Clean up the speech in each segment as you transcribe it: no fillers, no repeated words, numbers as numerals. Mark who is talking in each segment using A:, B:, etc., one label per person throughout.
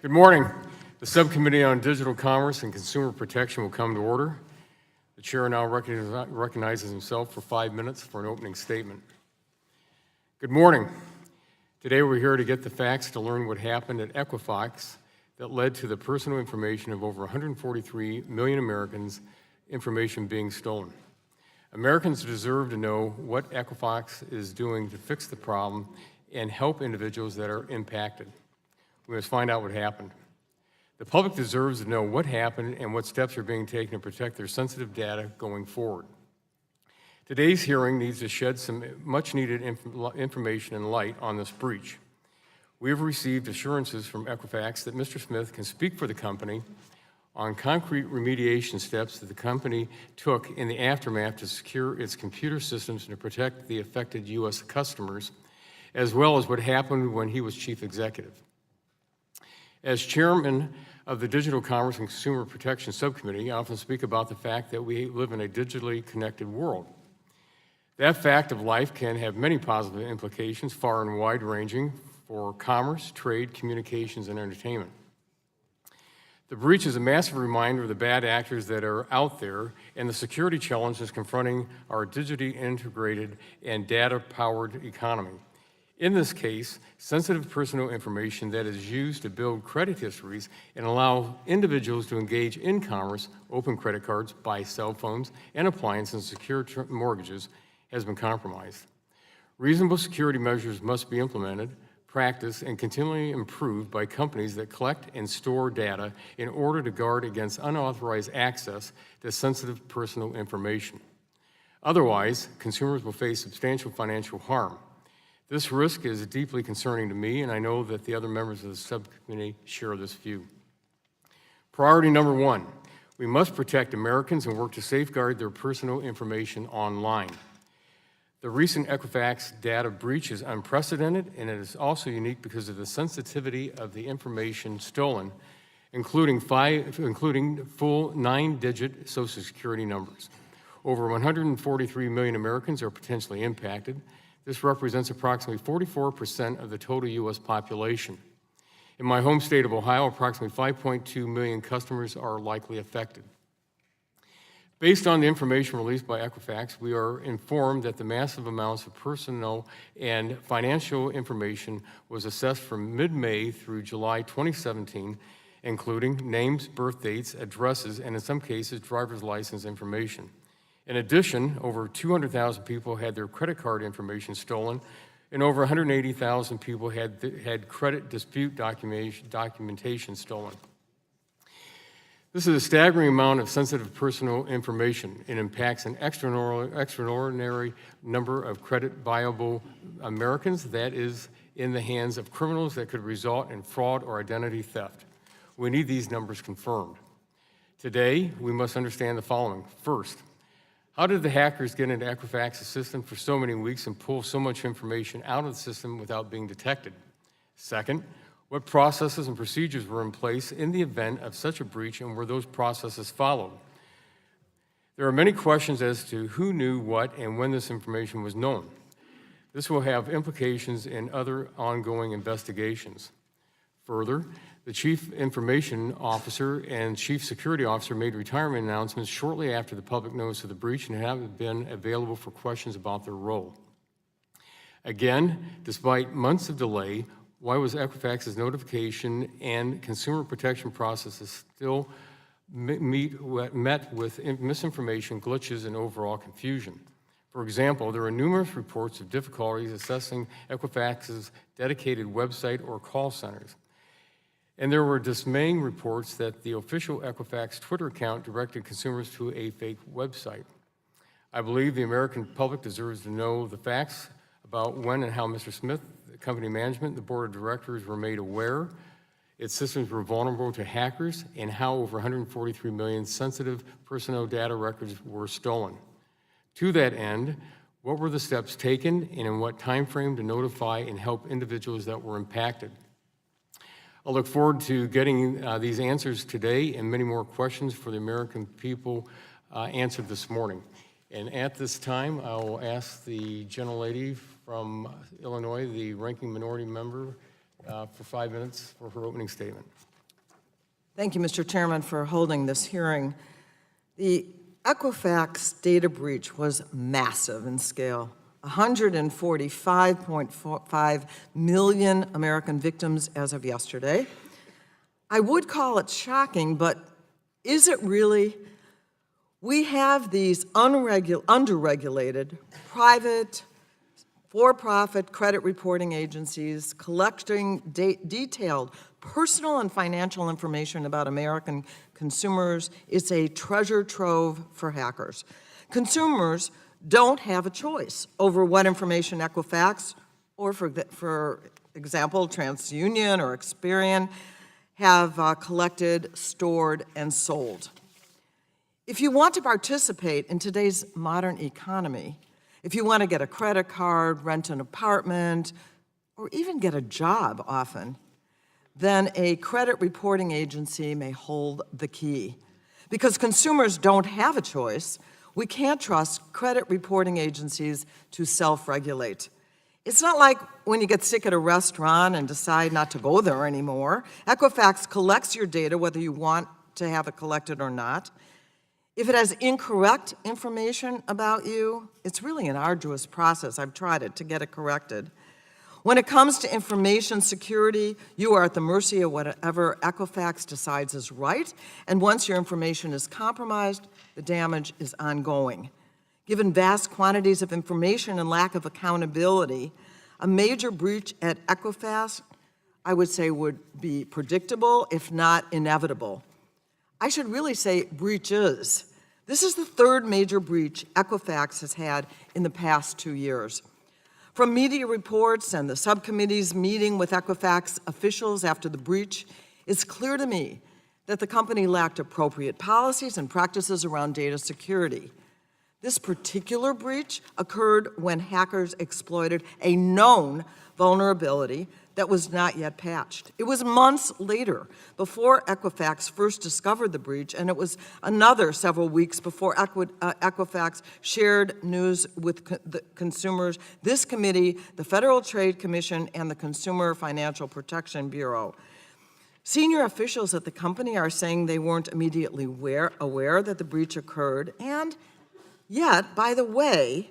A: Good morning. The Subcommittee on Digital Commerce and Consumer Protection will come to order. The chair now recognizes himself for 5 minutes for an opening statement. Good morning. Today we're here to get the facts to learn what happened at Equifax that led to the personal information of over 143 million Americans' information being stolen. Americans deserve to know what Equifax is doing to fix the problem and help individuals that are impacted. We must find out what happened. The public deserves to know what happened and what steps are being taken to protect their sensitive data going forward. Today's hearing needs to shed some much-needed information and light on this breach. We have received assurances from Equifax that Mr. Smith can speak for the company on concrete remediation steps that the company took in the aftermath to secure its computer systems and to protect the affected U.S. customers, as well as what happened when he was chief executive. As chairman of the Digital Commerce and Consumer Protection Subcommittee, I often speak about the fact that we live in a digitally connected world. That fact of life can have many positive implications, far and wide-ranging, for commerce, trade, communications, and entertainment. The breach is a massive reminder of the bad actors that are out there and the security challenges confronting our digitally integrated and data-powered economy. In this case, sensitive personal information that is used to build credit histories and allow individuals to engage in commerce, open credit cards, buy cell phones and appliances, and secure mortgages has been compromised. Reasonable security measures must be implemented, practiced, and continually improved by companies that collect and store data in order to guard against unauthorized access to sensitive personal information. Otherwise, consumers will face substantial financial harm. This risk is deeply concerning to me, and I know that the other members of the subcommittee share this view. Priority number one, we must protect Americans and work to safeguard their personal information online. The recent Equifax data breach is unprecedented, and it is also unique because of the sensitivity of the information stolen, including full 9-digit Social Security numbers. Over 143 million Americans are potentially impacted. This represents approximately 44% of the total U.S. population. In my home state of Ohio, approximately 5.2 million customers are likely affected. Based on the information released by Equifax, we are informed that the massive amounts of personal and financial information was assessed from mid-May through July 2017, including names, birth dates, addresses, and in some cases, driver's license information. In addition, over 200,000 people had their credit card information stolen, and over 180,000 people had credit dispute documentation stolen. This is a staggering amount of sensitive personal information. It impacts an extraordinary number of credit-viable Americans that is in the hands of criminals that could result in fraud or identity theft. We need these numbers confirmed. Today, we must understand the following. First, how did the hackers get into Equifax's system for so many weeks and pull so much information out of the system without being detected? Second, what processes and procedures were in place in the event of such a breach, and were those processes followed? There are many questions as to who knew what and when this information was known. This will have implications in other ongoing investigations. Further, the Chief Information Officer and Chief Security Officer made retirement announcements shortly after the public notice of the breach and have been available for questions about their role. Again, despite months of delay, why was Equifax's notification and consumer protection processes still met with misinformation, glitches, and overall confusion? For example, there are numerous reports of difficulties accessing Equifax's dedicated website or call centers. And there were dismaying reports that the official Equifax Twitter account directed consumers to a fake website. I believe the American public deserves to know the facts about when and how Mr. Smith, the company management, the board of directors were made aware its systems were vulnerable to hackers and how over 143 million sensitive personal data records were stolen. To that end, what were the steps taken and in what time frame to notify and help individuals that were impacted? I look forward to getting these answers today and many more questions for the American people answered this morning. And at this time, I will ask the gentlelady from Illinois, the ranking minority member, for 5 minutes for her opening statement.
B: Thank you, Mr. Chairman, for holding this hearing. The Equifax data breach was massive in scale. 145.5 million American victims as of yesterday. I would call it shocking, but is it really? We have these underregulated, private, for-profit credit reporting agencies collecting detailed personal and financial information about American consumers. It's a treasure trove for hackers. Consumers don't have a choice over what information Equifax, or for example, TransUnion or Experian, have collected, stored, and sold. If you want to participate in today's modern economy, if you want to get a credit card, rent an apartment, or even get a job often, then a credit reporting agency may hold the key. Because consumers don't have a choice, we can't trust credit reporting agencies to self-regulate. It's not like when you get sick at a restaurant and decide not to go there anymore. Equifax collects your data whether you want to have it collected or not. If it has incorrect information about you, it's really an arduous process. I've tried it to get it corrected. When it comes to information security, you are at the mercy of whatever Equifax decides is right, and once your information is compromised, the damage is ongoing. Given vast quantities of information and lack of accountability, a major breach at Equifax, I would say, would be predictable, if not inevitable. I should really say breaches. This is the third major breach Equifax has had in the past 2 years. From media reports and the subcommittee's meeting with Equifax officials after the breach, it's clear to me that the company lacked appropriate policies and practices around data security. This particular breach occurred when hackers exploited a known vulnerability that was not yet patched. It was months later, before Equifax first discovered the breach, and it was another several weeks before Equifax shared news with the consumers, this committee, the Federal Trade Commission, and the Consumer Financial Protection Bureau. Senior officials at the company are saying they weren't immediately aware that the breach occurred, and yet, by the way,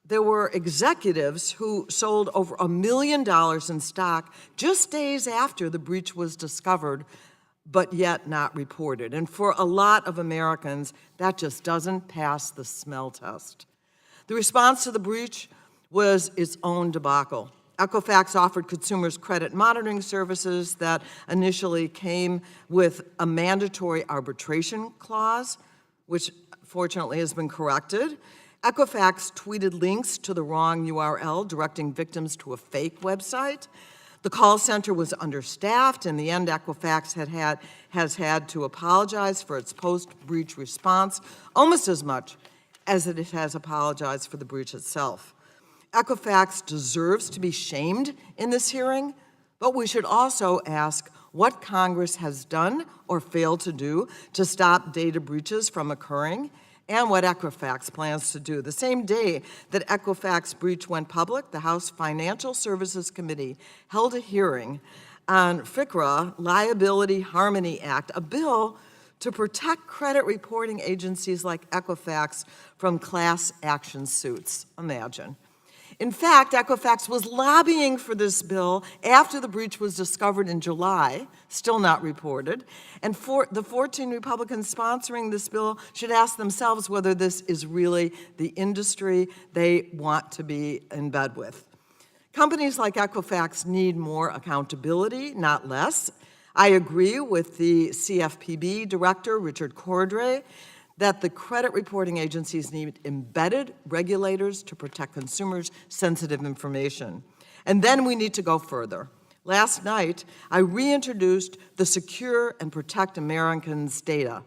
B: there were executives who sold over $1 million in stock just days after the breach was discovered, but yet not reported. And for a lot of Americans, that just doesn't pass the smell test. The response to the breach was its own debacle. Equifax offered consumers credit monitoring services that initially came with a mandatory arbitration clause, which fortunately has been corrected. Equifax tweeted links to the wrong URL, directing victims to a fake website. The call center was understaffed. In the end, Equifax has had to apologize for its post-breach response, almost as much as it has apologized for the breach itself. Equifax deserves to be shamed in this hearing, but we should also ask what Congress has done or failed to do to stop data breaches from occurring, and what Equifax plans to do. The same day that Equifax breach went public, the House Financial Services Committee held a hearing on FCRA, Liability Harmony Act, a bill to protect credit reporting agencies like Equifax from class action suits. Imagine. In fact, Equifax was lobbying for this bill after the breach was discovered in July, still not reported, and the 14 Republicans sponsoring this bill should ask themselves whether this is really the industry they want to be in bed with. Companies like Equifax need more accountability, not less. I agree with the CFPB director, Richard Cordray, that the credit reporting agencies need embedded regulators to protect consumers' sensitive information. And then we need to go further. Last night, I reintroduced the Secure and Protect Americans Data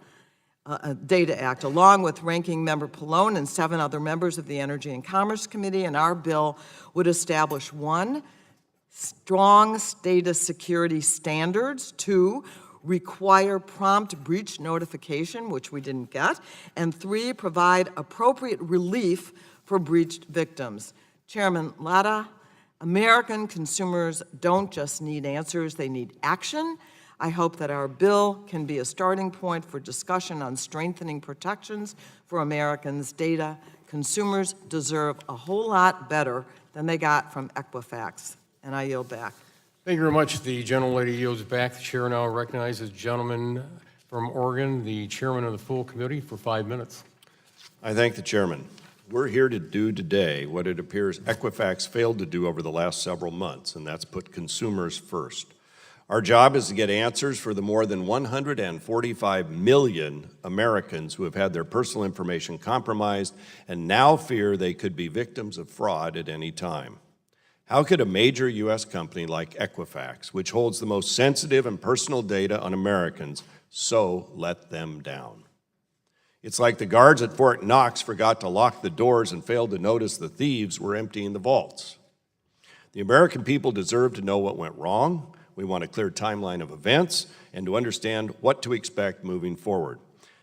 B: Act, along with Ranking Member Pallone and 7 other members of the Energy and Commerce Committee, and our bill would establish 1, strong data security standards, 2, require prompt breach notification, which we didn't get, and 3, provide appropriate relief for breached victims. Chairman Latta, American consumers don't just need answers, they need action. I hope that our bill can be a starting point for discussion on strengthening protections for Americans' data. Consumers deserve a whole lot better than they got from Equifax. And I yield back.
A: Thank you very much. The gentlelady yields back. The chair now recognizes the gentleman from Oregon, the chairman of the full committee, for 5 minutes.
C: I thank the chairman. We're here to do today what it appears Equifax failed to do over the last several months, and that's put consumers first. Our job is to get answers for the more than 145 million Americans who have had their personal information compromised and now fear they could be victims of fraud at any time. How could a major U.S. company like Equifax, which holds the most sensitive and personal data on Americans, so let them down? It's like the guards at Fort Knox forgot to lock the doors and failed to notice the thieves were emptying the vaults. The American people deserve to know what went wrong. We want a clear timeline of events and to understand what to expect moving forward.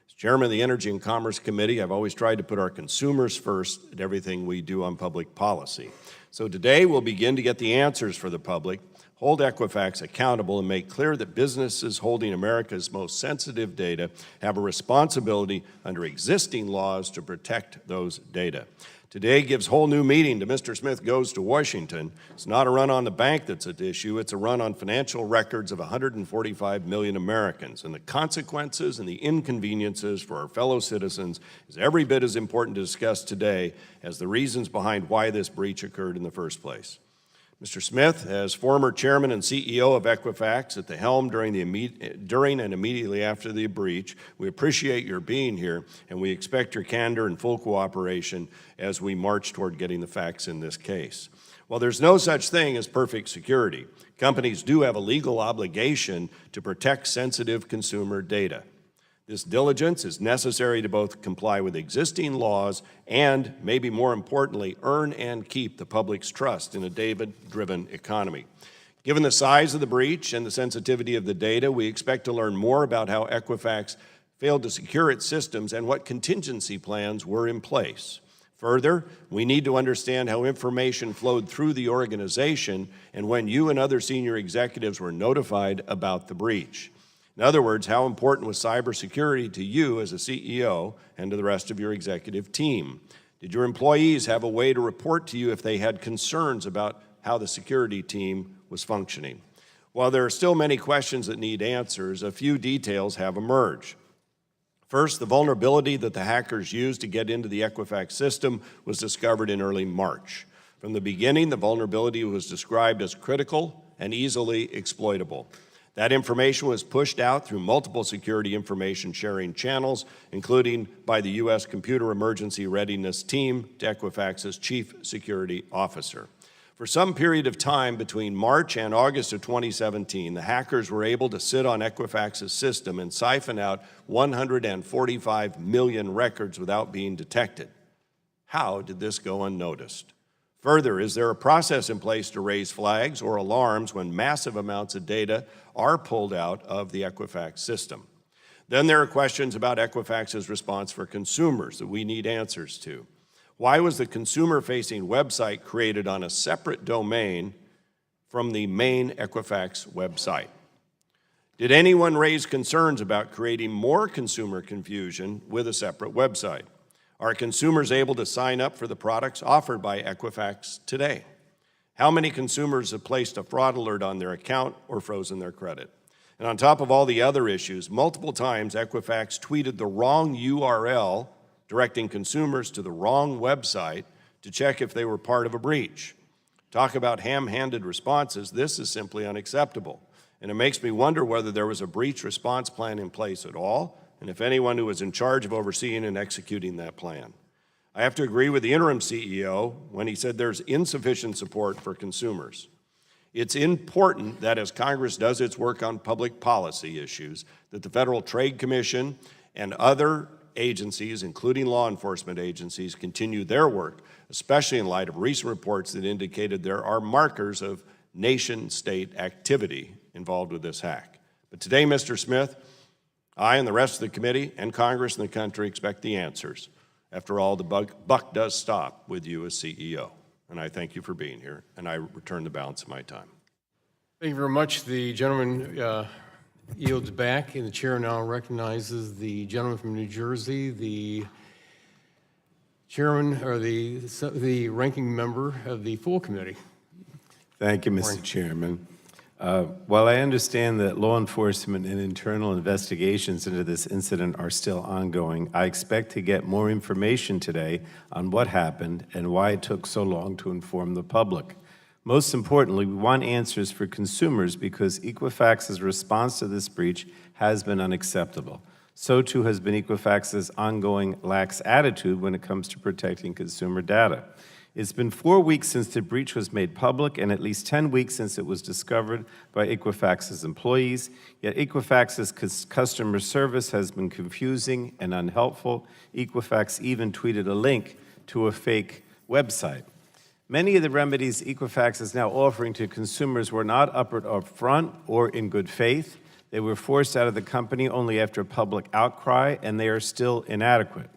C: As chairman of the Energy and Commerce Committee, I've always tried to put our consumers first at everything we do on public policy. So today we'll begin to get the answers for the public, hold Equifax accountable, and make clear that businesses holding America's most sensitive data have a responsibility under existing laws to protect those data. Today gives whole new meaning to Mr. Smith Goes to Washington. It's not a run on the bank that's at issue, it's a run on financial records of 145 million Americans. And the consequences and the inconveniences for our fellow citizens is every bit as important to discuss today as the reasons behind why this breach occurred in the first place. Mr. Smith, as former chairman and CEO of Equifax at the helm during and immediately after the breach, we appreciate your being here, and we expect your candor and full cooperation as we march toward getting the facts in this case. While there's no such thing as perfect security, companies do have a legal obligation to protect sensitive consumer data. This diligence is necessary to both comply with existing laws and, maybe more importantly, earn and keep the public's trust in a data-driven economy. Given the size of the breach and the sensitivity of the data, we expect to learn more about how Equifax failed to secure its systems and what contingency plans were in place. Further, we need to understand how information flowed through the organization and when you and other senior executives were notified about the breach. In other words, how important was cybersecurity to you as a CEO and to the rest of your executive team? Did your employees have a way to report to you if they had concerns about how the security team was functioning? While there are still many questions that need answers, a few details have emerged. First, the vulnerability that the hackers used to get into the Equifax system was discovered in early March. From the beginning, the vulnerability was described as critical and easily exploitable. That information was pushed out through multiple security information sharing channels, including by the U.S. Computer Emergency Readiness Team to Equifax's Chief Security Officer. For some period of time between March and August of 2017, the hackers were able to sit on Equifax's system and siphon out 145 million records without being detected. How did this go unnoticed? Further, is there a process in place to raise flags or alarms when massive amounts of data are pulled out of the Equifax system? Then there are questions about Equifax's response for consumers that we need answers to. Why was the consumer-facing website created on a separate domain from the main Equifax website? Did anyone raise concerns about creating more consumer confusion with a separate website? Are consumers able to sign up for the products offered by Equifax today? How many consumers have placed a fraud alert on their account or frozen their credit? And on top of all the other issues, multiple times Equifax tweeted the wrong URL, directing consumers to the wrong website to check if they were part of a breach. Talk about ham-handed responses, this is simply unacceptable. And it makes me wonder whether there was a breach response plan in place at all, and if anyone who was in charge of overseeing and executing that plan. I have to agree with the interim CEO when he said there's insufficient support for consumers. It's important that as Congress does its work on public policy issues, that the Federal Trade Commission and other agencies, including law enforcement agencies, continue their work, especially in light of recent reports that indicated there are markers of nation-state activity involved with this hack. But today, Mr. Smith, I and the rest of the committee and Congress and the country expect the answers. After all, the buck does stop with you as CEO. And I thank you for being here, and I return the balance of my time.
A: Thank you very much. The gentleman yields back, and the chair now recognizes the gentleman from New Jersey, the chairman, or the ranking member of the full committee.
D: Thank you, Mr. Chairman. While I understand that law enforcement and internal investigations into this incident are still ongoing, I expect to get more information today on what happened and why it took so long to inform the public. Most importantly, we want answers for consumers because Equifax's response to this breach has been unacceptable. So too has been Equifax's ongoing lax attitude when it comes to protecting consumer data. It's been 4 weeks since the breach was made public and at least 10 weeks since it was discovered by Equifax's employees, yet Equifax's customer service has been confusing and unhelpful. Equifax even tweeted a link to a fake website. Many of the remedies Equifax is now offering to consumers were not offered up front or in good faith. They were forced out of the company only after public outcry, and they are still inadequate.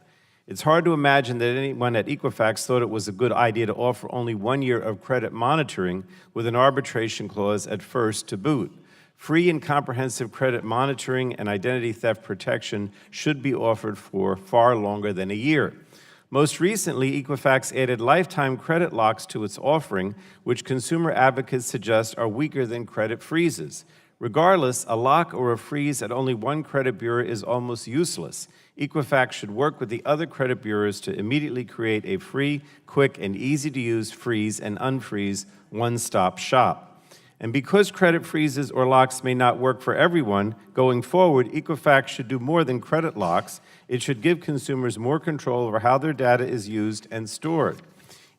D: It's hard to imagine that anyone at Equifax thought it was a good idea to offer only 1 year of credit monitoring with an arbitration clause at first to boot. Free and comprehensive credit monitoring and identity theft protection should be offered for far longer than a year. Most recently, Equifax added lifetime credit locks to its offering, which consumer advocates suggest are weaker than credit freezes. Regardless, a lock or a freeze at only one credit bureau is almost useless. Equifax should work with the other credit bureaus to immediately create a free, quick, and easy-to-use freeze and unfreeze one-stop shop. And because credit freezes or locks may not work for everyone, going forward, Equifax should do more than credit locks. It should give consumers more control over how their data is used and stored.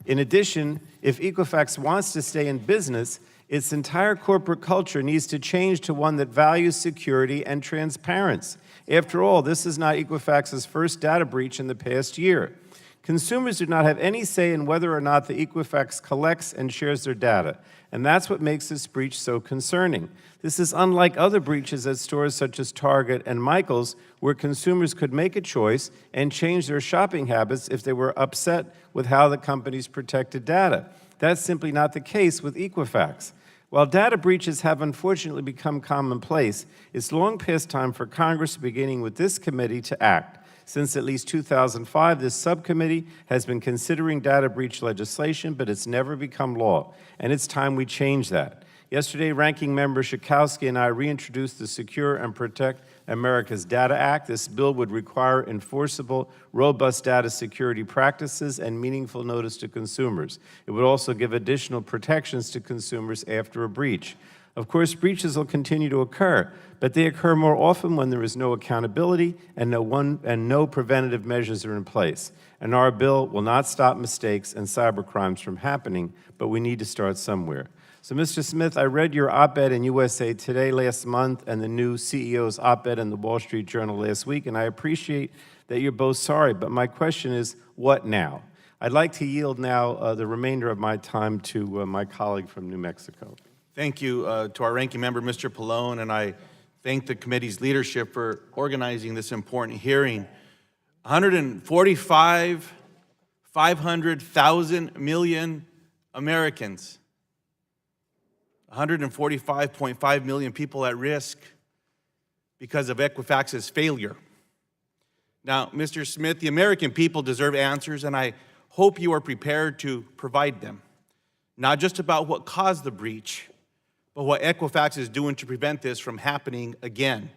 D: In addition, if Equifax wants to stay in business, its entire corporate culture needs to change to one that values security and transparency. After all, this is not Equifax's first data breach in the past year. Consumers do not have any say in whether or not the Equifax collects and shares their data, and that's what makes this breach so concerning. This is unlike other breaches at stores such as Target and Michael's, where consumers could make a choice and change their shopping habits if they were upset with how the companies protected data. That's simply not the case with Equifax. While data breaches have unfortunately become commonplace, it's long past time for Congress, beginning with this committee, to act. Since at least 2005, this subcommittee has been considering data breach legislation, but it's never become law, and it's time we change that. Yesterday, Ranking Member Schakowsky and I reintroduced the Secure and Protect America's Data Act. This bill would require enforceable, robust data security practices and meaningful notice to consumers. It would also give additional protections to consumers after a breach. Of course, breaches will continue to occur, but they occur more often when there is no accountability and no preventative measures are in place. And our bill will not stop mistakes and cybercrimes from happening, but we need to start somewhere. So, Mr. Smith, I read your op-ed in USA Today last month and the new CEO's op-ed in the Wall Street Journal last week, and I appreciate that you're both sorry, but my question is, what now? I'd like to yield now the remainder of my time to my colleague from New Mexico.
E: Thank you to our ranking member, Mr. Pallone, and I thank the committee's leadership for organizing this important hearing. 500,000 million Americans, 145.5 million people at risk because of Equifax's failure. Now, Mr. Smith, the American people deserve answers, and I hope you are prepared to provide them, not just about what caused the breach, but what Equifax is doing to prevent this from happening again,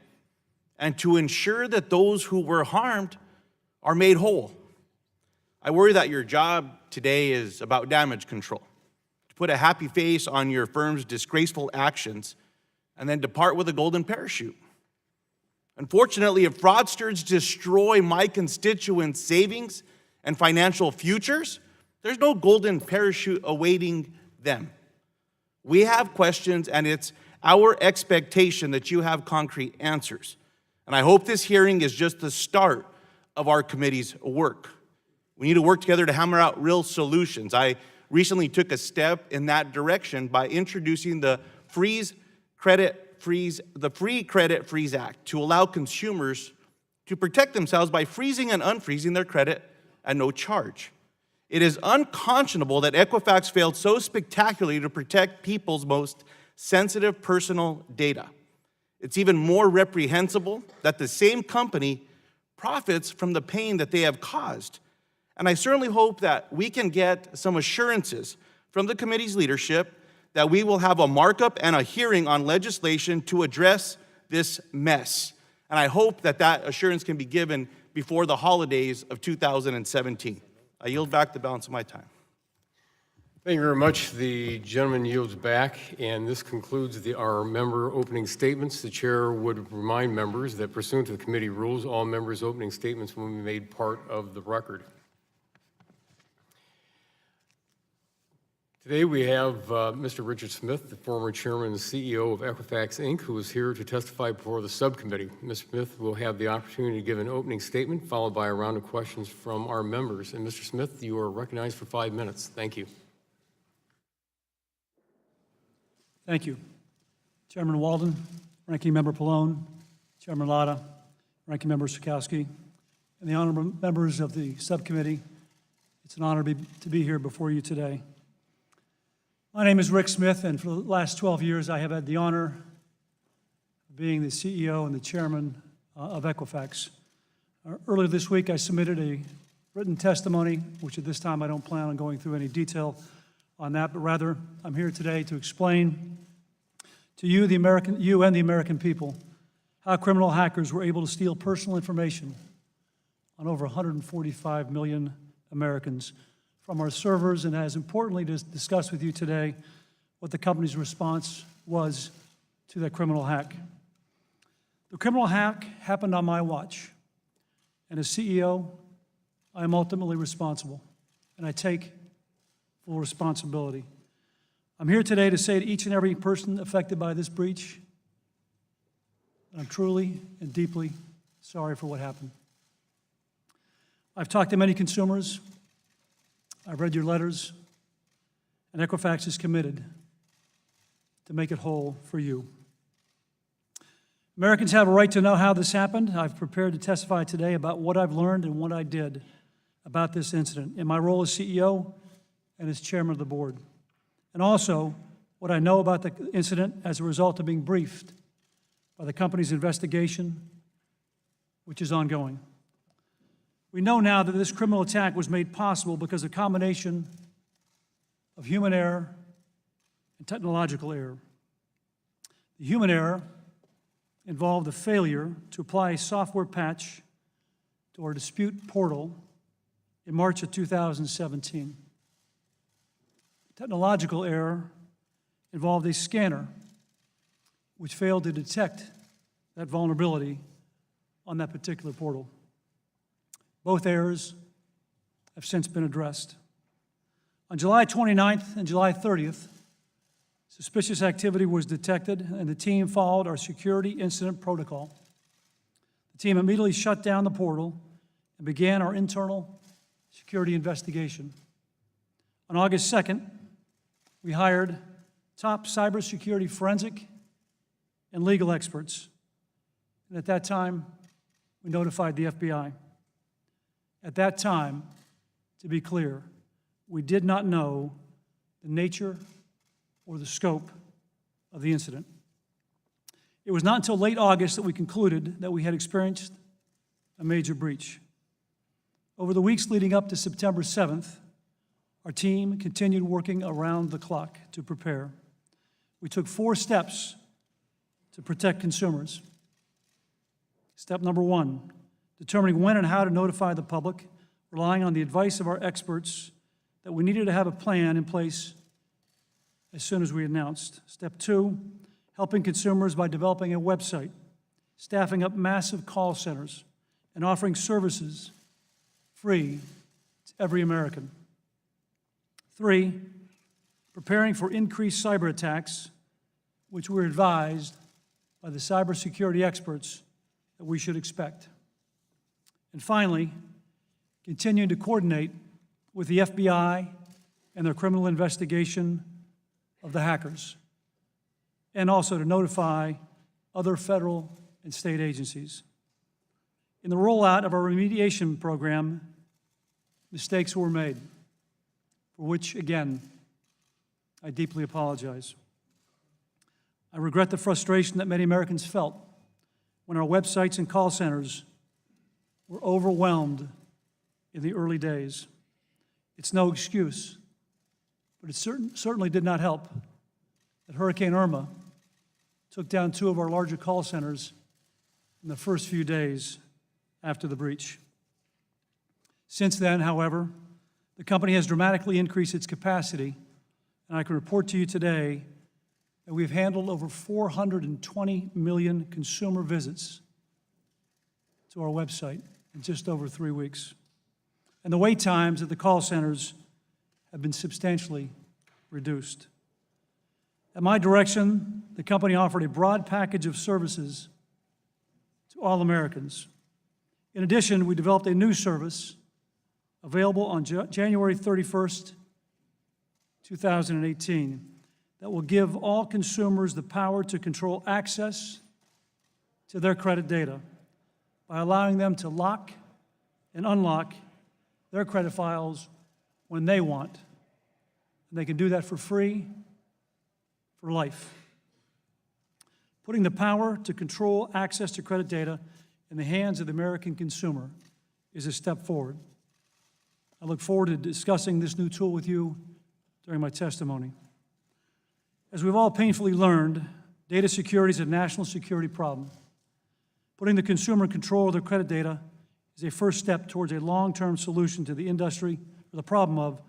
E: and to ensure that those who were harmed are made whole. I worry that your job today is about damage control, to put a happy face on your firm's disgraceful actions and then depart with a golden parachute. Unfortunately, if fraudsters destroy my constituents' savings and financial futures, there's no golden parachute awaiting them. We have questions, and it's our expectation that you have concrete answers. And I hope this hearing is just the start of our committee's work. We need to work together to hammer out real solutions. I recently took a step in that direction by introducing the Free Credit Freeze Act to allow consumers to protect themselves by freezing and unfreezing their credit at no charge. It is unconscionable that Equifax failed so spectacularly to protect people's most sensitive personal data. It's even more reprehensible that the same company profits from the pain that they have caused. And I certainly hope that we can get some assurances from the committee's leadership that we will have a markup and a hearing on legislation to address this mess. And I hope that that assurance can be given before the holidays of 2017. I yield back the balance of my time.
A: Thank you very much. The gentleman yields back, and this concludes our member opening statements. The chair would remind members that pursuant to the committee rules, all members' opening statements will be made part of the record. Today we have Mr. Richard Smith, the former chairman and CEO of Equifax, Inc., who is here to testify before the subcommittee. Mr. Smith will have the opportunity to give an opening statement, followed by a round of questions from our members. And Mr. Smith, you are recognized for 5 minutes. Thank you.
F: Thank you. Chairman Walden, Ranking Member Pallone, Chairman Latta, Ranking Member Sikowski, and the honorable members of the subcommittee. It's an honor to be here before you today. My name is Rick Smith, and for the last 12 years, I have had the honor of being the CEO and the chairman of Equifax. Earlier this week, I submitted a written testimony, which at this time I don't plan on going through any detail on that, but rather I'm here today to explain to you, you and the American people, how criminal hackers were able to steal personal information on over 145 million Americans from our servers, and as importantly to discuss with you today what the company's response was to that criminal hack. The criminal hack happened on my watch, and as CEO, I am ultimately responsible, and I take full responsibility. I'm here today to say to each and every person affected by this breach, I'm truly and deeply sorry for what happened. I've talked to many consumers, I've read your letters, and Equifax is committed to make it whole for you. Americans have a right to know how this happened. I've prepared to testify today about what I've learned and what I did about this incident in my role as CEO and as chairman of the board, and also what I know about the incident as a result of being briefed by the company's investigation, which is ongoing. We know now that this criminal attack was made possible because of a combination of human error and technological error. The human error involved the failure to apply a software patch to our dispute portal in March of 2017. Technological error involved a scanner which failed to detect that vulnerability on that particular portal. Both errors have since been addressed. On July 29th and July 30th, suspicious activity was detected, and the team followed our security incident protocol. The team immediately shut down the portal and began our internal security investigation. On August 2nd, we hired top cybersecurity forensic and legal experts, and at that time, we notified the FBI. At that time, to be clear, we did not know the nature or the scope of the incident. It was not until late August that we concluded that we had experienced a major breach. Over the weeks leading up to September 7th, our team continued working around the clock to prepare. We took 4 steps to protect consumers. Step number 1, determining when and how to notify the public, relying on the advice of our experts that we needed to have a plan in place as soon as we announced. Step 2, helping consumers by developing a website, staffing up massive call centers, and offering services free to every American. 3, preparing for increased cyber attacks, which we were advised by the cybersecurity experts that we should expect. And finally, continuing to coordinate with the FBI and their criminal investigation of the hackers, and also to notify other federal and state agencies. In the rollout of our remediation program, mistakes were made, for which, again, I deeply apologize. I regret the frustration that many Americans felt when our websites and call centers were overwhelmed in the early days. It's no excuse, but it certainly did not help that Hurricane Irma took down 2 of our larger call centers in the first few days after the breach. Since then, however, the company has dramatically increased its capacity, and I can report to you today that we've handled over 420 million consumer visits to our website in just over 3 weeks. And the wait times at the call centers have been substantially reduced. At my direction, the company offered a broad package of services to all Americans. In addition, we developed a new service available on January 31st, 2018, that will give all consumers the power to control access to their credit data by allowing them to lock and unlock their credit files when they want. And they can do that for free, for life. Putting the power to control access to credit data in the hands of the American consumer is a step forward. I look forward to discussing this new tool with you during my testimony. As we've all painfully learned, data security is a national security problem. Putting the consumer in control of their credit data is a first step towards a long-term solution to the industry, or the problem of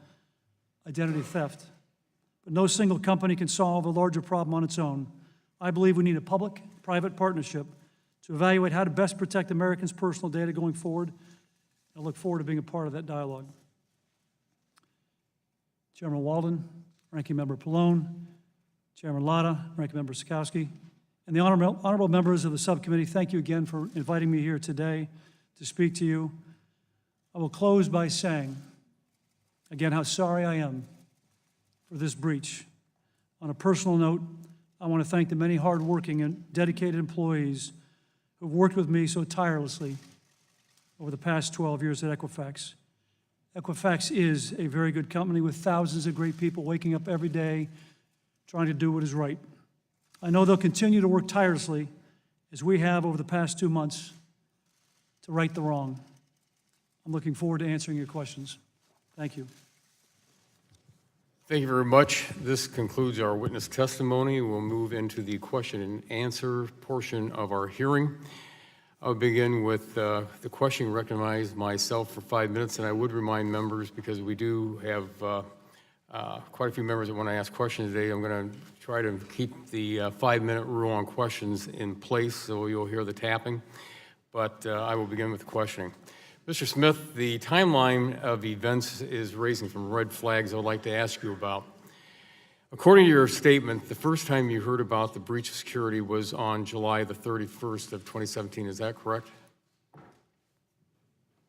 F: identity theft. But no single company can solve a larger problem on its own. I believe we need a public-private partnership to evaluate how to best protect Americans' personal data going forward. I look forward to being a part of that dialogue. Chairman Walden, Ranking Member Pallone, Chairman Latta, Ranking Member Sikowski, and the honorable members of the subcommittee, thank you again for inviting me here today to speak to you. I will close by saying, again, how sorry I am for this breach. On a personal note, I want to thank the many hardworking and dedicated employees who have worked with me so tirelessly over the past 12 years at Equifax. Equifax is a very good company with thousands of great people waking up every day trying to do what is right. I know they'll continue to work tirelessly, as we have over the past 2 months, to right the wrong. I'm looking forward to answering your questions. Thank you.
A: Thank you very much. This concludes our witness testimony. We'll move into the question and answer portion of our hearing. I'll begin with the question, recognize myself for 5 minutes, and I would remind members, because we do have quite a few members that want to ask questions today, I'm going to try to keep the 5-minute rule on questions in place, so you'll hear the tapping, but I will begin with the questioning. Mr. Smith, the timeline of events is raising some red flags I'd like to ask you about. According to your statement, the first time you heard about the breach of security was on July the 31st of 2017. Is that correct?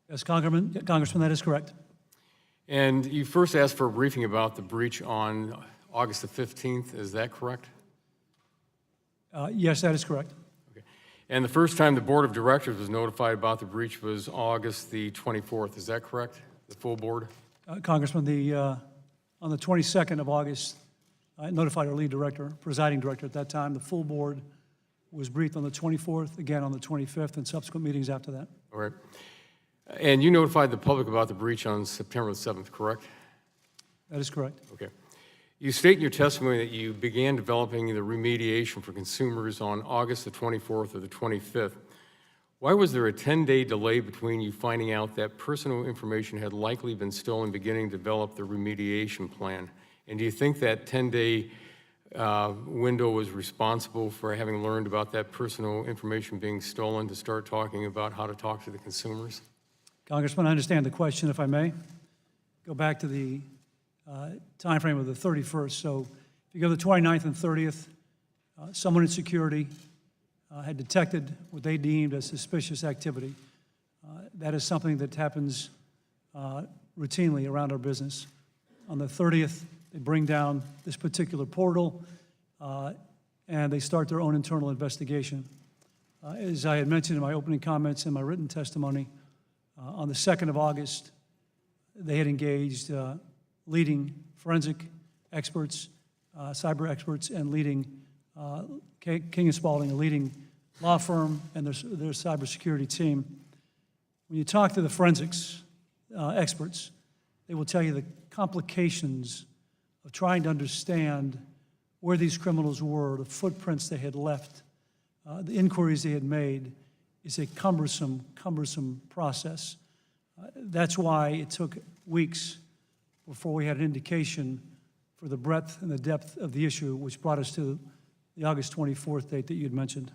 F: Yes, Congressman, that is correct.
A: And you first asked for a briefing about the breach on August the 15th. Is that correct?
F: Yes, that is correct.
A: Okay. And the first time the board of directors was notified about the breach was August the 24th. Is that correct? The full board?
F: Congressman, on the 22nd of August, I notified our lead director, presiding director at that time. The full board was briefed on the 24th, again on the 25th, and subsequent meetings after that.
A: All right. And you notified the public about the breach on September the 7th, correct?
F: That is correct.
A: Okay. You state in your testimony that you began developing the remediation for consumers on August the 24th or the 25th. Why was there a 10-day delay between you finding out that personal information had likely been stolen beginning to develop the remediation plan? And do you think that 10-day window was responsible for having learned about that personal information being stolen to start talking about how to talk to the consumers?
F: Congressman, I understand the question, if I may. Go back to the time frame of the 31st. So if you go to the 29th and 30th, someone in security had detected what they deemed as suspicious activity. That is something that happens routinely around our business. On the 30th, they bring down this particular portal, and they start their own internal investigation. As I had mentioned in my opening comments and my written testimony, on the 2nd of August, they had engaged leading forensic experts, cyber experts, and leading King & Spalding, a leading law firm, and their cybersecurity team. When you talk to the forensics experts, they will tell you the complications of trying to understand where these criminals were, the footprints they had left, the inquiries they had made is a cumbersome process. That's why it took weeks before we had an indication for the breadth and the depth of the issue, which brought us to the August 24th date that you'd mentioned.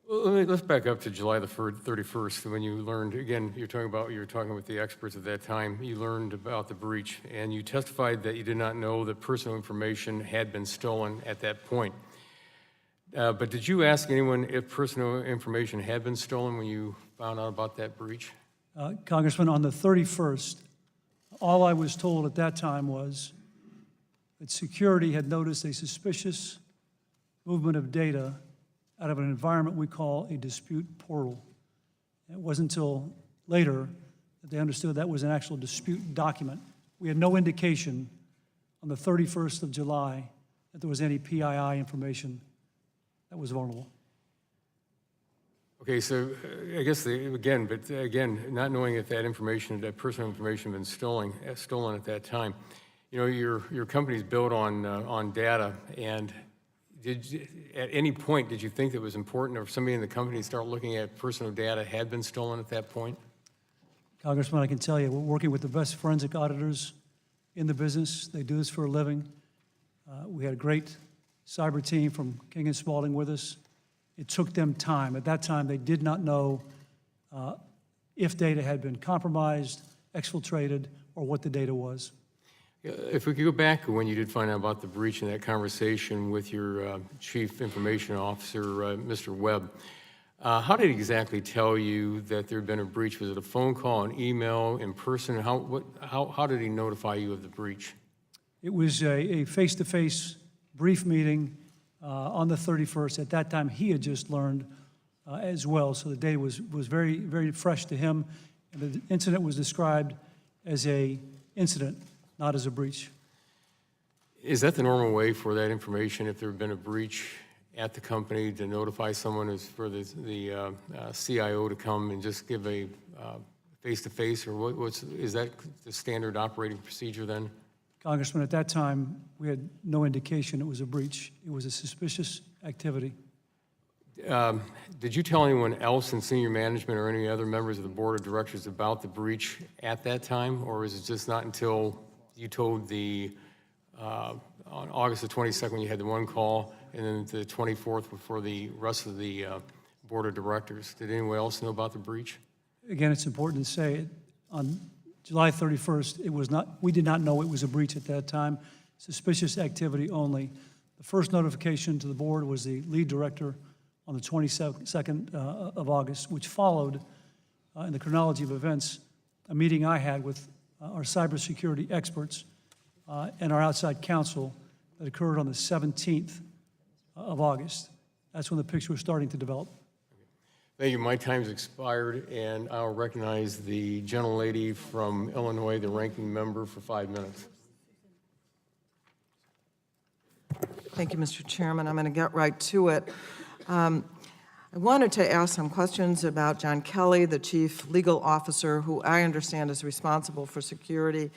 A: Well, let's back up to July the 31st, when you learned, again, you were talking with the experts at that time, you learned about the breach, and you testified that you did not know that personal information had been stolen at that point. But did you ask anyone if personal information had been stolen when you found out about that breach?
F: Congressman, on the 31st, all I was told at that time was that security had noticed a suspicious movement of data out of an environment we call a dispute portal. It wasn't until later that they understood that was an actual dispute document. We had no indication on the 31st of July that there was any PII information that was vulnerable.
A: Okay, so I guess, not knowing if that information, that personal information had been stolen at that time, you know, your company's built on data, and at any point, did you think it was important, or if somebody in the company start looking at personal data had been stolen at that point?
F: Congressman, I can tell you, we're working with the best forensic auditors in the business. They do this for a living. We had a great cyber team from King & Spalding with us. It took them time. At that time, they did not know if data had been compromised, exfiltrated, or what the data was.
A: If we could go back when you did find out about the breach and that conversation with your Chief Information Officer, Mr. Webb, how did he exactly tell you that there had been a breach? Was it a phone call, an email, in person? How did he notify you of the breach?
F: It was a face-to-face brief meeting on the 31st. At that time, he had just learned as well, so the data was very, very fresh to him, and the incident was described as a incident, not as a breach.
A: Is that the normal way for that information, if there had been a breach at the company, to notify someone, as for the CIO to come and just give a face-to-face, or is that the standard operating procedure then?
F: Congressman, at that time, we had no indication it was a breach. It was a suspicious activity.
A: Did you tell anyone else in senior management or any other members of the board of directors about the breach at that time, or is it just not until you told on August the 22nd when you had the one call, and then the 24th before the rest of the board of directors? Did anyone else know about the breach?
F: Again, it's important to say, on July 31st, we did not know it was a breach at that time. Suspicious activity only. The first notification to the board was the lead director on the 22nd of August, which followed, in the chronology of events, a meeting I had with our cybersecurity experts and our outside counsel that occurred on the 17th of August. That's when the picture was starting to develop.
A: Thank you. My time's expired, and I'll recognize the gentlelady from Illinois, the ranking member, for 5 minutes.
B: Thank you, Mr. Chairman. I'm going to get right to it. I wanted to ask some questions about John Kelly, the Chief Legal Officer, who I understand is responsible for security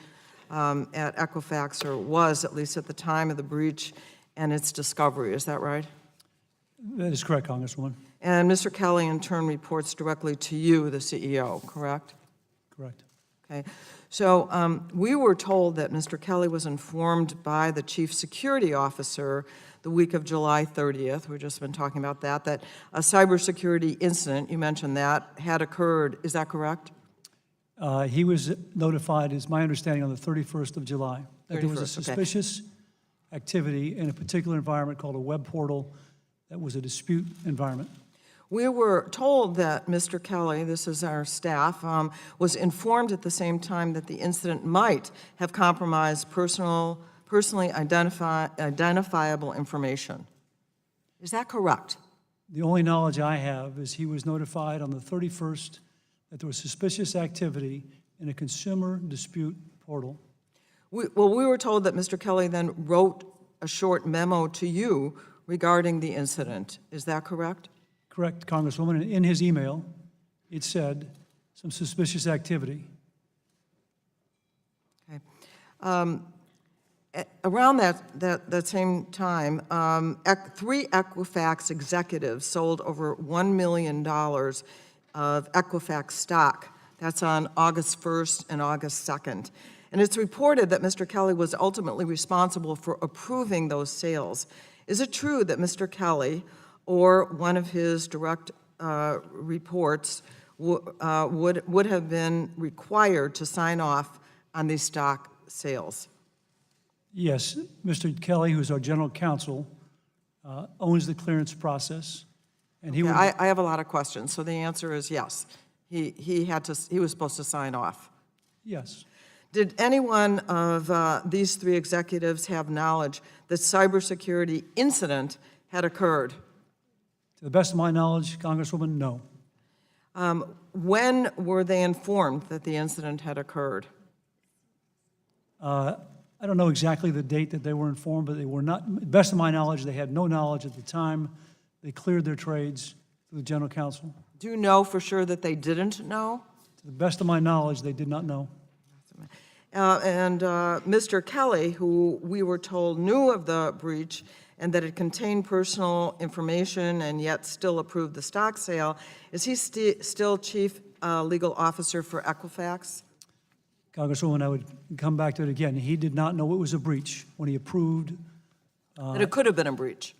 B: at Equifax, or was, at least at the time of the breach and its discovery. Is that right?
F: That is correct, Congresswoman.
B: And Mr. Kelly, in turn, reports directly to you, the CEO, correct?
F: Correct.
B: Okay. So we were told that Mr. Kelly was informed by the Chief Security Officer the week of July 30th, we've just been talking about that a cybersecurity incident, you mentioned that, had occurred. Is that correct?
F: He was notified, is my understanding, on the 31st of July, that there was a
B: 31st, okay.
F: suspicious activity in a particular environment called a web portal that was a dispute environment.
B: We were told that Mr. Kelly, this is our staff, was informed at the same time that the incident might have compromised personally identifiable information. Is that correct?
F: The only knowledge I have is he was notified on the 31st that there was suspicious activity in a consumer dispute portal.
B: We were told that Mr. Kelly then wrote a short memo to you regarding the incident. Is that correct?
F: Correct, Congresswoman. And in his email, it said some suspicious activity.
B: Okay. Around that same time, 3 Equifax executives sold over $1 million of Equifax stock. That's on August 1st and August 2nd. And it's reported that Mr. Kelly was ultimately responsible for approving those sales. Is it true that Mr. Kelly or one of his direct reports would have been required to sign off on these stock sales?
F: Yes, Mr. Kelly, who's our general counsel, owns the clearance process, and he
B: Yeah,
F: would,
B: I have a lot of questions, so the answer is yes. He was supposed to sign off.
F: yes.
B: Did any one of these 3 executives have knowledge that cybersecurity incident had occurred?
F: To the best of my knowledge, Congresswoman, no.
B: When were they informed that the incident had occurred?
F: I don't know exactly the date that they were informed, but they were not, to the best of my knowledge, they had no knowledge at the time they cleared their trades to the general counsel.
B: Do you know for sure that they didn't know?
F: To the best of my knowledge, they did not know.
B: Mr. Kelly, who we were told knew of the breach and that it contained personal information and yet still approved the stock sale, is he still Chief Legal Officer for Equifax?
F: Congresswoman, I would come back to it again. He did not know it was a breach when he approved.
B: That it could have been a breach.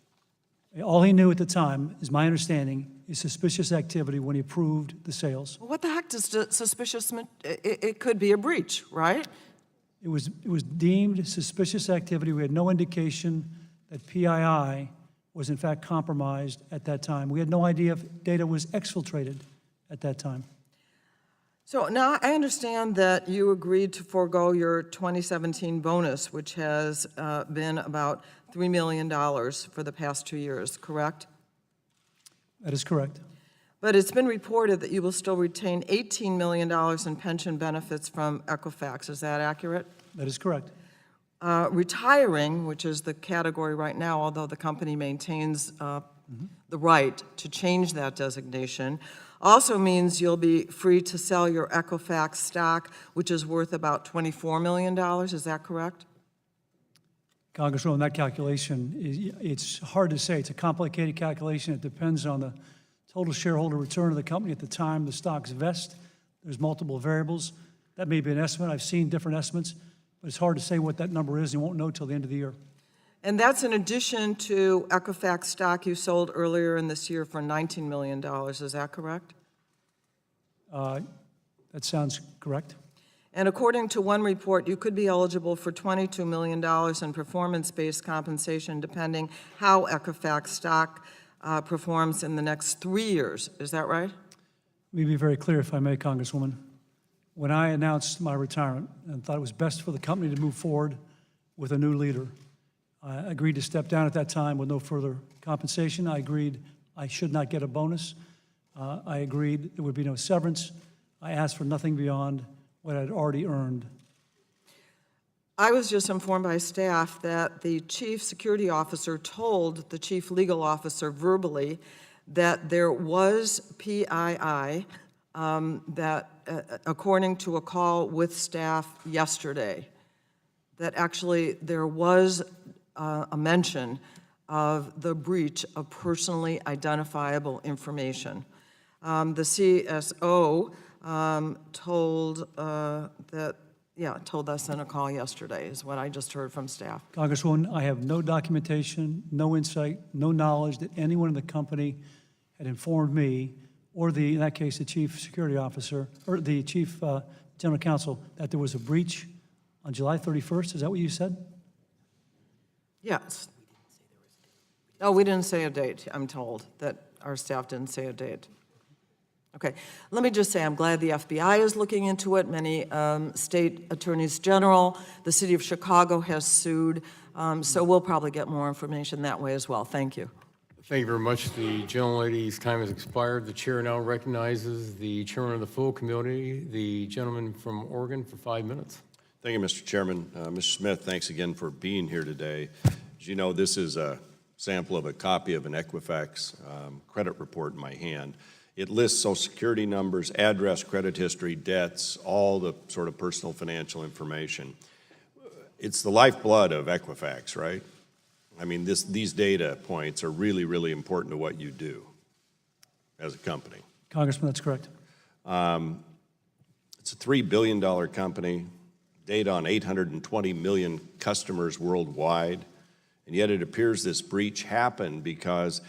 F: All he knew at the time, is my understanding, is suspicious activity when he approved the sales.
B: Well, what the heck does suspicious mean? It could be a breach, right?
F: It was deemed suspicious activity. We had no indication that PII was in fact compromised at that time. We had no idea if data was exfiltrated at that time.
B: So now I understand that you agreed to forego your 2017 bonus, which has been about $3 million for the past 2 years, correct?
F: That is correct.
B: But it's been reported that you will still retain $18 million in pension benefits from Equifax. Is that accurate?
F: That is correct.
B: Retiring, which is the category right now, although the company maintains the right to change that designation, also means you'll be free to sell your Equifax stock, which is worth about $24 million. Is that correct?
F: Congresswoman, that calculation, it's hard to say. It's a complicated calculation. It depends on the total shareholder return of the company at the time the stocks vest. There's multiple variables. That may be an estimate. I've seen different estimates, but it's hard to say what that number is. You won't know till the end of the year.
B: And that's in addition to Equifax stock you sold earlier in this year for $19 million. Is that correct?
F: That sounds correct.
B: And according to one report, you could be eligible for $22 million in performance-based compensation depending how Equifax stock performs in the next 3 years. Is that right?
F: Let me be very clear, if I may, Congresswoman. When I announced my retirement and thought it was best for the company to move forward with a new leader, I agreed to step down at that time with no further compensation. I agreed I should not get a bonus. I agreed there would be no severance. I asked for nothing beyond what I'd already earned.
B: I was just informed by staff that the chief security officer told the chief legal officer verbally that there was PII that, according to a call with staff yesterday, that actually there was a mention of the breach of personally identifiable information. The CSO told us in a call yesterday, is what I just heard from staff.
F: Congresswoman, I have no documentation, no insight, no knowledge that anyone in the company had informed me, or in that case, the chief security officer, or the chief general counsel, that there was a breach on July 31st. Is that what you said?
B: Yes. No, we didn't say a date, I'm told, that our staff didn't say a date. Okay, let me just say I'm glad the FBI is looking into it. Many state attorneys general, the city of Chicago has sued, so we'll probably get more information that way as well. Thank you.
A: Thank you very much. The gentlelady's time has expired. The chair now recognizes the chairman of the full committee, the gentleman from Oregon, for 5 minutes.
C: Thank you, Mr. Chairman. Mr. Smith, thanks again for being here today. As you know, this is a sample of a copy of an Equifax credit report in my hand. It lists Social Security numbers, address, credit history, debts, all the sort of personal financial information. It's the lifeblood of Equifax, right? I mean, these data points are really, really important to what you do as a company.
F: Congressman, that's correct.
C: It's a $3 billion company, data on 820 million customers worldwide, and yet it appears this breach happened because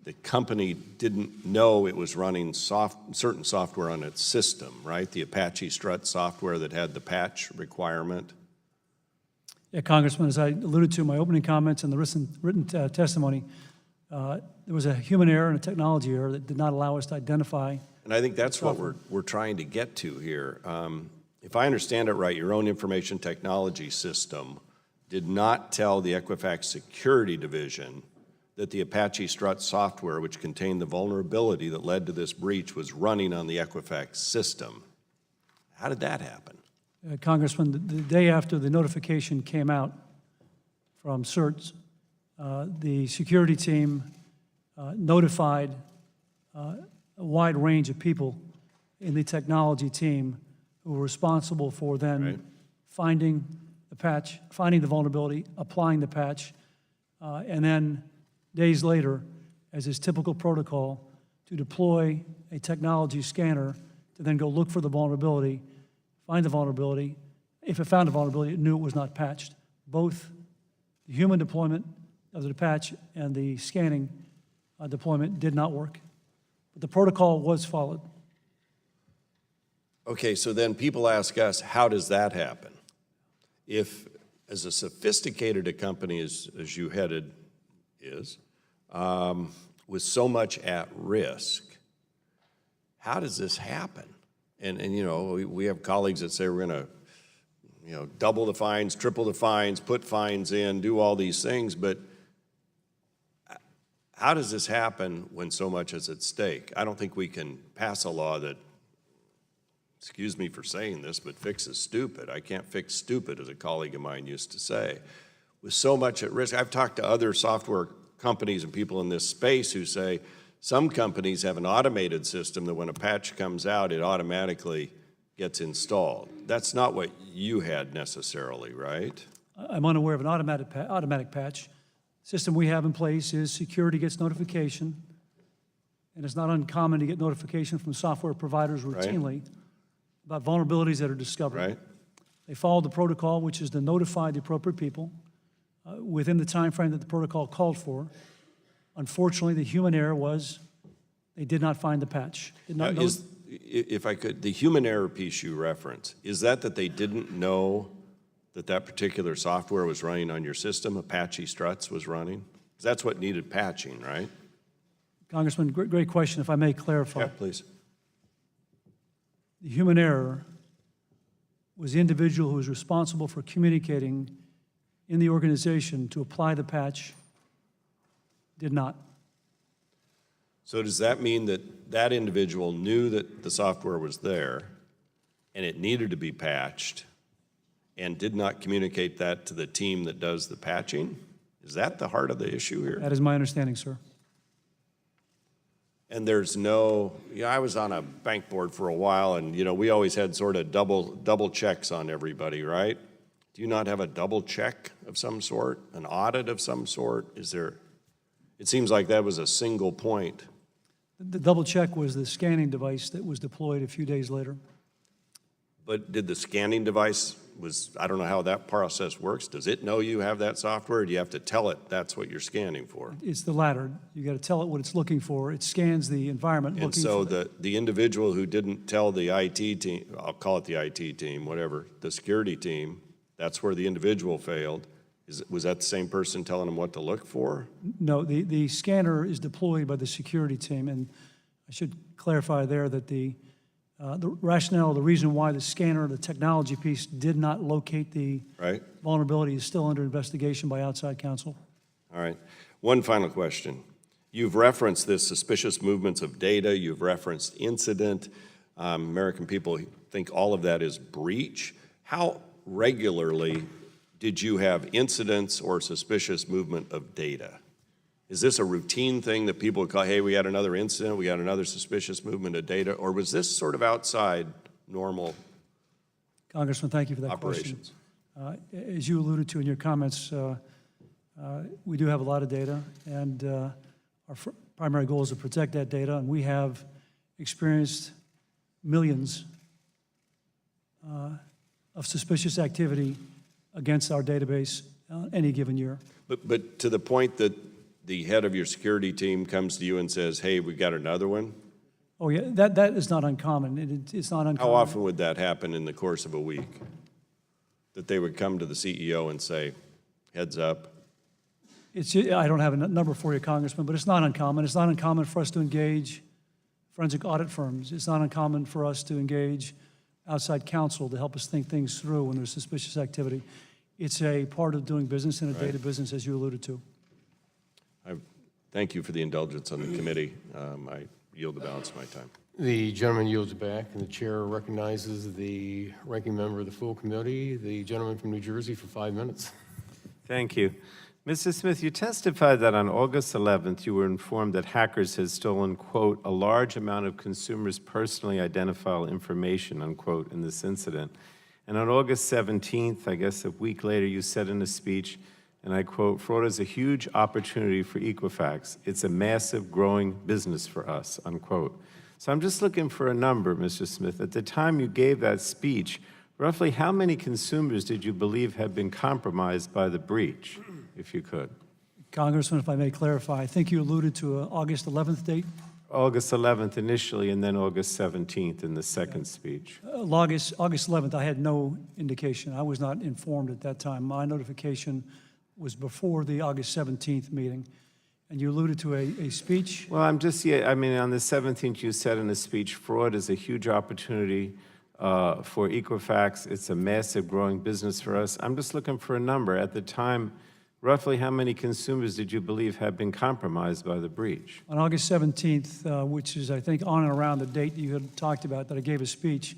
C: the company didn't know it was running certain software on its system, right? The Apache Strut software that had the patch requirement.
F: Yeah, Congressman, as I alluded to in my opening comments and the written testimony, there was a human error and a technology error that did not allow us to identify.
C: And I think that's what we're trying to get to here. If I understand it right, your own information technology system did not tell the Equifax Security Division that the Apache Strut software, which contained the vulnerability that led to this breach, was running on the Equifax system. How did that happen?
F: Congressman, the day after the notification came out from CERTS, the security team notified a wide range of people in the technology team who were responsible for then finding the patch, finding the vulnerability, applying the patch, and then days later, as is typical protocol, to deploy a technology scanner to then go look for the vulnerability, find the vulnerability. If it found a vulnerability, it knew it was not patched. Both the human deployment of the patch and the scanning deployment did not work. But the protocol was followed.
C: Okay, so then people ask us, how does that happen? If, as a sophisticated a company as you headed is, with so much at risk, how does this happen? And you know, we have colleagues that say we're going to, double the fines, triple the fines, put fines in, do all these things, but how does this happen when so much is at stake? I don't think we can pass a law that, excuse me for saying this, but fixes stupid. I can't fix stupid, as a colleague of mine used to say. With so much at risk, I've talked to other software companies and people in this space who say some companies have an automated system that when a patch comes out, it automatically gets installed. That's not what you had necessarily, right?
F: I'm unaware of an automatic patch. System we have in place is security gets notification, and it's not uncommon to get notification from software providers routinely about vulnerabilities that are discovered.
C: Right.
F: They follow the protocol, which is to notify the appropriate people within the time frame that the protocol called for. Unfortunately, the human error was they did not find the patch. Did not know.
C: If I could, the human error piece you reference, is that they didn't know that that particular software was running on your system, Apache Struts was running? Because that's what needed patching, right?
F: Congressman, great question, if I may clarify.
C: Yeah, please.
F: The human error was the individual who was responsible for communicating in the organization to apply the patch, did not.
C: So does that mean that that individual knew that the software was there and it needed to be patched and did not communicate that to the team that does the patching? Is that the heart of the issue here?
F: That is my understanding, sir.
C: And there's no, I was on a bank board for a while, and we always had sort of double checks on everybody, right? Do you not have a double check of some sort, an audit of some sort? Is there? It seems like that was a single point.
F: The double check was the scanning device that was deployed a few days later.
C: But did the scanning device I don't know how that process works. Does it know you have that software, or do you have to tell it that's what you're scanning for?
F: It's the latter. You got to tell it what it's looking for. It scans the environment
C: And
F: looking
C: so
F: for
C: the individual who didn't tell the IT team, I'll call it the IT team, whatever, the security team, that's where the individual failed. Was that the same person telling them what to look for?
F: No, the scanner is deployed by the security team, and I should clarify there that the rationale, the reason why the scanner, the technology piece, did not locate the vulnerability is still under investigation by outside counsel.
C: All right. One final question. You've referenced this suspicious movements of data. You've referenced incident. American people think all of that is breach. How regularly did you have incidents or suspicious movement of data? Is this a routine thing that people would call, hey, we had another incident, we got another suspicious movement of data, or was this sort of outside normal
F: Congressman, thank you for that
C: operations?
F: question. As you alluded to in your comments, we do have a lot of data, and our primary goal is to protect that data, and we have experienced millions of suspicious activity against our database any given year.
C: But to the point that the head of your security team comes to you and says, hey, we got another one?
F: Oh, yeah, that is not uncommon. It's not uncommon.
C: How often would that happen in the course of a week? That they would come to the CEO and say, heads up?
F: I don't have a number for you, Congressman, but it's not uncommon. It's not uncommon for us to engage forensic audit firms. It's not uncommon for us to engage outside counsel to help us think things through when there's suspicious activity. It's a part of doing business in a data business, as you alluded to.
C: Thank you for the indulgence on the committee. I yield the balance of my time.
A: The gentleman yields back, and the chair recognizes the ranking member of the full committee, the gentleman from New Jersey, for 5 minutes.
D: Thank you. Mr. Smith, you testified that on August 11th, you were informed that hackers had stolen, quote, a large amount of consumers' personally identifiable information, unquote, in this incident. And on August 17th, I guess a week later, you said in a speech, and I quote, fraud is a huge opportunity for Equifax. It's a massive growing business for us, unquote. So I'm just looking for a number, Mr. Smith. At the time you gave that speech, roughly how many consumers did you believe had been compromised by the breach, if you could?
F: Congressman, if I may clarify, I think you alluded to an August 11th date.
D: August 11th initially, and then August 17th in the second speech.
F: August 11th, I had no indication. I was not informed at that time. My notification was before the August 17th meeting. And you alluded to a speech.
D: Well, on the 17th, you said in a speech, fraud is a huge opportunity for Equifax. It's a massive growing business for us. I'm just looking for a number. At the time, roughly how many consumers did you believe had been compromised by the breach?
F: On August 17th, which is, I think, on and around the date you had talked about that I gave a speech,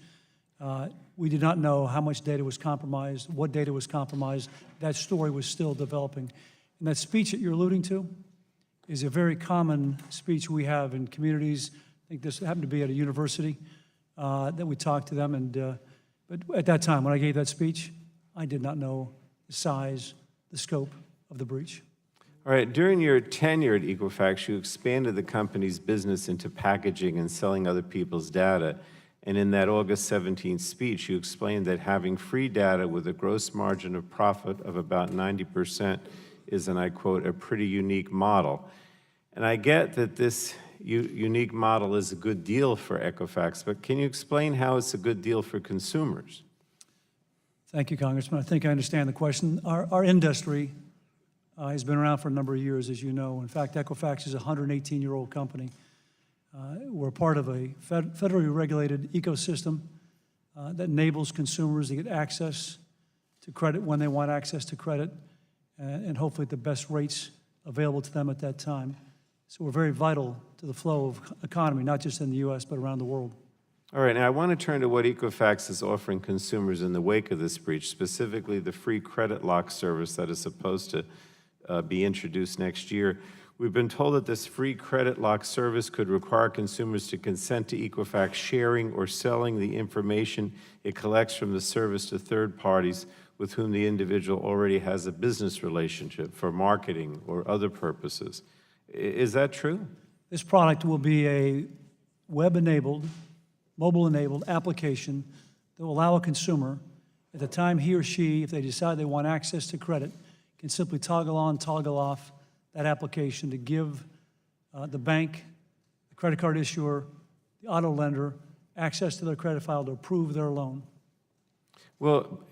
F: we did not know how much data was compromised, what data was compromised. That story was still developing. And that speech that you're alluding to is a very common speech we have in communities. I think this happened to be at a university that we talked to them. But at that time, when I gave that speech, I did not know the size, the scope of the breach.
D: All right, during your tenure at Equifax, you expanded the company's business into packaging and selling other people's data. And in that August 17th speech, you explained that having free data with a gross margin of profit of about 90% is, and I quote, a pretty unique model. And I get that this unique model is a good deal for Equifax, but can you explain how it's a good deal for consumers?
F: Thank you, Congressman. I think I understand the question. Our industry has been around for a number of years, as you know. In fact, Equifax is a 118-year-old company. We're part of a federally regulated ecosystem that enables consumers to get access to credit when they want access to credit, and hopefully at the best rates available to them at that time. So we're very vital to the flow of economy, not just in the U.S., but around the world.
D: All right, now I want to turn to what Equifax is offering consumers in the wake of this breach, specifically the free credit lock service that is supposed to be introduced next year. We've been told that this free credit lock service could require consumers to consent to Equifax sharing or selling the information it collects from the service to third parties with whom the individual already has a business relationship for marketing or other purposes. Is that true?
F: This product will be a web-enabled, mobile-enabled application that will allow a consumer, at the time he or she, if they decide they want access to credit, can simply toggle on, toggle off that application to give the bank, the credit card issuer, the auto lender, access to their credit file to approve their loan.
D: Well,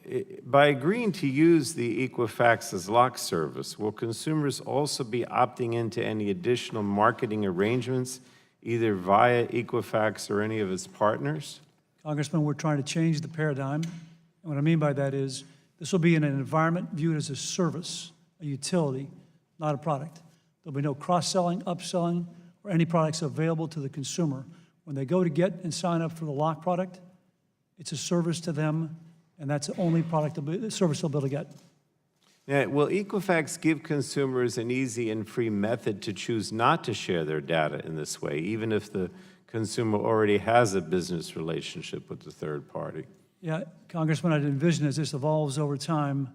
D: by agreeing to use the Equifax's lock service, will consumers also be opting into any additional marketing arrangements, either via Equifax or any of its partners?
F: Congressman, we're trying to change the paradigm. And what I mean by that is this will be in an environment viewed as a service, a utility, not a product. There'll be no cross-selling, upselling, or any products available to the consumer. When they go to get and sign up for the lock product, it's a service to them, and that's the only product, service they'll be able to get.
D: Now, will Equifax give consumers an easy and free method to choose not to share their data in this way, even if the consumer already has a business relationship with the third party?
F: Yeah, Congressman, I'd envision as this evolves over time,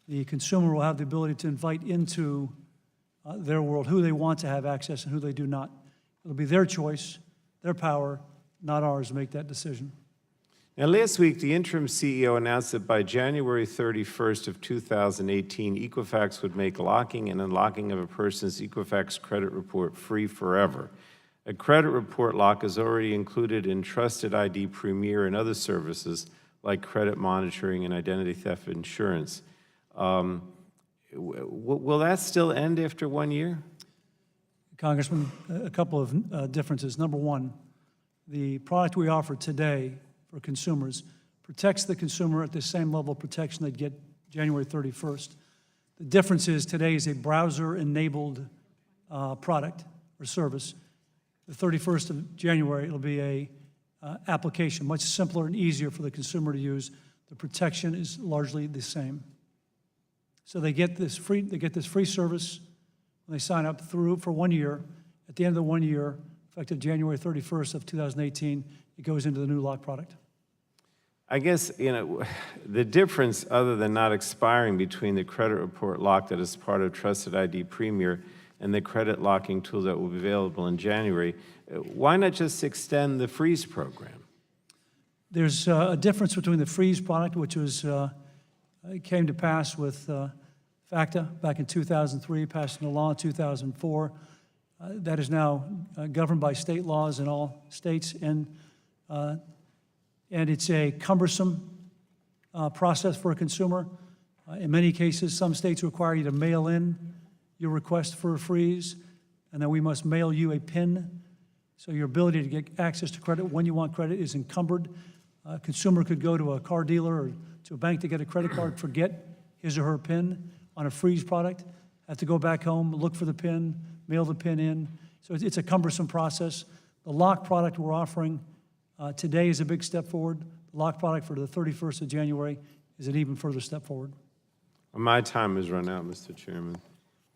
F: the consumer will have the ability to invite into their world who they want to have access and who they do not. It'll be their choice, their power, not ours to make that decision.
D: Now, last week, the interim CEO announced that by January 31st of 2018, Equifax would make locking and unlocking of a person's Equifax credit report free forever. A credit report lock is already included in Trusted ID Premier and other services like credit monitoring and identity theft insurance. Will that still end after 1 year?
F: Congressman, a couple of differences. Number one, the product we offer today for consumers protects the consumer at the same level of protection they'd get January 31st. The difference is today is a browser-enabled product or service. The 31st of January, it'll be a application, much simpler and easier for the consumer to use. The protection is largely the same. So they get this free service when they sign up through for 1 year. At the end of the 1 year, effective January 31st of 2018, it goes into the new lock product.
D: I guess, the difference, other than not expiring, between the credit report lock that is part of Trusted ID Premier and the credit locking tool that will be available in January, why not just extend the freeze program?
F: There's a difference between the freeze product, which was came to pass with FACTA back in 2003, passed into law in 2004. That is now governed by state laws in all states, and it's a cumbersome process for a consumer. In many cases, some states require you to mail in your request for a freeze, and then we must mail you a PIN. So your ability to get access to credit when you want credit is encumbered. A consumer could go to a car dealer or to a bank to get a credit card, forget his or her PIN on a freeze product, have to go back home, look for the PIN, mail the PIN in. So it's a cumbersome process. The lock product we're offering today is a big step forward. The lock product for the 31st of January is an even further step forward.
D: Well, my time has run out, Mr. Chairman.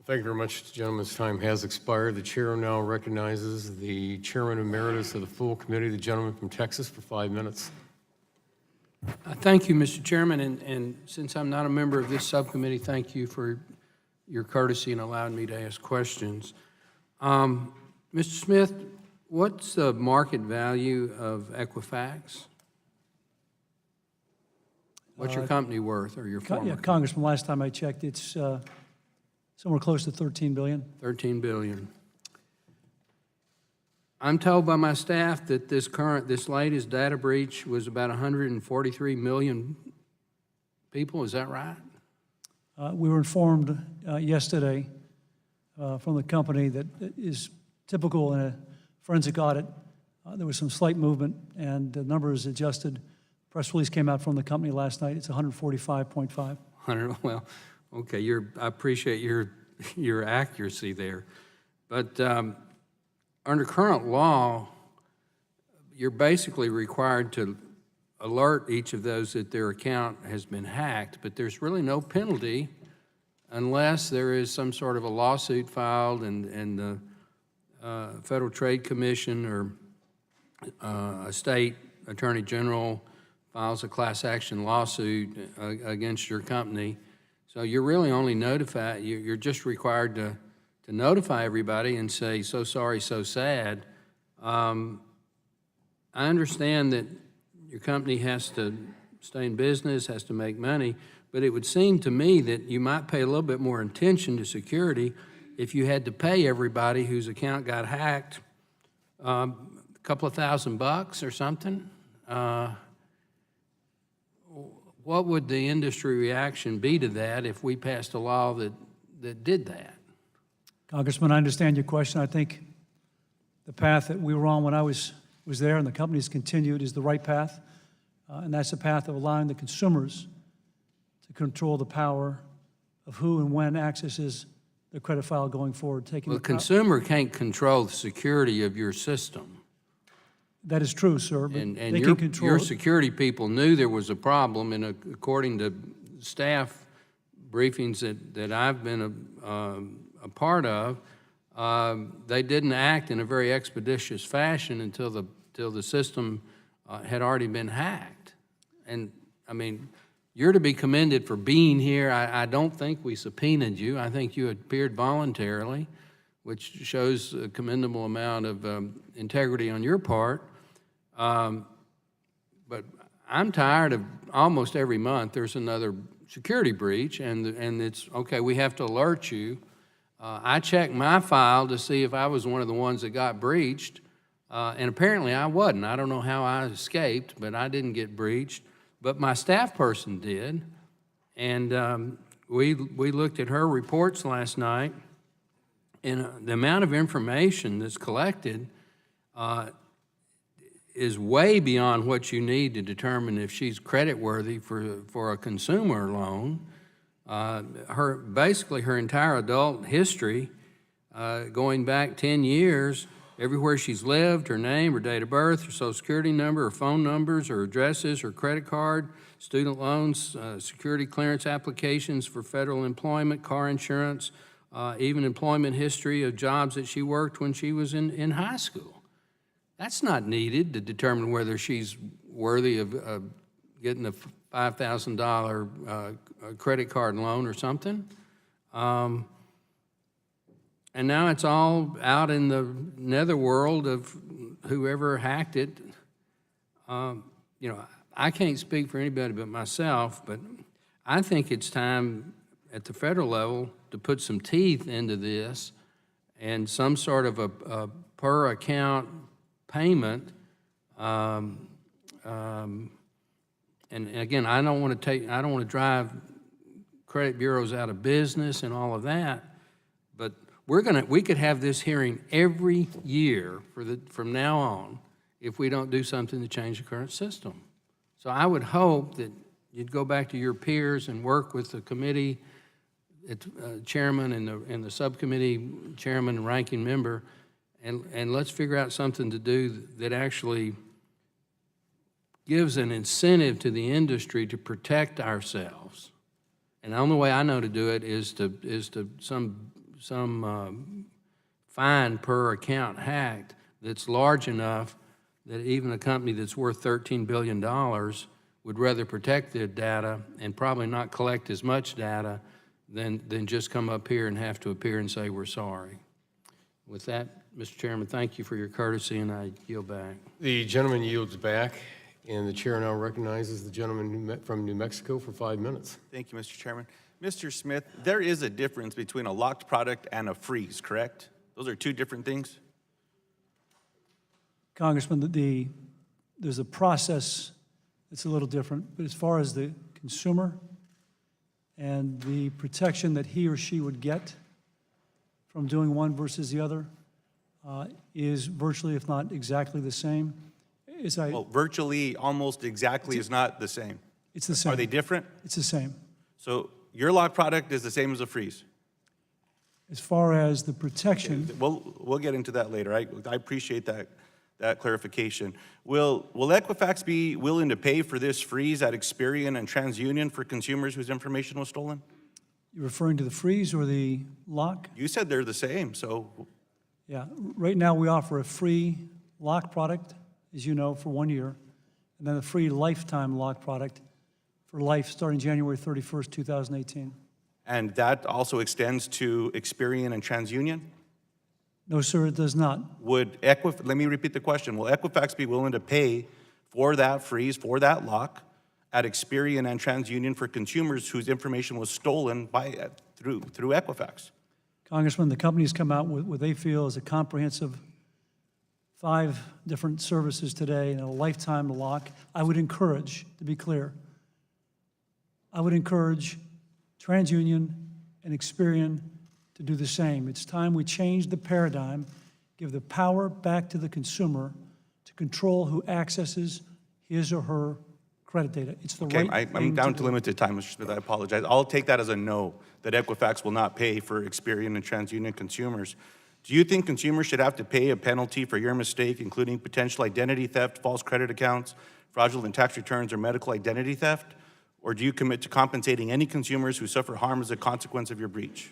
A: Thank you very much. The gentleman's time has expired. The chair now recognizes the chairman emeritus of the full committee, the gentleman from Texas, for 5 minutes.
G: Thank you, Mr. Chairman, and since I'm not a member of this subcommittee, thank you for your courtesy in allowing me to ask questions. Mr. Smith, what's the market value of Equifax? What's your company worth, or your former?
F: Yeah, Congressman, last time I checked, it's somewhere close to $13 billion.
G: $13 billion. I'm told by my staff that this latest data breach was about 143 million people. Is that right?
F: We were informed yesterday from the company that is typical in a forensic audit. There was some slight movement, and the number is adjusted. Press release came out from the company last night. It's 145.5.
G: Well, okay. I appreciate your accuracy there, but under current law, you're basically required to alert each of those that their account has been hacked, but there's really no penalty unless there is some sort of a lawsuit filed and the Federal Trade Commission or a state attorney general files a class action lawsuit against your company. So you're really only notified, you're just required to notify everybody and say, so sorry, so sad. I understand that your company has to stay in business, has to make money, but it would seem to me that you might pay a little bit more attention to security if you had to pay everybody whose account got hacked a couple of $1,000 or something. What would the industry reaction be to that if we passed a law that did that?
F: Congressman, I understand your question. I think the path that we were on when I was there and the company's continued is the right path, and that's the path of allowing the consumers to control the power of who and when accesses the credit file going forward.
G: Well, the consumer can't control the security of your system.
F: That is true, sir, but
G: And
F: they can control
G: your
F: it.
G: security people knew there was a problem, and according to staff briefings that I've been a part of, they didn't act in a very expeditious fashion until the system had already been hacked. And, I mean, you're to be commended for being here. I don't think we subpoenaed you. I think you appeared voluntarily, which shows a commendable amount of integrity on your part. But I'm tired of almost every month there's another security breach, and it's, okay, we have to alert you. I checked my file to see if I was one of the ones that got breached, and apparently I wasn't. I don't know how I escaped, but I didn't get breached. But my staff person did, and we looked at her reports last night, and the amount of information that's collected is way beyond what you need to determine if she's creditworthy for a consumer loan. Basically her entire adult history, going back 10 years, everywhere she's lived, her name, her date of birth, her social security number, her phone numbers, her addresses, her credit card, student loans, security clearance applications for federal employment, car insurance, even employment history of jobs that she worked when she was in high school. That's not needed to determine whether she's worthy of getting a $5,000 credit card loan or something. And now it's all out in the netherworld of whoever hacked it. You know, I can't speak for anybody but myself, but I think it's time at the federal level to put some teeth into this and some sort of a per account payment. And again, I don't want to drive credit bureaus out of business and all of that, but we could have this hearing every year from now on if we don't do something to change the current system. So I would hope that you'd go back to your peers and work with the committee chairman and the subcommittee chairman and ranking member, and let's figure out something to do that actually gives an incentive to the industry to protect ourselves. And the only way I know to do it is to some fine per account hacked that's large enough that even a company that's worth $13 billion would rather protect their data and probably not collect as much data than just come up here and have to appear and say we're sorry. With that, Mr. Chairman, thank you for your courtesy, and I yield back.
A: The gentleman yields back, and the chair now recognizes the gentleman from New Mexico for 5 minutes.
E: Thank you, Mr. Chairman. Mr. Smith, there is a difference between a locked product and a freeze, correct? Those are two different things?
F: Congressman, there's a process that's a little different, but as far as the consumer and the protection that he or she would get from doing one versus the other is virtually, if not exactly the same.
E: Well, virtually, almost exactly is not the same.
F: It's the same.
E: Are they different?
F: It's the same.
E: So your locked product is the same as a freeze?
F: As far as the protection,
E: We'll get into that later. I appreciate that clarification. Will Equifax be willing to pay for this freeze at Experian and TransUnion for consumers whose information was stolen?
F: you're referring to the freeze or the lock?
E: You said they're the same, so
F: Yeah, right now we offer a free lock product, as you know, for 1 year, and then a free lifetime lock product for life starting January 31st, 2018.
E: and that also extends to Experian and TransUnion?
F: No, sir, it does not.
E: Let me repeat the question. Will Equifax be willing to pay for that freeze, for that lock, at Experian and TransUnion for consumers whose information was stolen through Equifax?
F: Congressman, the company's come out with what they feel is a comprehensive 5 different services today and a lifetime lock. I would encourage, to be clear, I would encourage TransUnion and Experian to do the same. It's time we change the paradigm, give the power back to the consumer to control who accesses his or her credit data. It's the
E: Okay,
F: right
E: I'm
F: thing
E: down
F: to
E: to
F: do.
E: limited time, Mr. Smith. I apologize. I'll take that as a no, that Equifax will not pay for Experian and TransUnion consumers. Do you think consumers should have to pay a penalty for your mistake, including potential identity theft, false credit accounts, fraudulent tax returns, or medical identity theft? Or do you commit to compensating any consumers who suffer harm as a consequence of your breach?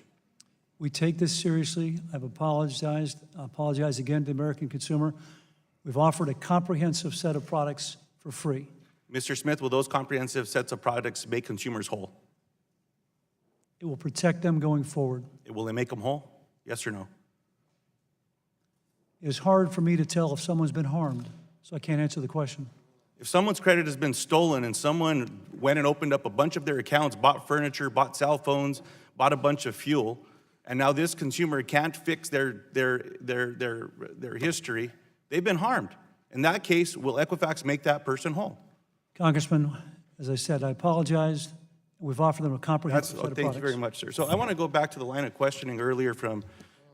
F: We take this seriously. I've apologized. I apologize again to the American consumer. We've offered a comprehensive set of products for free.
E: Mr. Smith, will those comprehensive sets of products make consumers whole?
F: It will protect them going forward.
E: Will they make them whole? Yes or no?
F: It's hard for me to tell if someone's been harmed, so I can't answer the question.
E: If someone's credit has been stolen and someone went and opened up a bunch of their accounts, bought furniture, bought cell phones, bought a bunch of fuel, and now this consumer can't fix their history, they've been harmed. In that case, will Equifax make that person whole?
F: Congressman, as I said, I apologize. We've offered them a comprehensive set of products.
E: Thank you very much, sir. So I want to go back to the line of questioning earlier from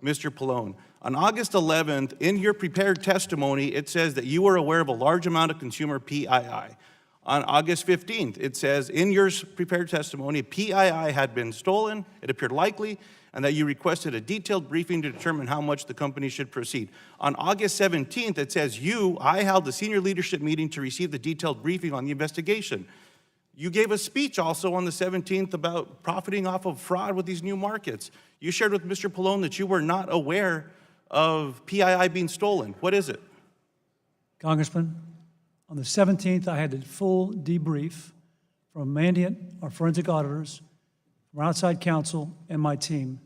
E: Mr. Pallone. On August 11th, in your prepared testimony, it says that you were aware of a large amount of consumer PII. On August 15th, it says in your prepared testimony, PII had been stolen, it appeared likely, and that you requested a detailed briefing to determine how much the company should proceed. On August 17th, it says I held a senior leadership meeting to receive the detailed briefing on the investigation. You gave a speech also on the 17th about profiting off of fraud with these new markets. You shared with Mr. Pallone that you were not aware of PII being stolen. What is it?
F: Congressman, on the 17th, I had a full debrief from Mandiant, our forensic auditors, from outside counsel, and my team.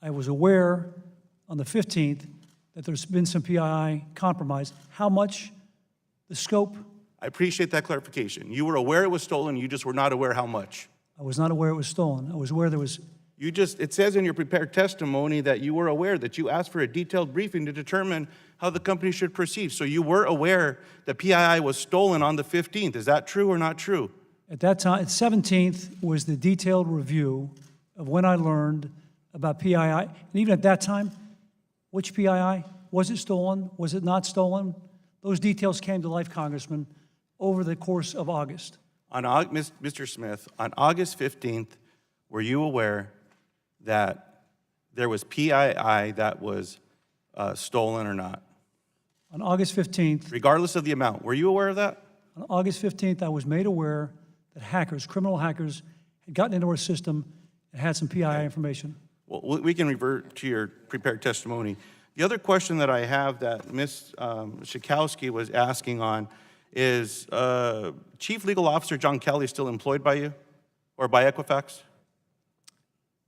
F: I was aware on the 15th that there's been some PII compromise. How much, the scope?
E: I appreciate that clarification. You were aware it was stolen, you just were not aware how much.
F: I was not aware it was stolen. I was aware there was.
E: It says in your prepared testimony that you were aware that you asked for a detailed briefing to determine how the company should proceed. So you were aware that PII was stolen on the 15th. Is that true or not true?
F: At that time, 17th was the detailed review of when I learned about PII. And even at that time, which PII? Was it stolen? Was it not stolen? Those details came to life, Congressman, over the course of August.
E: Mr. Smith, on August 15th, were you aware that there was PII that was stolen or not?
F: On August 15th,
E: Regardless of the amount, were you aware of that?
F: on August 15th, I was made aware that hackers, criminal hackers, had gotten into our system and had some PII information.
E: Well, we can revert to your prepared testimony. The other question that I have that Ms. Schakowsky was asking on is Chief Legal Officer John Kelly still employed by you or by Equifax?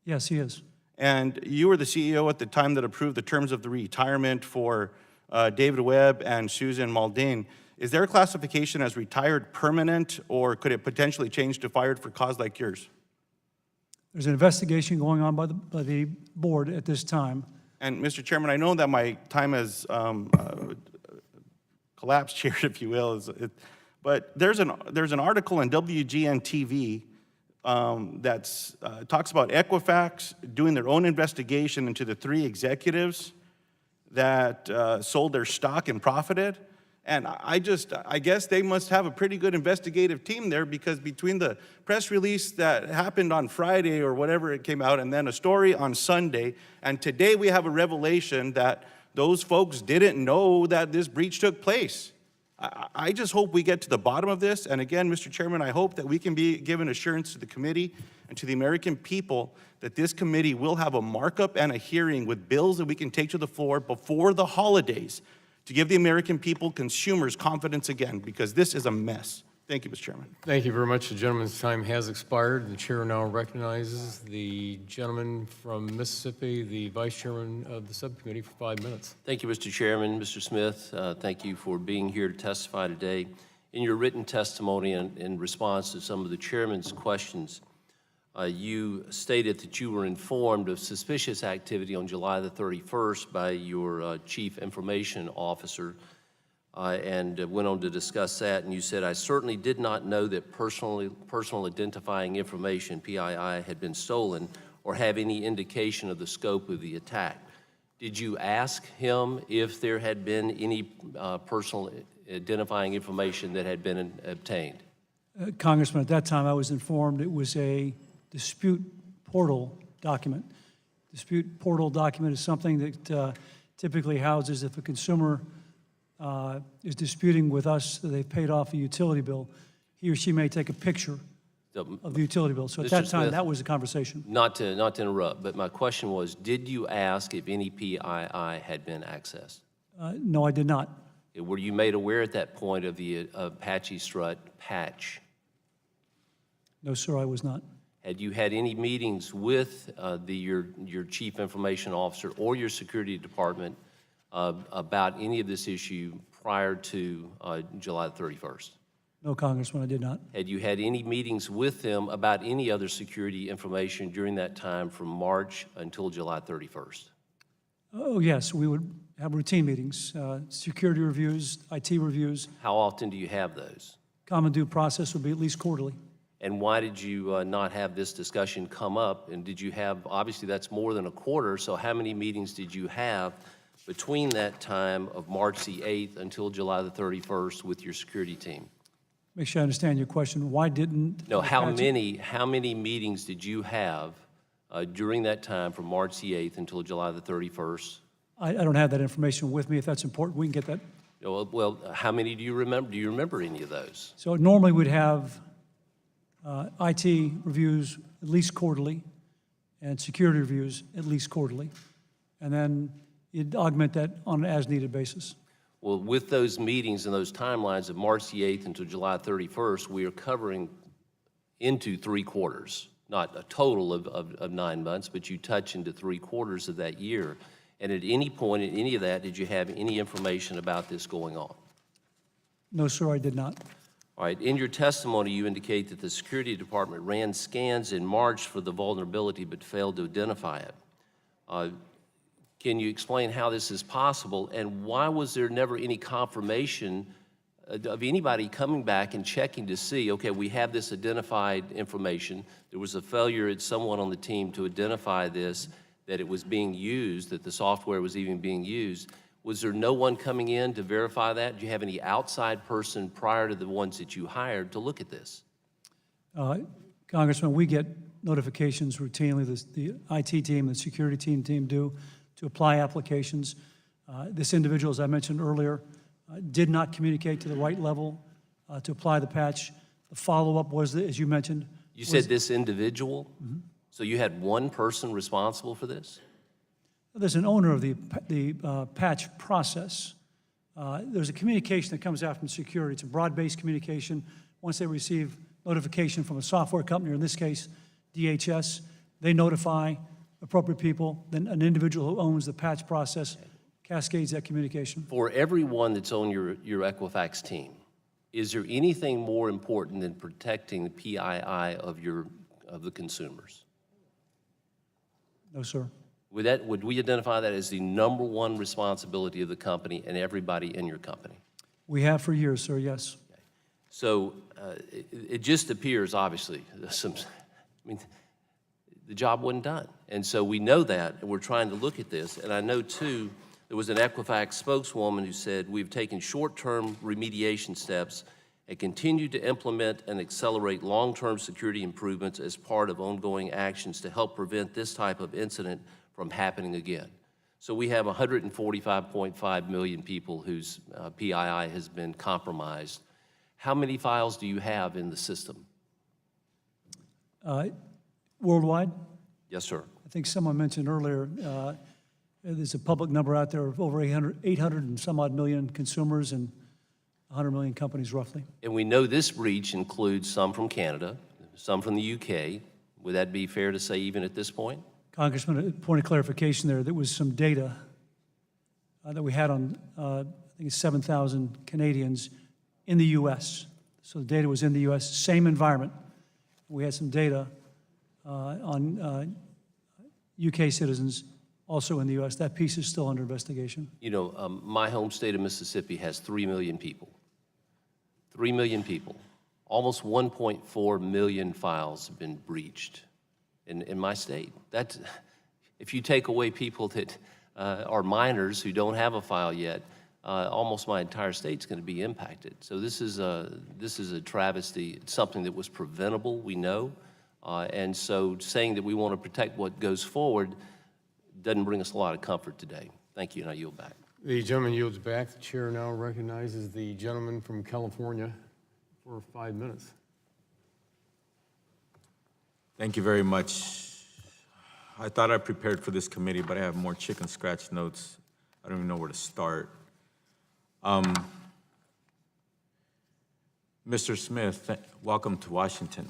F: Yes, he is.
E: And you were the CEO at the time that approved the terms of the retirement for David Webb and Susan Maldine. Is their classification as retired permanent, or could it potentially change to fired for cause like yours?
F: There's an investigation going on by the board at this time.
E: And Mr. Chairman, I know that my time has collapsed here, if you will, but there's an article in WGN TV that talks about Equifax doing their own investigation into the 3 executives that sold their stock and profited. And I guess they must have a pretty good investigative team there, because between the press release that happened on Friday or whatever it came out, and then a story on Sunday, and today we have a revelation that those folks didn't know that this breach took place. I just hope we get to the bottom of this. And again, Mr. Chairman, I hope that we can be given assurance to the committee and to the American people that this committee will have a markup and a hearing with bills that we can take to the floor before the holidays to give the American people, consumers, confidence again, because this is a mess. Thank you, Mr. Chairman.
A: Thank you very much. The gentleman's time has expired. The chair now recognizes the gentleman from Mississippi, the vice chairman of the subcommittee, for 5 minutes.
H: Thank you, Mr. Chairman. Mr. Smith, thank you for being here to testify today. In your written testimony in response to some of the chairman's questions, you stated that you were informed of suspicious activity on July the 31st by your chief information officer, and went on to discuss that. And you said, "I certainly did not know that personal identifying information, PII, had been stolen or have any indication of the scope of the attack." Did you ask him if there had been any personal identifying information that had been obtained?
F: Congressman, at that time I was informed it was a dispute portal document. Dispute portal document is something that typically houses if a consumer is disputing with us that they've paid off a utility bill, he or she may take a picture of the utility bill. So at
H: Mr.
F: that time,
H: Smith.
F: that was the conversation.
H: Not to interrupt, but my question was, did you ask if any PII had been accessed?
F: No, I did not.
H: Were you made aware at that point of the Apache Strut patch?
F: No, sir, I was not.
H: Had you had any meetings with your chief information officer or your security department about any of this issue prior to July 31st?
F: No, Congressman, I did not.
H: Had you had any meetings with them about any other security information during that time from March until July 31st?
F: Oh, yes, we would have routine meetings, security reviews, IT reviews.
H: How often do you have those?
F: Common due process would be at least quarterly.
H: And why did you not have this discussion come up? And did you have, obviously that's more than a quarter, so how many meetings did you have between that time of March the 8th until July the 31st with your security team?
F: Make sure I understand your question. Why didn't?
H: No, how
F: Apache-
H: many meetings did you have during that time from March the 8th until July the 31st?
F: I don't have that information with me. If that's important, we can get that.
H: Well, how many do you remember? Do you remember any of those?
F: So normally we'd have IT reviews at least quarterly and security reviews at least quarterly. And then you'd augment that on an as-needed basis.
H: Well, with those meetings and those timelines of March the 8th until July 31st, we are covering into 3 quarters, not a total of 9 months, but you touch into 3 quarters of that year. And at any point in any of that, did you have any information about this going on?
F: No, sir, I did not.
H: All right, in your testimony, you indicate that the security department ran scans in March for the vulnerability but failed to identify it. Can you explain how this is possible, and why was there never any confirmation of anybody coming back and checking to see, okay, we have this identified information, there was a failure at someone on the team to identify this, that it was being used, that the software was even being used. Was there no one coming in to verify that? Did you have any outside person prior to the ones that you hired to look at this?
F: Congressman, we get notifications routinely, the IT team, the security team do, to apply applications. This individual, as I mentioned earlier, did not communicate to the right level to apply the patch. The follow-up was, as you mentioned.
H: You said this individual? Mm-hmm. So you had one person responsible for this?
F: There's an owner of the patch process. There's a communication that comes out from security. It's a broad-based communication. Once they receive notification from a software company, or in this case, DHS, they notify appropriate people. Then an individual who owns the patch process cascades that communication.
H: For everyone that's on your Equifax team, is there anything more important than protecting the PII of the consumers?
F: No, sir.
H: Would we identify that as the number one responsibility of the company and everybody in your company?
F: We have for years, sir, yes.
H: Okay. So it just appears, obviously, the job wasn't done. And so we know that, and we're trying to look at this. And I know, too, there was an Equifax spokeswoman who said, we've taken short-term remediation steps and continue to implement and accelerate long-term security improvements as part of ongoing actions to help prevent this type of incident from happening again. So we have 145.5 million people whose PII has been compromised. How many files do you have in the system?
F: Worldwide?
H: Yes, sir.
F: I think someone mentioned earlier, there's a public number out there of over 800 and some odd million consumers and 100 million companies, roughly.
H: And we know this breach includes some from Canada, some from the UK. Would that be fair to say even at this point?
F: Congressman, a point of clarification there was some data that we had on, I think it's 7,000 Canadians in the U.S. So the data was in the U.S., same environment. We had some data on UK citizens also in the U.S. That piece is still under investigation.
H: You know, my home state of Mississippi has 3 million people. 3 million people. Almost 1.4 million files have been breached in my state. That's, if you take away people that are minors who don't have a file yet, almost my entire state's going to be impacted. So this is a travesty. It's something that was preventable, we know. And so saying that we want to protect what goes forward doesn't bring us a lot of comfort today. Thank you, and I yield back.
A: The gentleman yields back. The chair now recognizes the gentleman from California for 5 minutes.
I: Thank you very much. I thought I prepared for this committee, but I have more chicken scratch notes. I don't even know where to start. Mr. Smith, welcome to Washington.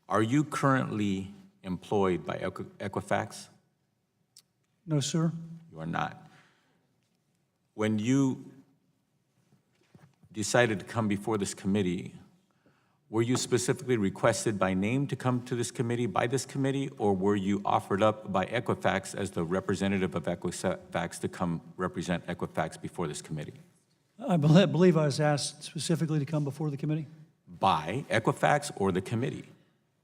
I: Are you currently employed by Equifax?
F: No, sir.
I: You are not. When you decided to come before this committee, were you specifically requested by name to come to this committee, by this committee, or were you offered up by Equifax as the representative of Equifax to come represent Equifax before this committee?
F: I believe I was asked specifically to come before the committee.
I: By Equifax or the committee?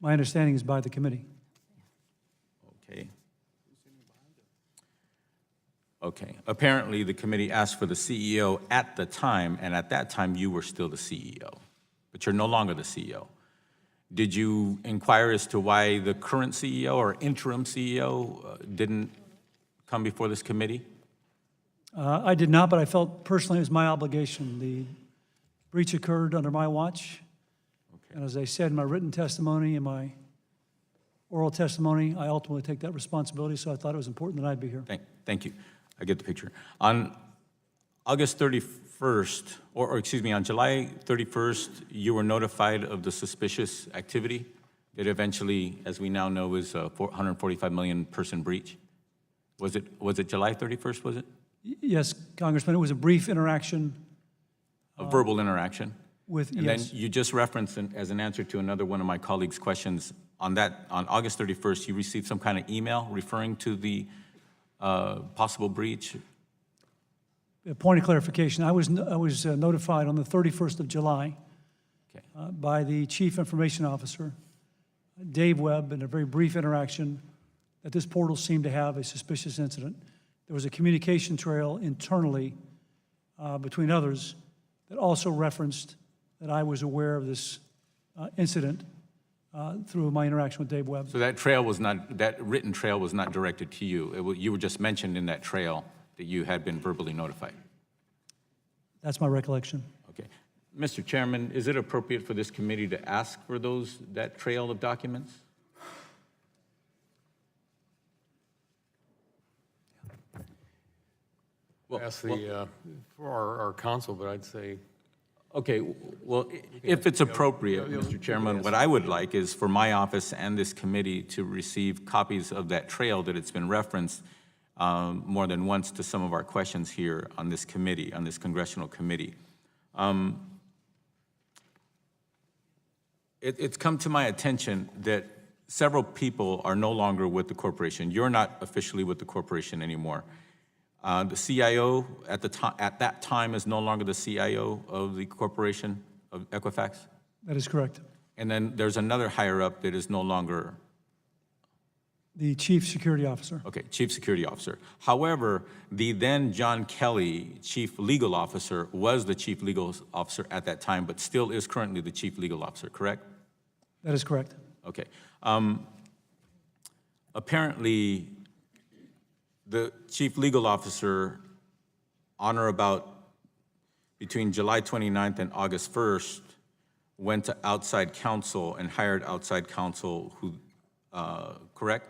F: My understanding is by the committee.
I: Okay. Okay. Apparently, the committee asked for the CEO at the time, and at that time, you were still the CEO, but you're no longer the CEO. Did you inquire as to why the current CEO or interim CEO didn't come before this committee?
F: I did not, but I felt personally it was my obligation. The breach occurred under my watch.
I: Okay.
F: And as I said in my written testimony and my oral testimony, I ultimately take that responsibility, so I thought it was important that I'd be here.
I: Thank you. I get the picture. On August 31st, or excuse me, on July 31st, you were notified of the suspicious activity that eventually, as we now know, is a 145 million person breach. Was it July 31st, was it?
F: Yes, Congressman, it was a brief interaction
I: A verbal interaction?
F: with,
I: And then
F: yes.
I: you just referenced, as an answer to another one of my colleagues' questions, on August 31st, you received some kind of email referring to the possible breach?
F: A point of clarification, I was notified on the 31st of July
I: Okay.
F: by the Chief Information Officer, Dave Webb, in a very brief interaction, that this portal seemed to have a suspicious incident. There was a communication trail internally between others that also referenced that I was aware of this incident through my interaction with Dave Webb.
I: So that written trail was not directed to you. You were just mentioned in that trail that you had been verbally notified.
F: That's my recollection.
I: Okay. Mr. Chairman, is it appropriate for this committee to ask for that trail of documents?
A: Ask for our counsel, but I'd say,
I: Okay, well, if it's appropriate, Mr. Chairman, what I would like is for my office and this committee to receive copies of that trail that it's been referenced more than once to some of our questions here on this committee, on this congressional committee. It's come to my attention that several people are no longer with the corporation. You're not officially with the corporation anymore. The CIO at that time is no longer the CIO of the corporation of Equifax?
F: That is correct.
I: And then there's another higher up that is no longer,
F: The Chief Security Officer.
I: okay, Chief Security Officer. However, the then John Kelly, Chief Legal Officer, was the Chief Legal Officer at that time, but still is currently the Chief Legal Officer, correct?
F: That is correct.
I: Okay. Apparently, the Chief Legal Officer, on or about between July 29th and August 1st, went to outside counsel and hired outside counsel who, correct?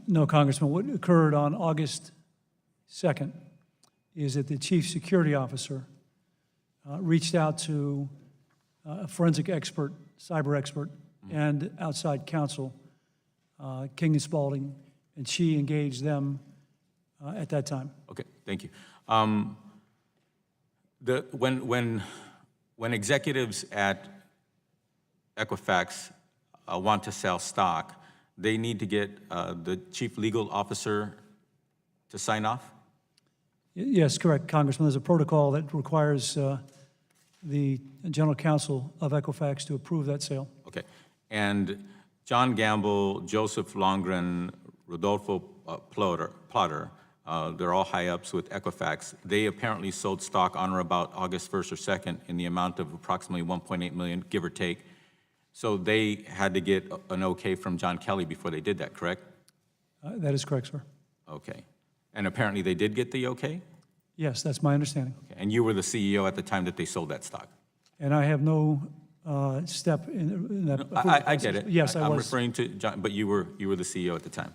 F: No, Congressman, what occurred on August 2nd is that the Chief Security Officer reached out to a forensic expert, cyber expert, and outside counsel, King and Spalding, and she engaged them at that time.
I: Okay, thank you. When executives at Equifax want to sell stock, they need to get the Chief Legal Officer to sign off?
F: Yes, correct, Congressman. There's a protocol that requires the General Counsel of Equifax to approve that sale.
I: Okay. And John Gamble, Joseph Longren, Rodolfo Plotter, they're all high-ups with Equifax. They apparently sold stock on or about August 1st or 2nd in the amount of approximately 1.8 million, give or take. So they had to get an okay from John Kelly before they did that, correct?
F: That is correct, sir.
I: Okay. And apparently they did get the okay?
F: Yes, that's my understanding.
I: Okay. And you were the CEO at the time that they sold that stock?
F: And I have no step in that.
I: I get it.
F: Yes, I
I: I'm
F: was.
I: referring to John, but you were the CEO at the time.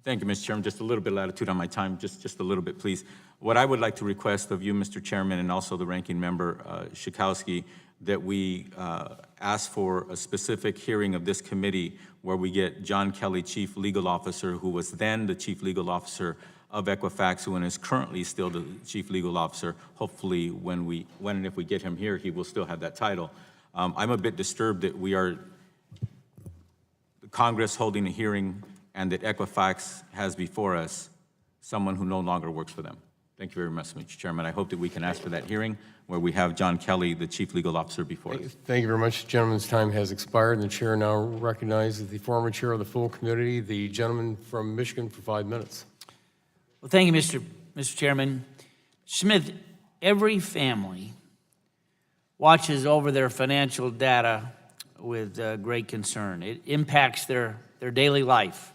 I: Thank you, Mr. Chairman. Just a little bit of latitude on my time, just a little bit, please. What I would like to request of you, Mr. Chairman, and also the ranking member, Schakowsky, that we ask for a specific hearing of this committee where we get John Kelly, Chief Legal Officer, who was then the Chief Legal Officer of Equifax, who is currently still the Chief Legal Officer. Hopefully, when and if we get him here, he will still have that title. I'm a bit disturbed that we are Congress holding a hearing and that Equifax has before us someone who no longer works for them. Thank you very much, Mr. Chairman. I hope that we can ask for that hearing where we have John Kelly, the Chief Legal Officer, before us.
A: Thank you very much. The gentleman's time has expired, and the chair now recognizes the former chair of the full committee, the gentleman from Michigan, for 5 minutes.
J: Well, thank you, Mr. Chairman. Smith, every family watches over their financial data with great concern. It impacts their daily life,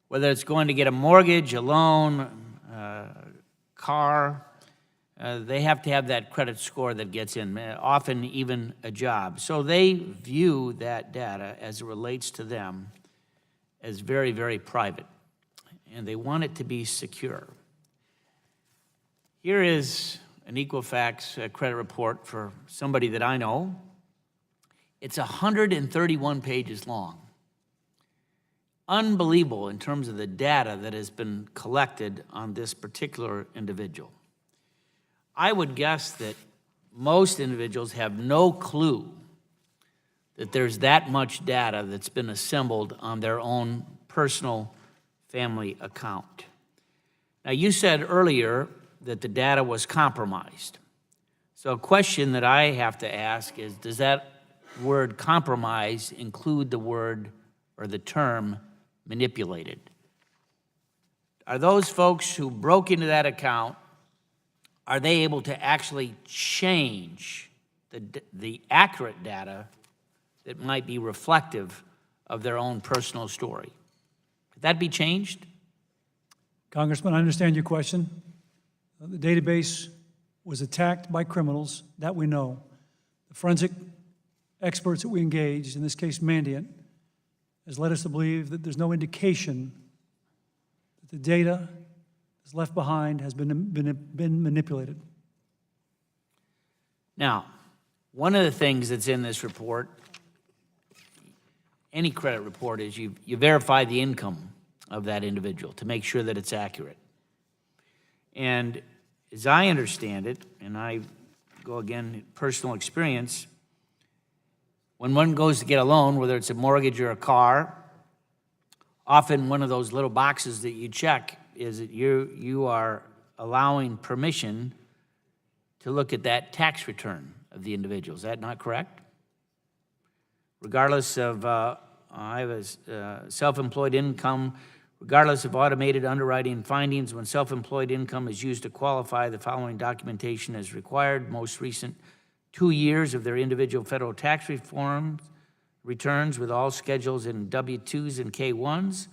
J: whether it's going to get a mortgage, a loan, car. They have to have that credit score that gets in, often even a job. So they view that data as it relates to them as very, very private, and they want it to be secure. Here is an Equifax credit report for somebody that I know. It's 131 pages long. Unbelievable in terms of the data that has been collected on this particular individual. I would guess that most individuals have no clue that there's that much data that's been assembled on their own personal family account. Now, you said earlier that the data was compromised. So a question that I have to ask is, does that word compromise include the word or the term manipulated? Are those folks who broke into that account, are they able to actually change the accurate data that might be reflective of their own personal story? Could that be changed?
F: Congressman, I understand your question. The database was attacked by criminals, that we know. The forensic experts that we engaged, in this case Mandiant, has led us to believe that there's no indication that the data that's left behind has been manipulated.
J: Now, one of the things that's in this report, any credit report, is you verify the income of that individual to make sure that it's accurate. And as I understand it, and I go again, personal experience, when one goes to get a loan, whether it's a mortgage or a car, often one of those little boxes that you check is that you are allowing permission to look at that tax return of the individual. Is that not correct? Regardless of, I have a self-employed income, regardless of automated underwriting findings, when self-employed income is used to qualify, the following documentation is required. Most recent 2 years of their individual federal tax returns with all schedules in W-2s and K-1s.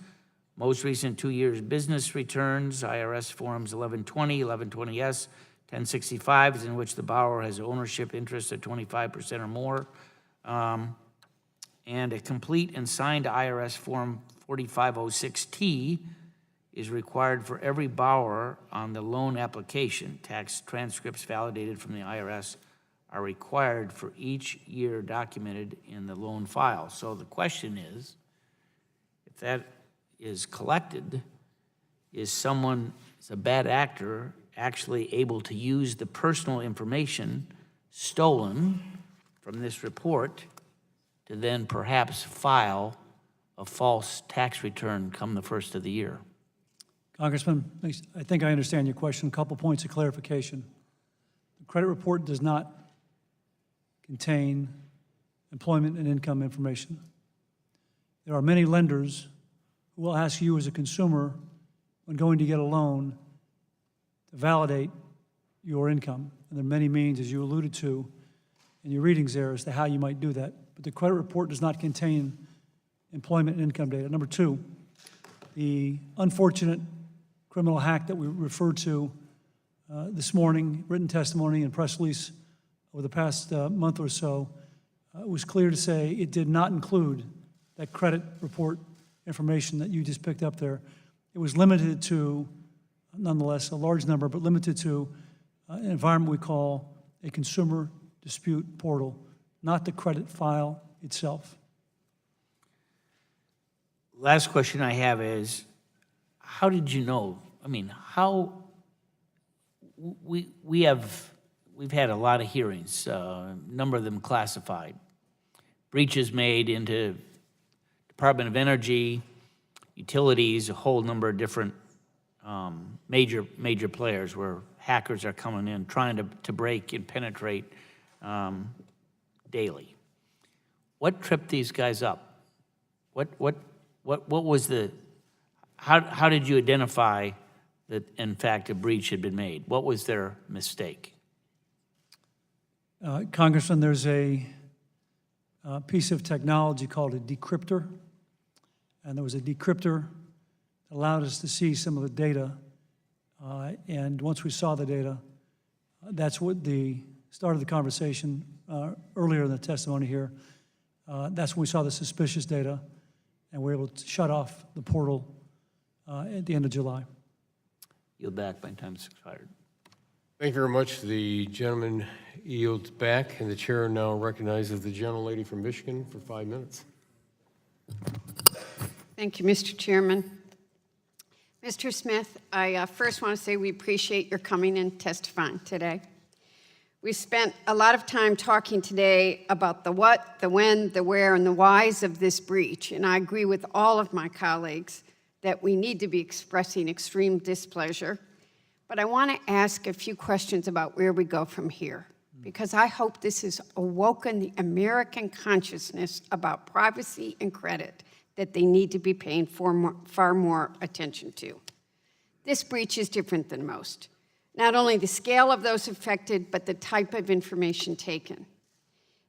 J: Most recent 2 years business returns, IRS forms 1120, 1120S, 1065s, in which the borrower has ownership interest at 25% or more, and a complete and signed IRS form 4506T is required for every borrower on the loan application. Tax transcripts validated from the IRS are required for each year documented in the loan file. So the question is, if that is collected, is a bad actor actually able to use the personal information stolen from this report to then perhaps file a false tax return come the first of the year?
F: Congressman, I think I understand your question. A couple points of clarification. The credit report does not contain employment and income information. There are many lenders who will ask you as a consumer when going to get a loan to validate your income. And there are many means, as you alluded to in your readings there, as to how you might do that. But the credit report does not contain employment and income data. Number two, the unfortunate criminal hack that we referred to this morning, written testimony and press release over the past month or so, it was clear to say it did not include that credit report information that you just picked up there. It was limited to, nonetheless, a large number, but limited to an environment we call a consumer dispute portal, not the credit file itself.
J: Last question I have is, how did you know? I mean, we've had a lot of hearings, a number of them classified. Breaches made into Department of Energy, utilities, a whole number of different major players where hackers are coming in, trying to break and penetrate daily. What tripped these guys up? What was the, how did you identify that, in fact, a breach had been made? What was their mistake?
F: Congressman, there's a piece of technology called a decryptor, and there was a decryptor that allowed us to see some of the data, and once we saw the data, that's what the start of the conversation earlier in the testimony here. That's when we saw the suspicious data, and we were able to shut off the portal at the end of July.
J: Yield back, my time's expired.
A: Thank you very much. The gentleman yields back, and the chair now recognizes the gentlelady from Michigan for 5 minutes.
K: Thank you, Mr. Chairman. Mr. Smith, I first want to say we appreciate your coming and testifying today. We spent a lot of time talking today about the what, the when, the where, and the whys of this breach, and I agree with all of my colleagues that we need to be expressing extreme displeasure. But I want to ask a few questions about where we go from here, because I hope this has awoken the American consciousness about privacy and credit that they need to be paying far more attention to. This breach is different than most. Not only the scale of those affected, but the type of information taken.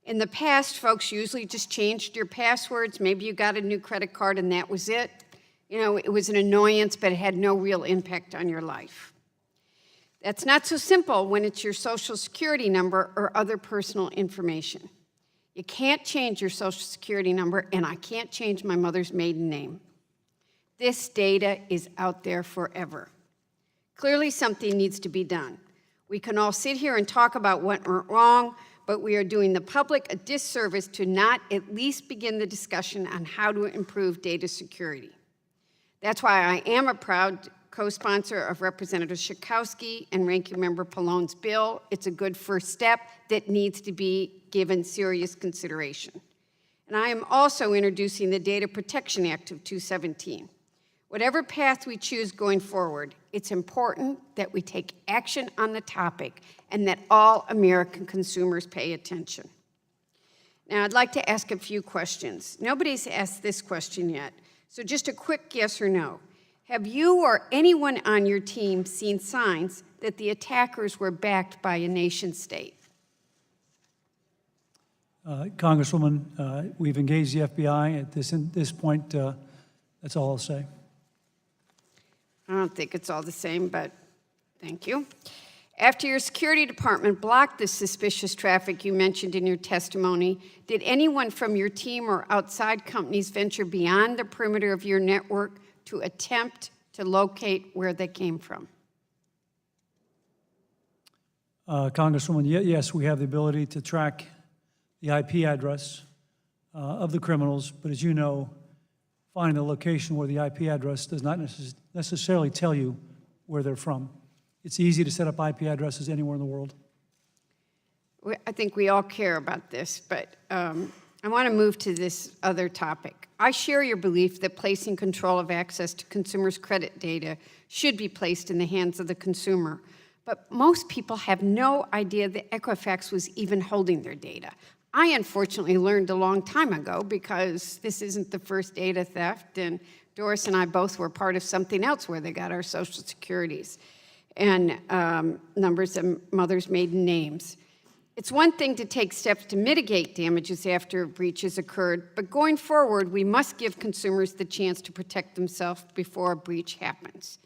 K: In the past, folks usually just changed your passwords. Maybe you got a new credit card and that was it. You know, it was an annoyance, but it had no real impact on your life. That's not so simple when it's your Social Security number or other personal information. You can't change your Social Security number, and I can't change my mother's maiden name. This data is out there forever. Clearly, something needs to be done. We can all sit here and talk about what went wrong, but we are doing the public a disservice to not at least begin the discussion on how to improve data security. That's why I am a proud co-sponsor of Representative Schakowsky and Ranking Member Pallone's bill. It's a good first step that needs to be given serious consideration. And I am also introducing the Data Protection Act of 2017. Whatever path we choose going forward, it's important that we take action on the topic and that all American consumers pay attention. Now, I'd like to ask a few questions. Nobody's asked this question yet, so just a quick yes or no. Have you or anyone on your team seen signs that the attackers were backed by a nation state?
F: Congresswoman, we've engaged the FBI at this point. That's all I'll say.
K: I don't think it's all the same, but thank you. After your security department blocked the suspicious traffic you mentioned in your testimony, did anyone from your team or outside companies venture beyond the perimeter of your network to attempt to locate where they came from?
F: Congresswoman, yes, we have the ability to track the IP address of the criminals, but as you know, finding the location where the IP address does not necessarily tell you where they're from. It's easy to set up IP addresses anywhere in the world.
K: I think we all care about this, but I want to move to this other topic. I share your belief that placing control of access to consumers' credit data should be placed in the hands of the consumer, but most people have no idea that Equifax was even holding their data. I unfortunately learned a long time ago because this isn't the first data theft, and Doris and I both were part of something else where they got our Social Securities and numbers of mothers' maiden names. It's one thing to take steps to mitigate damages after breaches occurred, but going forward, we must give consumers the chance to protect themselves before a breach happens.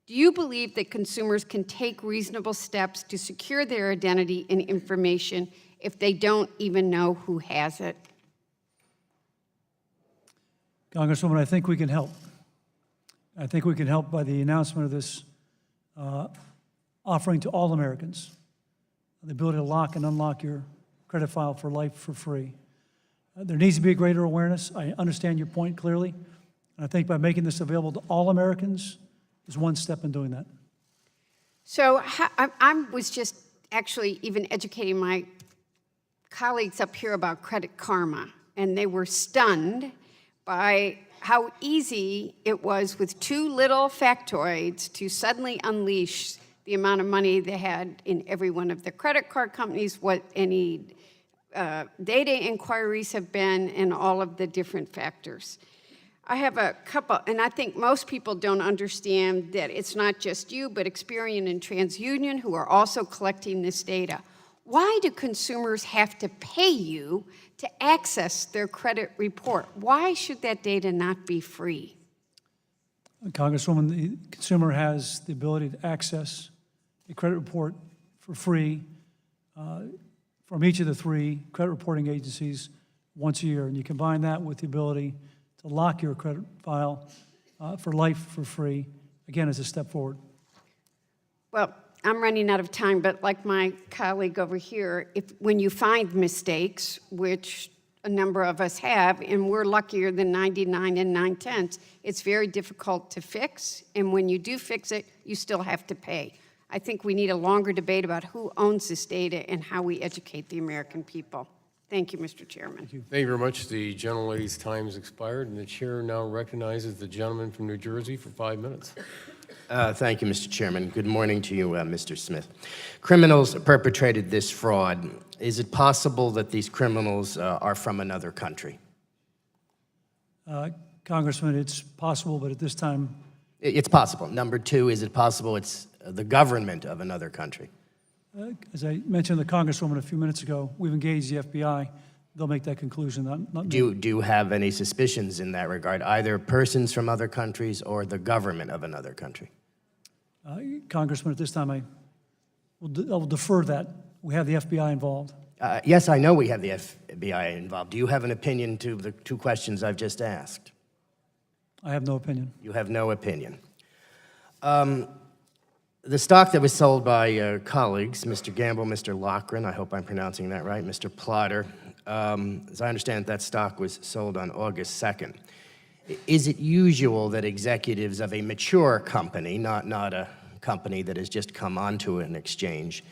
K: Do you believe that consumers can take reasonable steps to secure their identity and information if they don't even know who has it?
F: Congresswoman, I think we can help. I think we can help by the announcement of this offering to all Americans the ability to lock and unlock your credit file for life for free. There needs to be a greater awareness. I understand your point clearly. And I think by making this available to all Americans is one step in doing that.
K: So I was just actually even educating my colleagues up here about Credit Karma, and they were stunned by how easy it was with 2 little factoids to suddenly unleash the amount of money they had in every one of the credit card companies, what any data inquiries have been, and all of the different factors. I have a couple, and I think most people don't understand that it's not just you, but Experian and TransUnion who are also collecting this data. Why do consumers have to pay you to access their credit report? Why should that data not be free?
F: Congresswoman, the consumer has the ability to access a credit report for free from each of the 3 credit reporting agencies once a year. And you combine that with the ability to lock your credit file for life for free, again, as a step forward.
K: Well, I'm running out of time, but like my colleague over here, when you find mistakes, which a number of us have, and we're luckier than 99 and 9/10, it's very difficult to fix, and when you do fix it, you still have to pay. I think we need a longer debate about who owns this data and how we educate the American people. Thank you, Mr. Chairman.
A: Thank you very much. The gentlelady's time has expired, and the chair now recognizes the gentleman from New Jersey for 5 minutes.
L: Thank you, Mr. Chairman. Good morning to you, Mr. Smith. Criminals perpetrated this fraud. Is it possible that these criminals are from another country?
F: Congressman, it's possible, but at this time,
L: It's possible. Number 2, is it possible it's the government of another country?
F: as I mentioned to the Congresswoman a few minutes ago, we've engaged the FBI. They'll make that conclusion, not me.
L: Do you have any suspicions in that regard, either persons from other countries or the government of another country?
F: Congressman, at this time, I will defer that. We have the FBI involved.
L: Yes, I know we have the FBI involved. Do you have an opinion to the 2 questions I've just asked?
F: I have no opinion.
L: You have no opinion. The stock that was sold by colleagues, Mr. Gamble, Mr. Loughran, I hope I'm pronouncing that right, Mr. Plotter, as I understand, that stock was sold on August 2nd. Is it usual that executives of a mature company, not a company that has just come onto an exchange,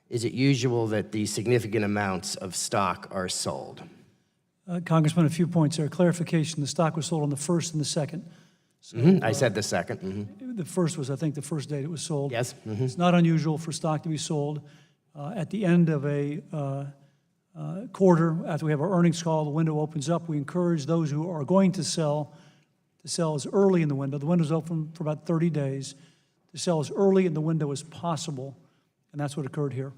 L: is it usual that the significant amounts of stock are sold?
F: Congressman, a few points there. Clarification, the stock was sold on the 1st and the 2nd. So,
L: I said the 2nd.
F: The first was, I think, the first date it was sold.
L: Yes.
F: It's not unusual for stock to be sold at the end of a quarter. After we have our earnings call, the window opens up. We encourage those who are going to sell as early in the window. The window's open for about 30 days, to sell as early in the window as possible, and that's what occurred here.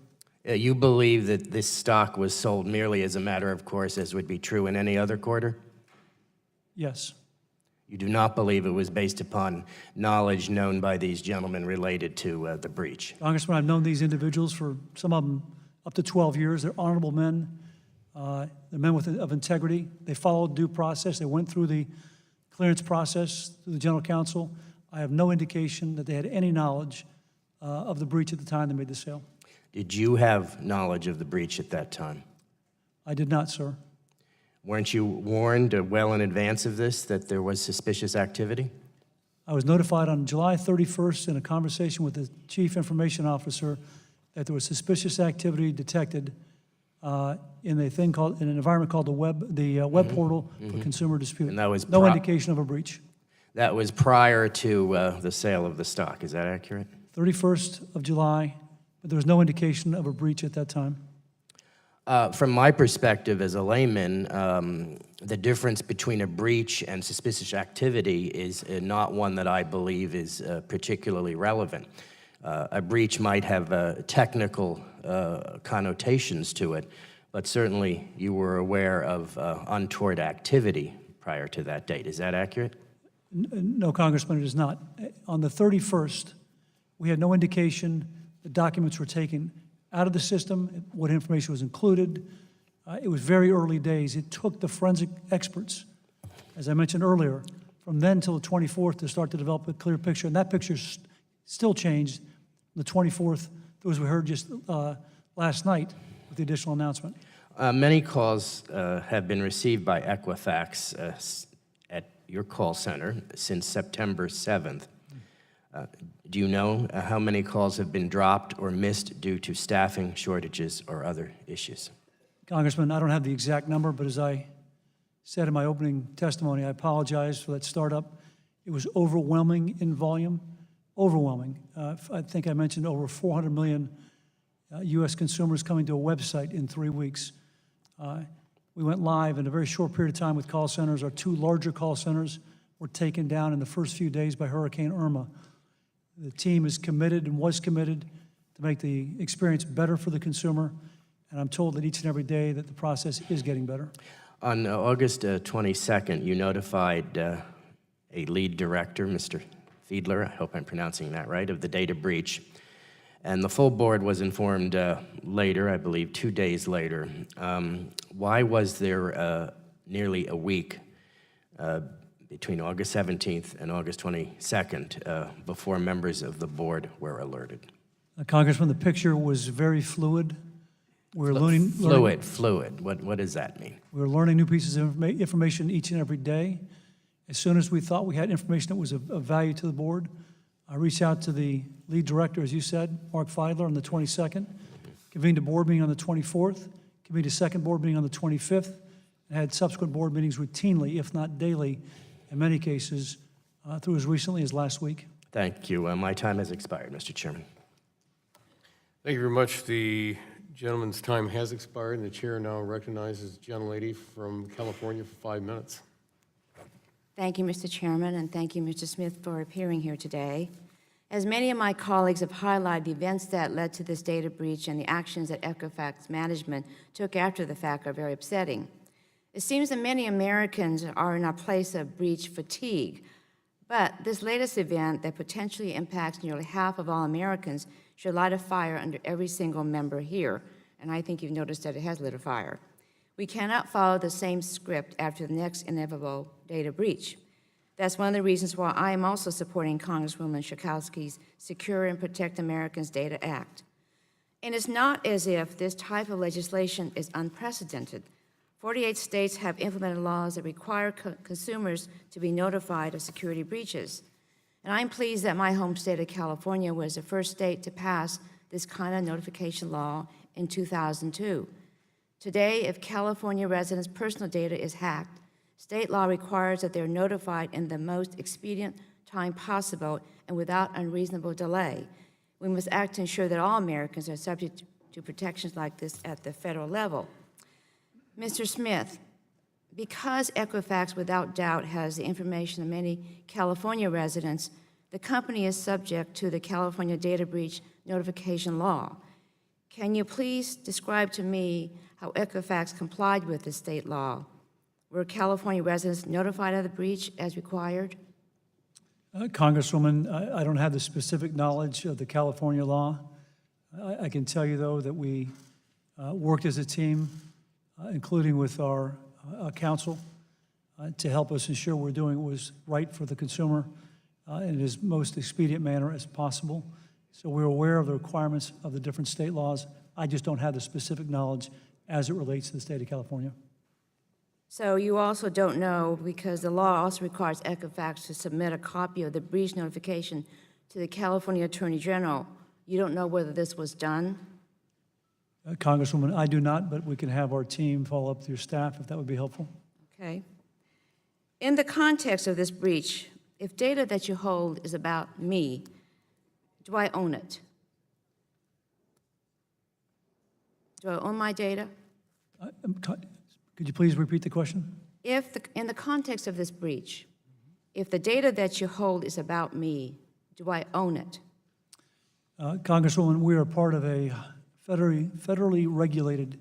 L: You believe that this stock was sold merely as a matter of course, as would be true in any other quarter?
F: Yes.
L: You do not believe it was based upon knowledge known by these gentlemen related to the breach?
F: Congressman, I've known these individuals for, some of them, up to 12 years. They're honorable men. They're men of integrity. They followed due process. They went through the clearance process through the general counsel. I have no indication that they had any knowledge of the breach at the time they made the sale.
L: Did you have knowledge of the breach at that time?
F: I did not, sir.
L: Weren't you warned well in advance of this that there was suspicious activity?
F: I was notified on July 31st in a conversation with the chief information officer that there was suspicious activity detected in an environment called the web portal for consumer dispute.
L: And that was
F: no indication of a breach.
L: That was prior to the sale of the stock. Is that accurate?
F: 31st of July, but there was no indication of a breach at that time.
L: From my perspective as a layman, the difference between a breach and suspicious activity is not one that I believe is particularly relevant. A breach might have technical connotations to it, but certainly you were aware of untoward activity prior to that date. Is that accurate?
F: No, Congressman, it is not. On the 31st, we had no indication the documents were taken out of the system, what information was included. It was very early days. It took the forensic experts, as I mentioned earlier, from then till the 24th to start to develop a clear picture. And that picture still changed on the 24th, as we heard just last night with the additional announcement.
L: Many calls have been received by Equifax at your call center since September 7th. Do you know how many calls have been dropped or missed due to staffing shortages or other issues?
F: Congressman, I don't have the exact number, but as I said in my opening testimony, I apologize for that startup. It was overwhelming in volume, overwhelming. I think I mentioned over 400 million U.S. consumers coming to a website in 3 weeks. We went live in a very short period of time with call centers. Our 2 larger call centers were taken down in the first few days by Hurricane Irma. The team is committed and was committed to make the experience better for the consumer, and I'm told that each and every day that the process is getting better.
L: On August 22nd, you notified a lead director, Mr. Fiedler, I hope I'm pronouncing that right, of the data breach. And the full board was informed later, I believe 2 days later. Why was there nearly a week between August 17th and August 22nd before members of the board were alerted?
F: Congressman, the picture was very fluid. We're
L: Fluid. What does that mean?
F: We're learning new pieces of information each and every day. As soon as we thought we had information that was of value to the board, I reached out to the lead director, as you said, Mark Fiedler, on the 22nd, convened a board meeting on the 24th, convened a second board meeting on the 25th, and had subsequent board meetings routinely, if not daily, in many cases, through as recently as last week.
L: Thank you. My time has expired, Mr. Chairman.
A: Thank you very much. The gentleman's time has expired, and the chair now recognizes the gentlelady from California for 5 minutes.
M: Thank you, Mr. Chairman, and thank you, Mr. Smith, for appearing here today. As many of my colleagues have highlighted, the events that led to this data breach and the actions that Equifax management took after the fact are very upsetting. It seems that many Americans are in a place of breach fatigue, but this latest event that potentially impacts nearly half of all Americans should light a fire under every single member here, and I think you've noticed that it has lit a fire. We cannot follow the same script after the next inevitable data breach. That's one of the reasons why I am also supporting Congresswoman Schakowsky's Secure and Protect Americans Data Act. And it's not as if this type of legislation is unprecedented. 48 states have implemented laws that require consumers to be notified of security breaches. And I'm pleased that my home state of California was the first state to pass this kind of notification law in 2002. Today, if California residents' personal data is hacked, state law requires that they're notified in the most expedient time possible and without unreasonable delay. We must act to ensure that all Americans are subject to protections like this at the federal level. Mr. Smith, because Equifax without doubt has the information of many California residents, the company is subject to the California Data Breach Notification Law. Can you please describe to me how Equifax complied with the state law? Were California residents notified of the breach as required?
F: Congresswoman, I don't have the specific knowledge of the California law. I can tell you, though, that we worked as a team, including with our counsel, to help us ensure we're doing what was right for the consumer in as most expedient manner as possible. So we're aware of the requirements of the different state laws. I just don't have the specific knowledge as it relates to the state of California.
M: So you also don't know, because the law also requires Equifax to submit a copy of the breach notification to the California Attorney General. You don't know whether this was done?
F: Congresswoman, I do not, but we can have our team follow up with your staff if that would be helpful.
M: Okay. In the context of this breach, if data that you hold is about me, do I own it? Do I own my data?
F: Could you please repeat the question?
M: In the context of this breach, if the data that you hold is about me, do I own it?
F: Congresswoman, we are part of a federally regulated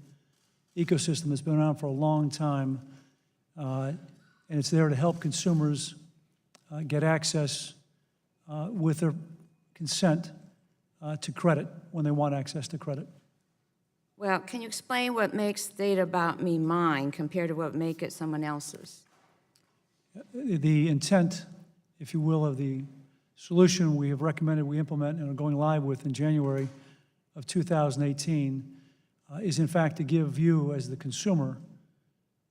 F: ecosystem that's been around for a long time, and it's there to help consumers get access with their consent to credit when they want access to credit.
M: Well, can you explain what makes data about me mine compared to what make it someone else's?
F: The intent, if you will, of the solution we have recommended we implement and are going live with in January of 2018 is in fact to give you as the consumer,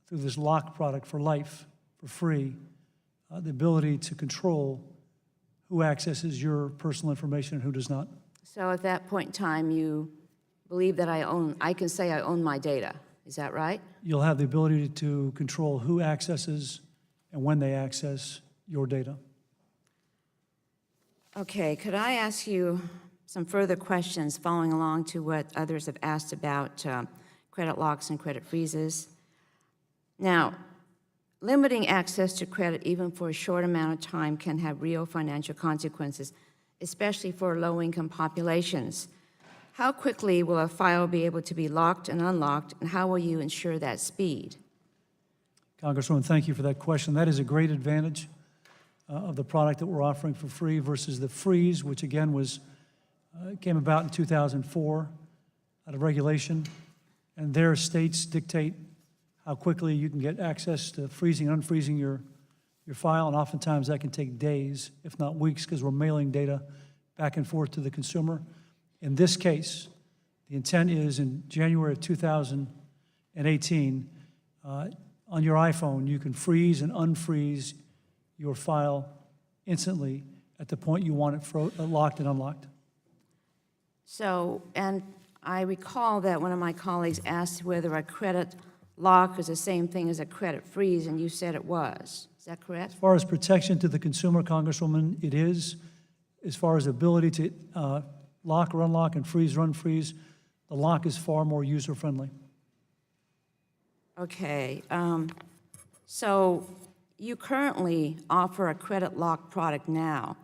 F: through this lock product for life, for free, the ability to control who accesses your personal information and who does not.
M: So at that point in time, you believe that I can say I own my data. Is that right?
F: You'll have the ability to control who accesses and when they access your data.
M: Okay, could I ask you some further questions following along to what others have asked about credit locks and credit freezes? Now, limiting access to credit even for a short amount of time can have real financial consequences, especially for low-income populations. How quickly will a file be able to be locked and unlocked, and how will you ensure that speed?
F: Congresswoman, thank you for that question. That is a great advantage of the product that we're offering for free versus the freeze, which again came about in 2004 out of regulation. And their states dictate how quickly you can get access to freezing and unfreezing your file, and oftentimes that can take days, if not weeks, because we're mailing data back and forth to the consumer. In this case, the intent is in January of 2018, on your iPhone, you can freeze and unfreeze your file instantly at the point you want it locked and unlocked.
M: So, and I recall that one of my colleagues asked whether a credit lock is the same thing as a credit freeze, and you said it was. Is that correct?
F: As far as protection to the consumer, Congresswoman, it is. As far as ability to lock or unlock and freeze or unfreeze, the lock is far more user-friendly.
M: Okay. So you currently offer a credit lock product now,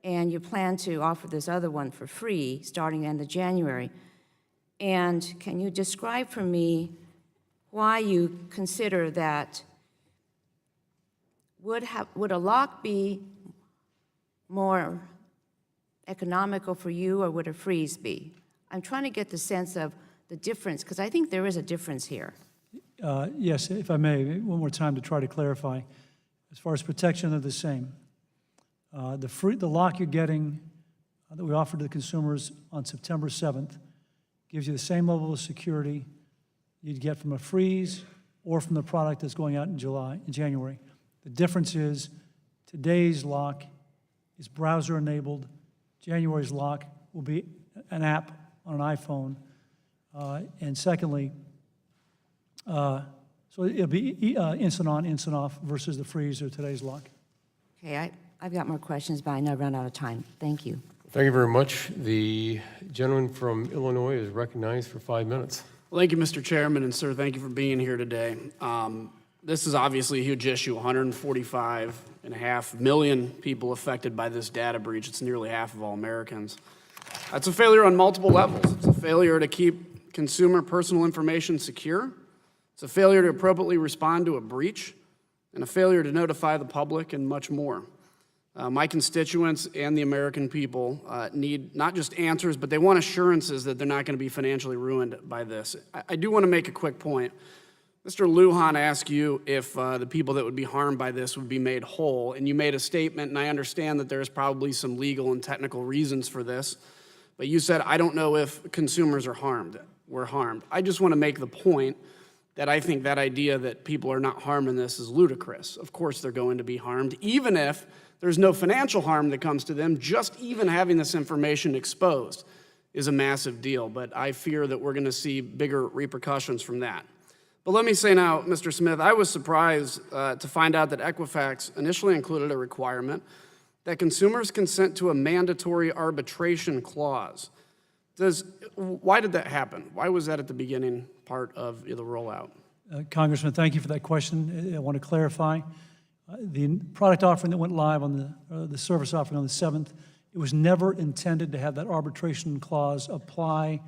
M: and you plan to offer this other one for free starting end of January. And can you describe for me why you consider that would a lock be more economical for you, or would a freeze be? I'm trying to get the sense of the difference, because I think there is a difference here.
F: Yes, if I may, one more time to try to clarify. As far as protection, they're the same. The lock you're getting that we offered to the consumers on September 7th gives you the same level of security you'd get from a freeze or from the product that's going out in January. The difference is today's lock is browser-enabled. January's lock will be an app on an iPhone. And secondly, so it'll be instant on, instant off versus the freeze or today's lock.
M: Okay, I've got more questions, but I know I've run out of time. Thank you.
A: Thank you very much. The gentleman from Illinois is recognized for 5 minutes.
N: Well, thank you, Mr. Chairman, and sir, thank you for being here today. This is obviously a huge issue, 145.5 million people affected by this data breach. It's nearly half of all Americans. It's a failure on multiple levels. It's a failure to keep consumer personal information secure. It's a failure to appropriately respond to a breach, and a failure to notify the public, and much more. My constituents and the American people need not just answers, but they want assurances that they're not going to be financially ruined by this. I do want to make a quick point. Mr. Lujan asked you if the people that would be harmed by this would be made whole, and you made a statement, and I understand that there's probably some legal and technical reasons for this, but you said, I don't know if consumers are harmed. We're harmed. I just want to make the point that I think that idea that people are not harmed in this is ludicrous. Of course they're going to be harmed, even if there's no financial harm that comes to them. Just even having this information exposed is a massive deal, but I fear that we're going to see bigger repercussions from that. But let me say now, Mr. Smith, I was surprised to find out that Equifax initially included a requirement that consumers consent to a mandatory arbitration clause. Why did that happen? Why was that at the beginning part of the rollout?
F: Congressman, thank you for that question. I want to clarify. The product offering that went live on the service offering on the 7th, it was never intended to have that arbitration clause apply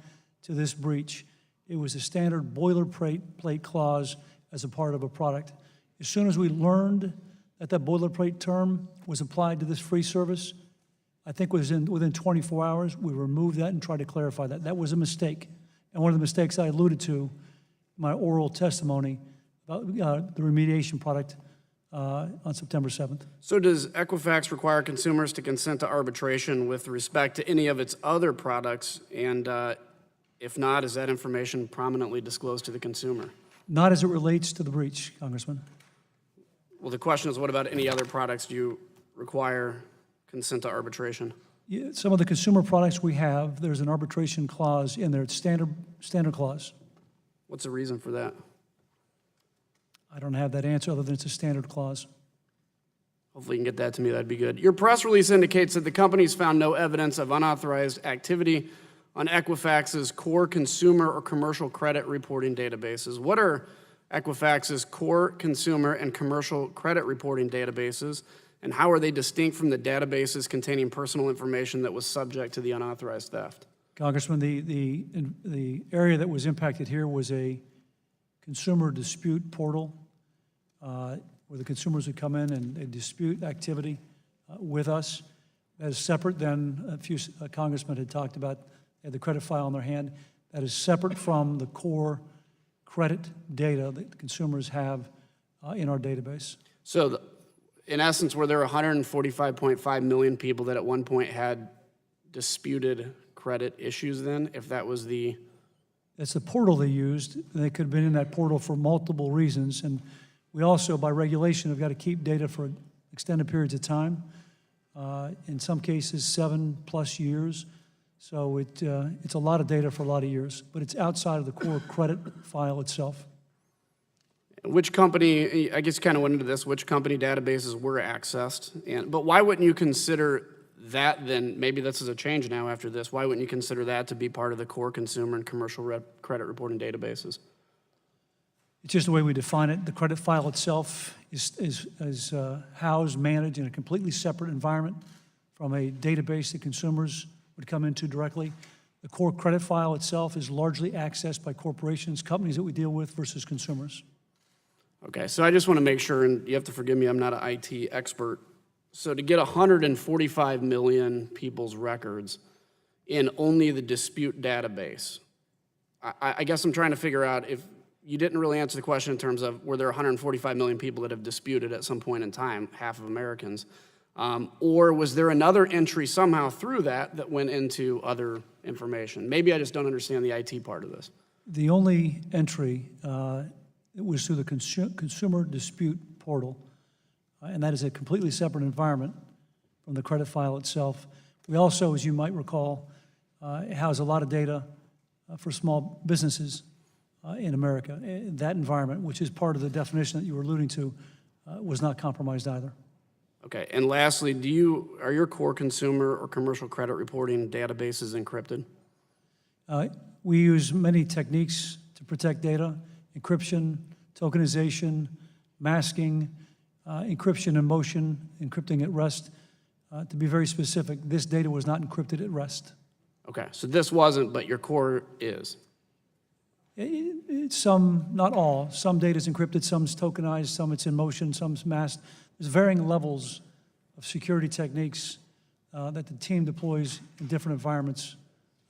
F: to this breach. It was a standard boilerplate clause as a part of a product. As soon as we learned that that boilerplate term was applied to this free service, I think within 24 hours, we removed that and tried to clarify that. That was a mistake. And one of the mistakes I alluded to in my oral testimony about the remediation product on September 7th.
N: So does Equifax require consumers to consent to arbitration with respect to any of its other products? And if not, is that information prominently disclosed to the consumer?
F: Not as it relates to the breach, Congressman.
N: Well, the question is, what about any other products do you require consent to arbitration?
F: Yeah, some of the consumer products we have, there's an arbitration clause in there. It's standard clause.
N: What's the reason for that?
F: I don't have that answer other than it's a standard clause.
N: Hopefully you can get that to me, that'd be good. Your press release indicates that the company's found no evidence of unauthorized activity on Equifax's core consumer or commercial credit reporting databases. What are Equifax's core consumer and commercial credit reporting databases, and how are they distinct from the databases containing personal information that was subject to the unauthorized theft?
F: Congressman, the area that was impacted here was a consumer dispute portal where the consumers would come in and they dispute activity with us. That is separate than a few congressmen had talked about. They had the credit file in their hand. That is separate from the core credit data that consumers have in our database.
N: So, in essence, were there 145.5 million people that at one point had disputed credit issues then, if that was the...
F: It's the portal they used. They could have been in that portal for multiple reasons. And we also, by regulation, have got to keep data for extended periods of time, in some cases 7+ years. So it's a lot of data for a lot of years, but it's outside of the core credit file itself.
N: Which company, I guess you kind of went into this, which company databases were accessed? But why wouldn't you consider that then, maybe this is a change now after this, why wouldn't you consider that to be part of the core consumer and commercial credit reporting databases?
F: It's just the way we define it. The credit file itself is housed, managed in a completely separate environment from a database that consumers would come into directly. The core credit file itself is largely accessed by corporations, companies that we deal with versus consumers.
N: Okay, so I just want to make sure, and you have to forgive me, I'm not an IT expert. So to get 145 million people's records in only the dispute database, I guess I'm trying to figure out if you didn't really answer the question in terms of were there 145 million people that have disputed at some point in time, half of Americans, or was there another entry somehow through that went into other information? Maybe I just don't understand the IT part of this.
F: The only entry it was through the consumer dispute portal, and that is a completely separate environment from the credit file itself. We also, as you might recall, house a lot of data for small businesses in America. That environment, which is part of the definition that you were alluding to, was not compromised either.
N: Okay, and lastly, are your core consumer or commercial credit reporting databases encrypted?
F: We use many techniques to protect data: encryption, tokenization, masking, encryption in motion, encrypting at rest. To be very specific, this data was not encrypted at rest.
N: Okay, so this wasn't, but your core is.
F: Some, not all. Some data is encrypted, some's tokenized, some it's in motion, some's masked. There's varying levels of security techniques that the team deploys in different environments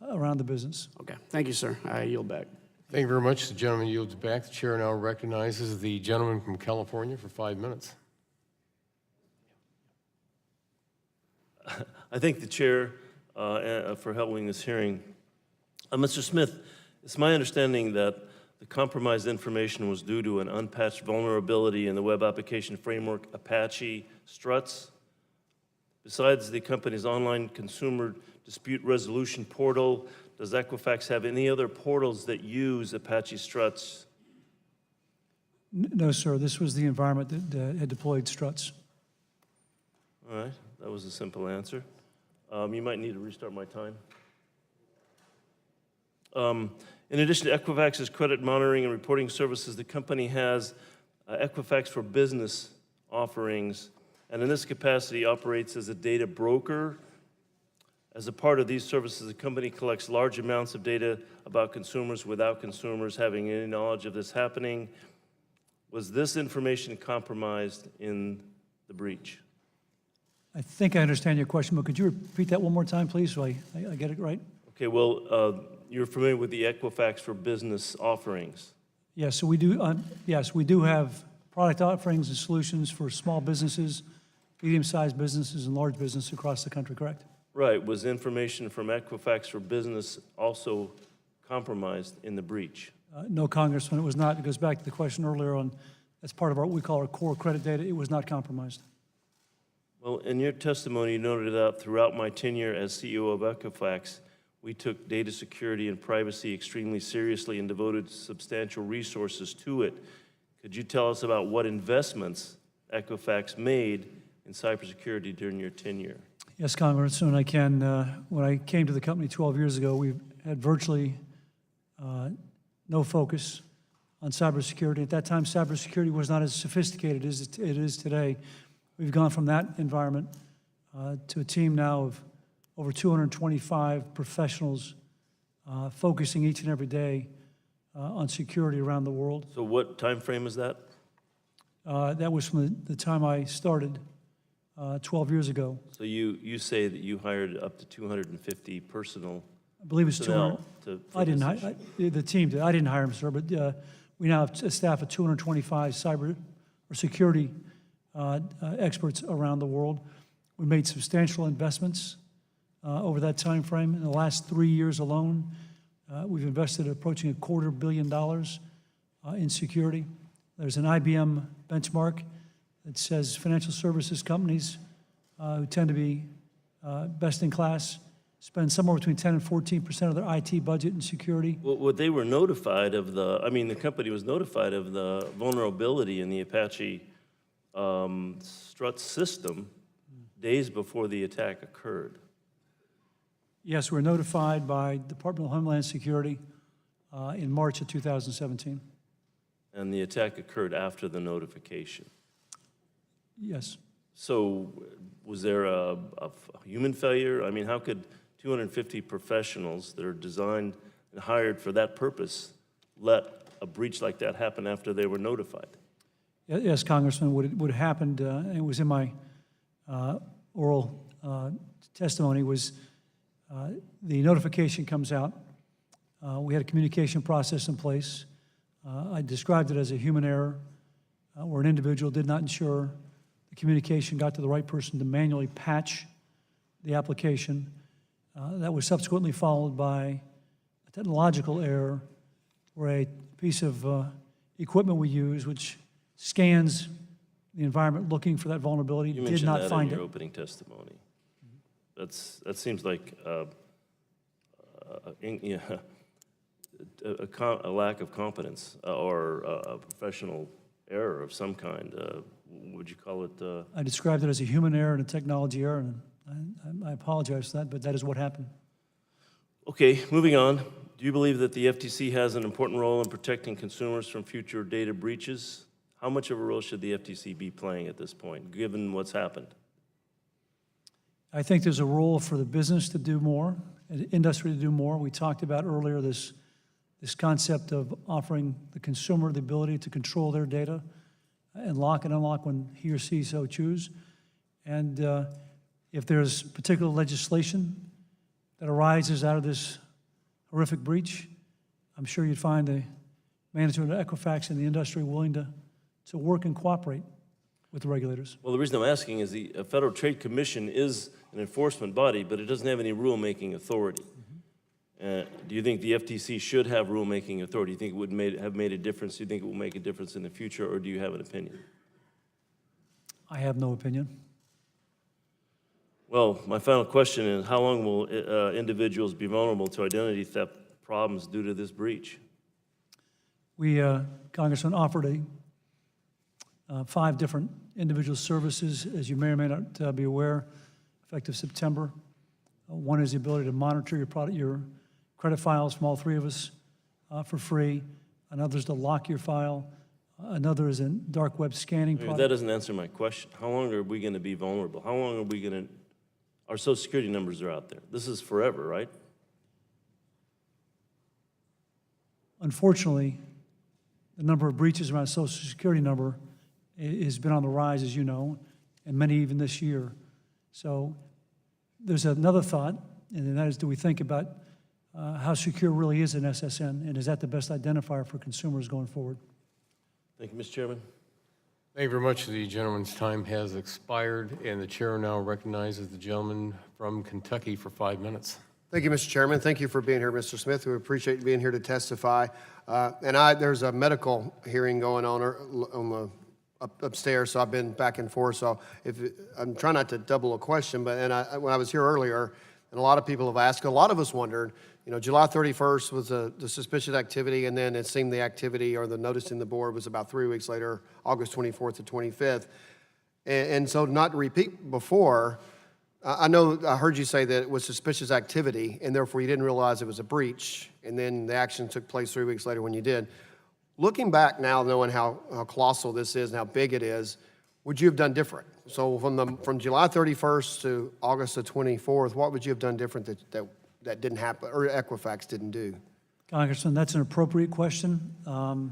F: around the business.
N: Okay, thank you, sir. I yield back.
A: Thank you very much. The gentleman yields back. The chair now recognizes the gentleman from California for 5 minutes.
O: I thank the chair for holding this hearing. Mr. Smith, it's my understanding that the compromised information was due to an unpatched vulnerability in the web application framework Apache Struts. Besides the company's online consumer dispute resolution portal, does Equifax have any other portals that use Apache Struts?
F: No, sir. This was the environment that had deployed Struts.
O: All right, that was a simple answer. You might need to restart my time. In addition to Equifax's credit monitoring and reporting services, the company has Equifax for Business offerings, and in this capacity operates as a data broker. As a part of these services, the company collects large amounts of data about consumers without consumers having any knowledge of this happening. Was this information compromised in the breach?
F: I think I understand your question, but could you repeat that one more time, please, so I get it right?
O: Okay, well, you're familiar with the Equifax for Business offerings.
F: Yes, so we do, yes, we do have product offerings and solutions for small businesses, medium-sized businesses, and large businesses across the country, correct?
O: Right, was information from Equifax for Business also compromised in the breach?
F: No, Congressman, it was not. It goes back to the question earlier on, that's part of what we call our core credit data. It was not compromised.
O: Well, in your testimony, you noted that throughout my tenure as CEO of Equifax, we took data security and privacy extremely seriously and devoted substantial resources to it. Could you tell us about what investments Equifax made in cybersecurity during your tenure?
F: Yes, Congressman, I can. When I came to the company 12 years ago, we had virtually no focus on cybersecurity. At that time, cybersecurity was not as sophisticated as it is today. We've gone from that environment to a team now of over 225 professionals focusing each and every day on security around the world.
O: So what time frame is that?
F: That was from the time I started 12 years ago.
O: So you say that you hired up to 250 personnel.
F: I believe it's 200. I didn't hire, the team did. I didn't hire them, sir, but we now have a staff of 225 cyber or security experts around the world. We made substantial investments over that time frame. In the last 3 years alone, we've invested approaching $250 million in security. There's an IBM benchmark that says financial services companies who tend to be best in class spend somewhere between 10 and 14% of their IT budget in security.
O: Well, they were notified of the company was notified of the vulnerability in the Apache Strut system days before the attack occurred.
F: Yes, we're notified by Department of Homeland Security in March of 2017.
O: And the attack occurred after the notification.
F: Yes.
O: So was there a human failure? I mean, how could 250 professionals that are designed and hired for that purpose let a breach like that happen after they were notified?
F: Yes, Congressman, what happened, and it was in my oral testimony, was the notification comes out. We had a communication process in place. I described it as a human error where an individual did not ensure the communication got to the right person to manually patch the application. That was subsequently followed by a technological error where a piece of equipment we use, which scans the environment looking for that vulnerability,
O: You
F: did not
O: mentioned that
F: find
O: in your
F: it.
O: opening testimony. That seems like a lack of competence or a professional error of some kind. Would you call it?
F: I described it as a human error and a technology error, and I apologize for that, but that is what happened.
O: Okay, moving on. Do you believe that the FTC has an important role in protecting consumers from future data breaches? How much of a role should the FTC be playing at this point, given what's happened?
F: I think there's a role for the business to do more, and industry to do more. We talked about earlier this concept of offering the consumer the ability to control their data and lock and unlock when he or she so choose. And if there's particular legislation that arises out of this horrific breach, I'm sure you'd find the management of Equifax and the industry willing to work and cooperate with the regulators.
O: Well, the reason I'm asking is the Federal Trade Commission is an enforcement body, but it doesn't have any rulemaking authority. Do you think the FTC should have rulemaking authority? Do you think it would have made a difference? Do you think it will make a difference in the future, or do you have an opinion?
F: I have no opinion.
O: Well, my final question is, how long will individuals be vulnerable to identity theft problems due to this breach?
F: We, Congressman, offered 5 different individual services, as you may or may not be aware, effective September. One is the ability to monitor your credit files from all 3 of us for free. Another is to lock your file. Another is a dark web scanning product.
O: That doesn't answer my question. How long are we going to be vulnerable? How long are we going to... Our Social Security numbers are out there. This is forever, right?
F: Unfortunately, the number of breaches around Social Security number has been on the rise, as you know, and many even this year. So there's another thought, and that is, do we think about how secure really is an SSN, and is that the best identifier for consumers going forward?
O: Thank you, Mr. Chairman.
A: Thank you very much. The gentleman's time has expired, and the chair now recognizes the gentleman from Kentucky for 5 minutes.
P: Thank you, Mr. Chairman. Thank you for being here, Mr. Smith. We appreciate you being here to testify. There's a medical hearing going on the upstairs, so I've been back and forth. So I'm trying not to double a question, but when I was here earlier, and a lot of people have asked, a lot of us wondered, July 31st was the suspicious activity, and then it seemed the activity or the notice in the board was about 3 weeks later, August 24th to 25th. And so not to repeat before, I heard you say that it was suspicious activity, and therefore you didn't realize it was a breach, and then the action took place 3 weeks later when you did. Looking back now, knowing how colossal this is and how big it is, would you have done different? So from July 31st to August the 24th, what would you have done different that didn't happen, or Equifax didn't do?
F: Congressman, that's an appropriate question. To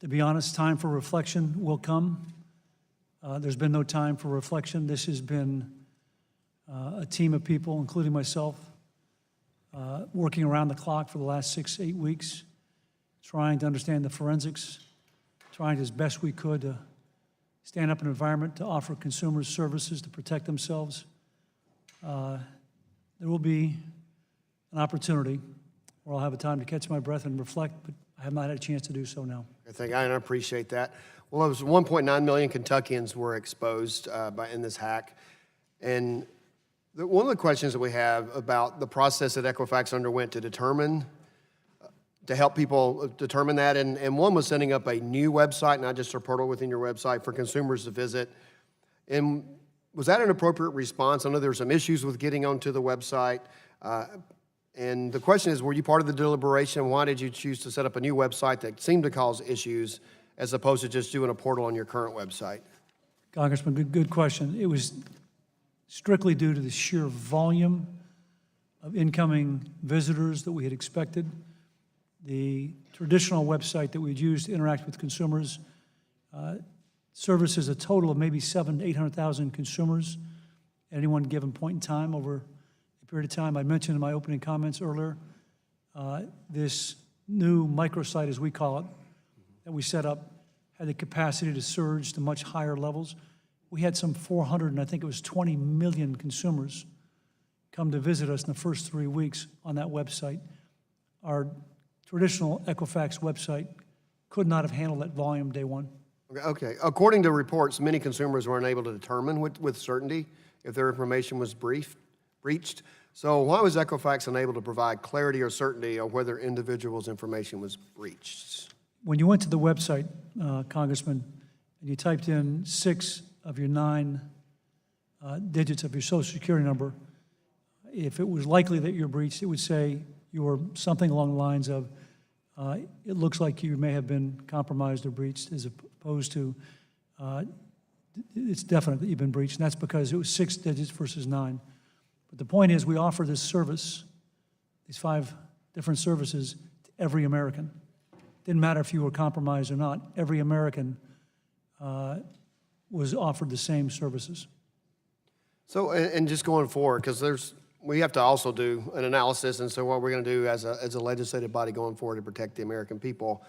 F: be honest, time for reflection will come. There's been no time for reflection. This has been a team of people, including myself, working around the clock for the last 6-8 weeks, trying to understand the forensics, trying as best we could to stand up an environment to offer consumers services to protect themselves. There will be an opportunity where I'll have a time to catch my breath and reflect, but I have not had a chance to do so now.
P: I appreciate that. Well, it was 1.9 million Kentuckians were exposed in this hack. And one of the questions that we have about the process that Equifax underwent to help people determine that, and one was setting up a new website, not just a portal within your website for consumers to visit. And was that an appropriate response? I know there were some issues with getting onto the website. And the question is, were you part of the deliberation? Why did you choose to set up a new website that seemed to cause issues as opposed to just doing a portal on your current website?
F: Congressman, good question. It was strictly due to the sheer volume of incoming visitors that we had expected. The traditional website that we'd used to interact with consumers services a total of maybe 700,000 to 800,000 consumers at any one given point in time over a period of time. I mentioned in my opening comments earlier, this new microsite, as we call it, that we set up had the capacity to surge to much higher levels. We had some 400, and I think it was 20 million consumers come to visit us in the first 3 weeks on that website. Our traditional Equifax website could not have handled that volume day one.
P: Okay. According to reports, many consumers were unable to determine with certainty if their information was breached. So why was Equifax unable to provide clarity or certainty on whether individuals' information was breached?
F: When you went to the website, Congressman, and you typed in 6 of your 9 digits of your Social Security number, if it was likely that you're breached, it would say you were something along the lines of, it looks like you may have been compromised or breached, as opposed to, it's definite that you've been breached, and that's because it was 6 digits versus 9. But the point is, we offer this service, these 5 different services, to every American. Didn't matter if you were compromised or not. Every American was offered the same services.
P: So, and just going forward, because we have to also do an analysis, and so what we're going to do as a legislative body going forward to protect the American people.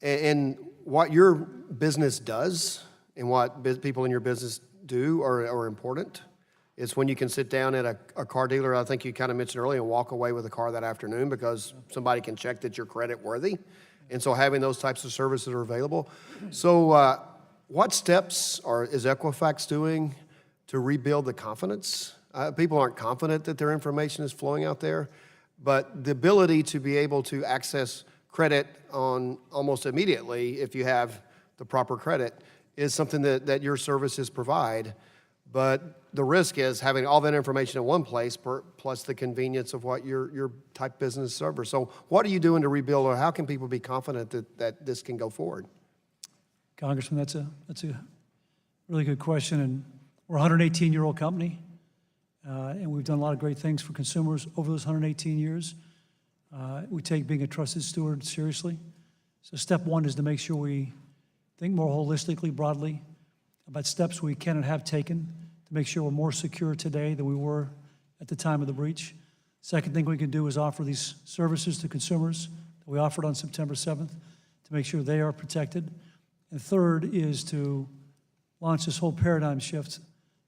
P: And what your business does and what people in your business do are important. It's when you can sit down at a car dealer, I think you kind of mentioned earlier, and walk away with a car that afternoon because somebody can check that you're credit worthy. And so having those types of services are available. So what steps is Equifax doing to rebuild the confidence? People aren't confident that their information is flowing out there, but the ability to be able to access credit on almost immediately if you have the proper credit is something that your services provide. But the risk is having all that information in one place plus the convenience of what your type business serves. So what are you doing to rebuild, or how can people be confident that this can go forward?
F: Congressman, that's a really good question. And we're a 118-year-old company, and we've done a lot of great things for consumers over those 118 years. We take being a trusted steward seriously. So step one is to make sure we think more holistically, broadly, about steps we can and have taken to to make sure we're more secure today than we were at the time of the breach. Second thing we can do is offer these services to consumers that we offered on September 7th to make sure they are protected. And third is to launch this whole paradigm shift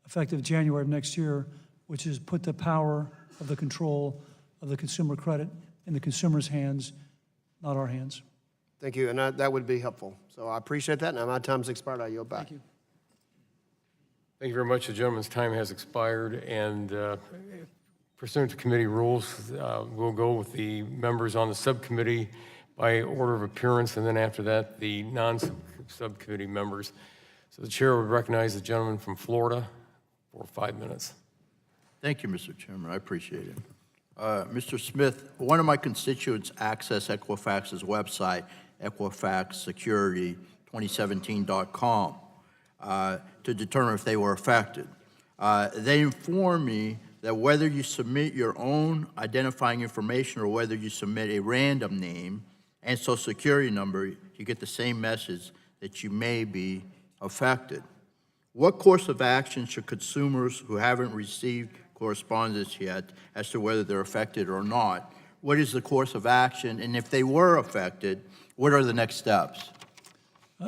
F: effective January of next year, which is put the power of the control of the consumer credit in the consumer's hands, not our hands.
P: Thank you, and that would be helpful. So I appreciate that. Now my time's expired. I yield back.
F: Thank you.
A: Thank you very much. The gentleman's time has expired, and pursuant to committee rules, we'll go with the members on the subcommittee by order of appearance, and then after that, the non-subcommittee members. So the chair would recognize the gentleman from Florida for 5 minutes.
Q: Thank you, Mr. Chairman. I appreciate it. Mr. Smith, one of my constituents accessed Equifax's website, EquifaxSecurity2017.com, to determine if they were affected. They informed me that whether you submit your own identifying information or whether you submit a random name and social security number, you get the same message that you may be affected. What course of action should consumers who haven't received correspondence yet as to whether they're affected or not? What is the course of action? And if they were affected, what are the next steps?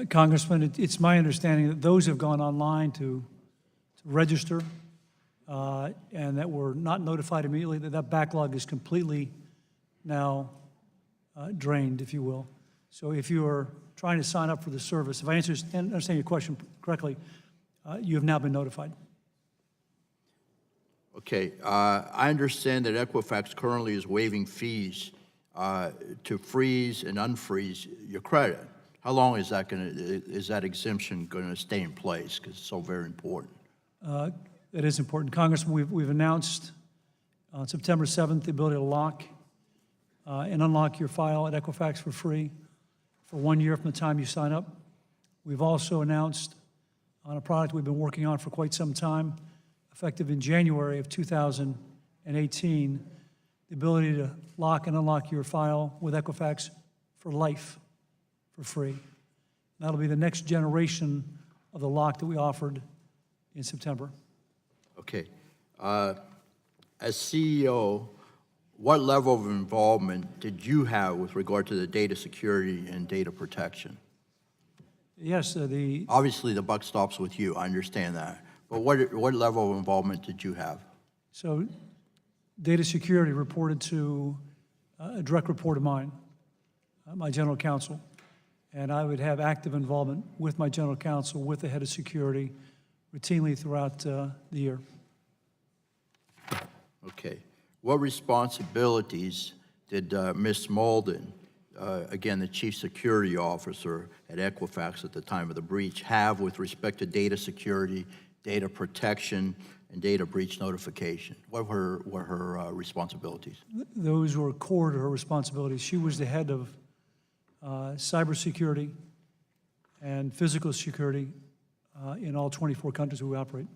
F: Congressman, it's my understanding that those have gone online to register and that were not notified immediately, that backlog is completely now drained, if you will. So if you are trying to sign up for the service, if I understand your question correctly, you have now been notified.
Q: Okay, I understand that Equifax currently is waiving fees to freeze and unfreeze your credit. How long is that exemption going to stay in place? Because it's so very important.
F: It is important. Congressman, we've announced on September 7th the ability to lock and unlock your file at Equifax for free for 1 year from the time you sign up. We've also announced on a product we've been working on for quite some time, effective in January of 2018, the ability to lock and unlock your file with Equifax for life, for free. That'll be the next generation of the lock that we offered in September.
Q: Okay. As CEO, what level of involvement did you have with regard to the data security and data protection?
F: Yes,
Q: obviously the buck stops with you, I understand that. But what level of involvement did you have?
F: So data security reported to a direct report of mine, my general counsel. And I would have active involvement with my general counsel, with the head of security, routinely throughout the year.
Q: Okay. What responsibilities did Ms. Malden, again, the chief security officer at Equifax at the time of the breach, have with respect to data security, data protection, and data breach notification? What were her responsibilities?
F: Those were core to her responsibilities. She was the head of cybersecurity and physical security in all 24 countries where we operate.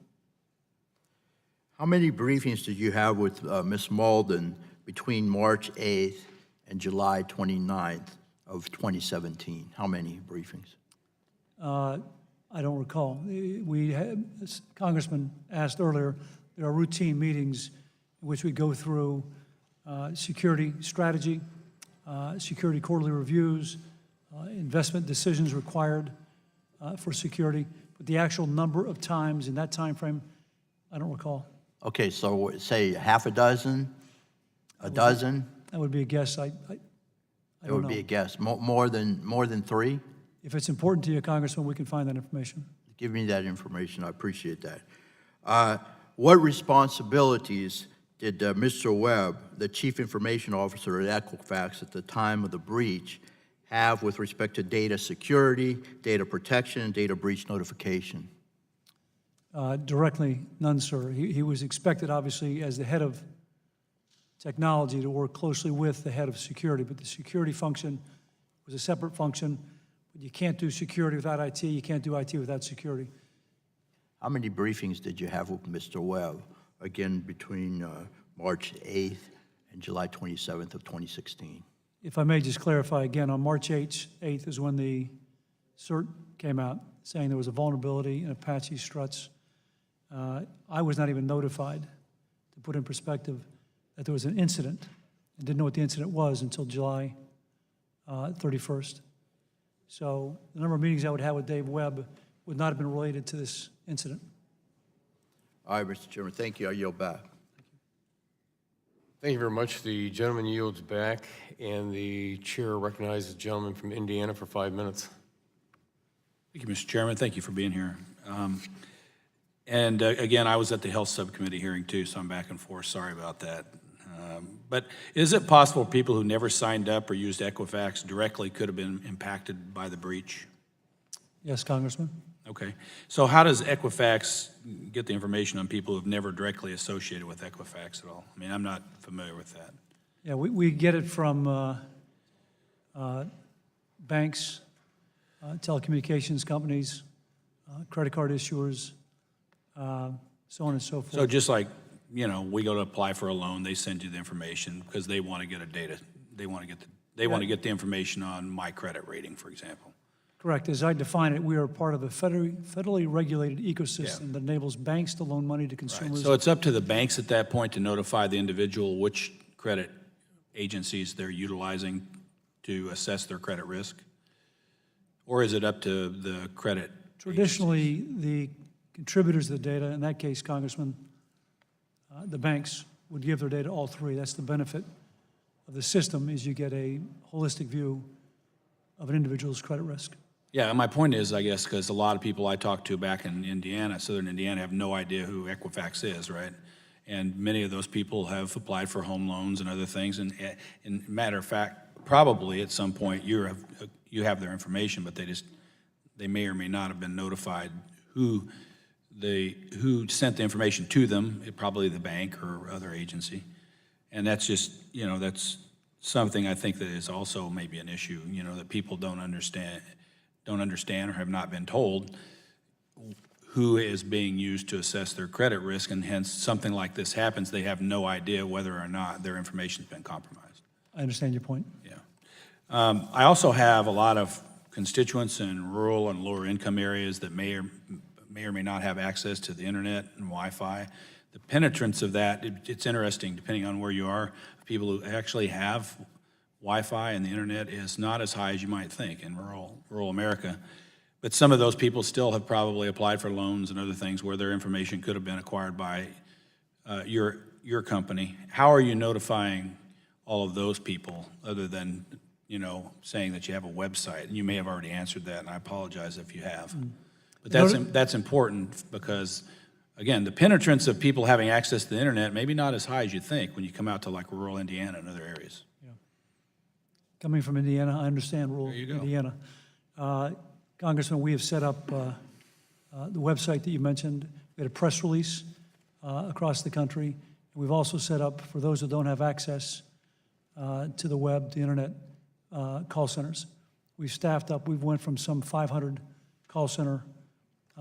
Q: How many briefings did you have with Ms. Malden between March 8th and July 29th of 2017? How many briefings?
F: I don't recall. We had, as Congressman asked earlier, there are routine meetings in which we go through security strategy, security quarterly reviews, investment decisions required for security. But the actual number of times in that time frame, I don't recall.
Q: Okay, so say half a dozen, a dozen?
F: That would be a guess. I
Q: It
F: don't
Q: would
F: know.
Q: be a guess. More than three?
F: If it's important to you, Congressman, we can find that information.
Q: Give me that information. I appreciate that. What responsibilities did Mr. Webb, the Chief Information Officer at Equifax at the time of the breach, have with respect to data security, data protection, and data breach notification?
F: Directly, none, sir. He was expected, obviously, as the head of technology to work closely with the head of security, but the security function was a separate function. But you can't do security without IT. You can't do IT without security.
Q: How many briefings did you have with Mr. Webb, again, between March 8th and July 27th of 2016?
F: If I may just clarify again, on March 8th is when the CERT came out saying there was a vulnerability in Apache struts. I was not even notified, to put in perspective, that there was an incident, and didn't know what the incident was until July 31st. So the number of meetings I would have with Dave Webb would not have been related to this incident.
Q: All right, Mr. Chairman, thank you. I yield back.
A: Thank you very much. The gentleman yields back, and the chair recognizes the gentleman from Indiana for 5 minutes.
R: Thank you, Mr. Chairman. Thank you for being here. Again, I was at the Health Subcommittee hearing too, so I'm back and forth. Sorry about that. But is it possible people who never signed up or used Equifax directly could have been impacted by the breach?
F: Yes, Congressman?
R: Okay. So how does Equifax get the information on people who've never directly associated with Equifax at all? I mean, I'm not familiar with that.
F: Yeah, we get it from banks, telecommunications companies, credit card issuers, so on and so forth.
R: So just like, you know, we go to apply for a loan, they send you the information because they want to get a data. They want to get the information on my credit rating, for example.
F: Correct. As I define it, we are part of a federally regulated ecosystem that enables banks to loan money to consumers.
R: So it's up to the banks at that point to notify the individual which credit agencies they're utilizing to assess their credit risk? Or is it up to the credit?
F: Traditionally, the contributors of the data, in that case, Congressman, the banks would give their data to all three. That's the benefit of the system, is you get a holistic view of an individual's credit risk.
R: Yeah, my point is, I guess, because a lot of people I talked to back in Indiana, southern Indiana, have no idea who Equifax is, right? And many of those people have applied for home loans and other things. And matter of fact, probably at some point you have their information, but they may or may not have been notified who sent the information to them, probably the bank or other agency. And that's just, you know, that's something I think that is also maybe an issue, you know, that people don't understand or have not been told who is being used to assess their credit risk, and hence something like this happens, they have no idea whether or not their information's been compromised.
F: I understand your point.
R: Yeah. I also have a lot of constituents in rural and lower income areas that may or may not have access to the internet and Wi-Fi. The penetrance of that, it's interesting, depending on where you are. People who actually have Wi-Fi and the internet is not as high as you might think in rural America. But some of those people still have probably applied for loans and other things where their information could have been acquired by your company. How are you notifying all of those people other than, you know, saying that you have a website? And you may have already answered that, and I apologize if you have. But that's important because, again, the penetrance of people having access to the internet maybe not as high as you think when you come out to like rural Indiana and other areas.
F: Yeah. Coming from Indiana, I understand rural Indiana. Congressman, we have set up the website that you mentioned. We had a press release across the country. We've also set up, for those who don't have access to the web, the internet, call centers. We've staffed up. We've went from some 500 call center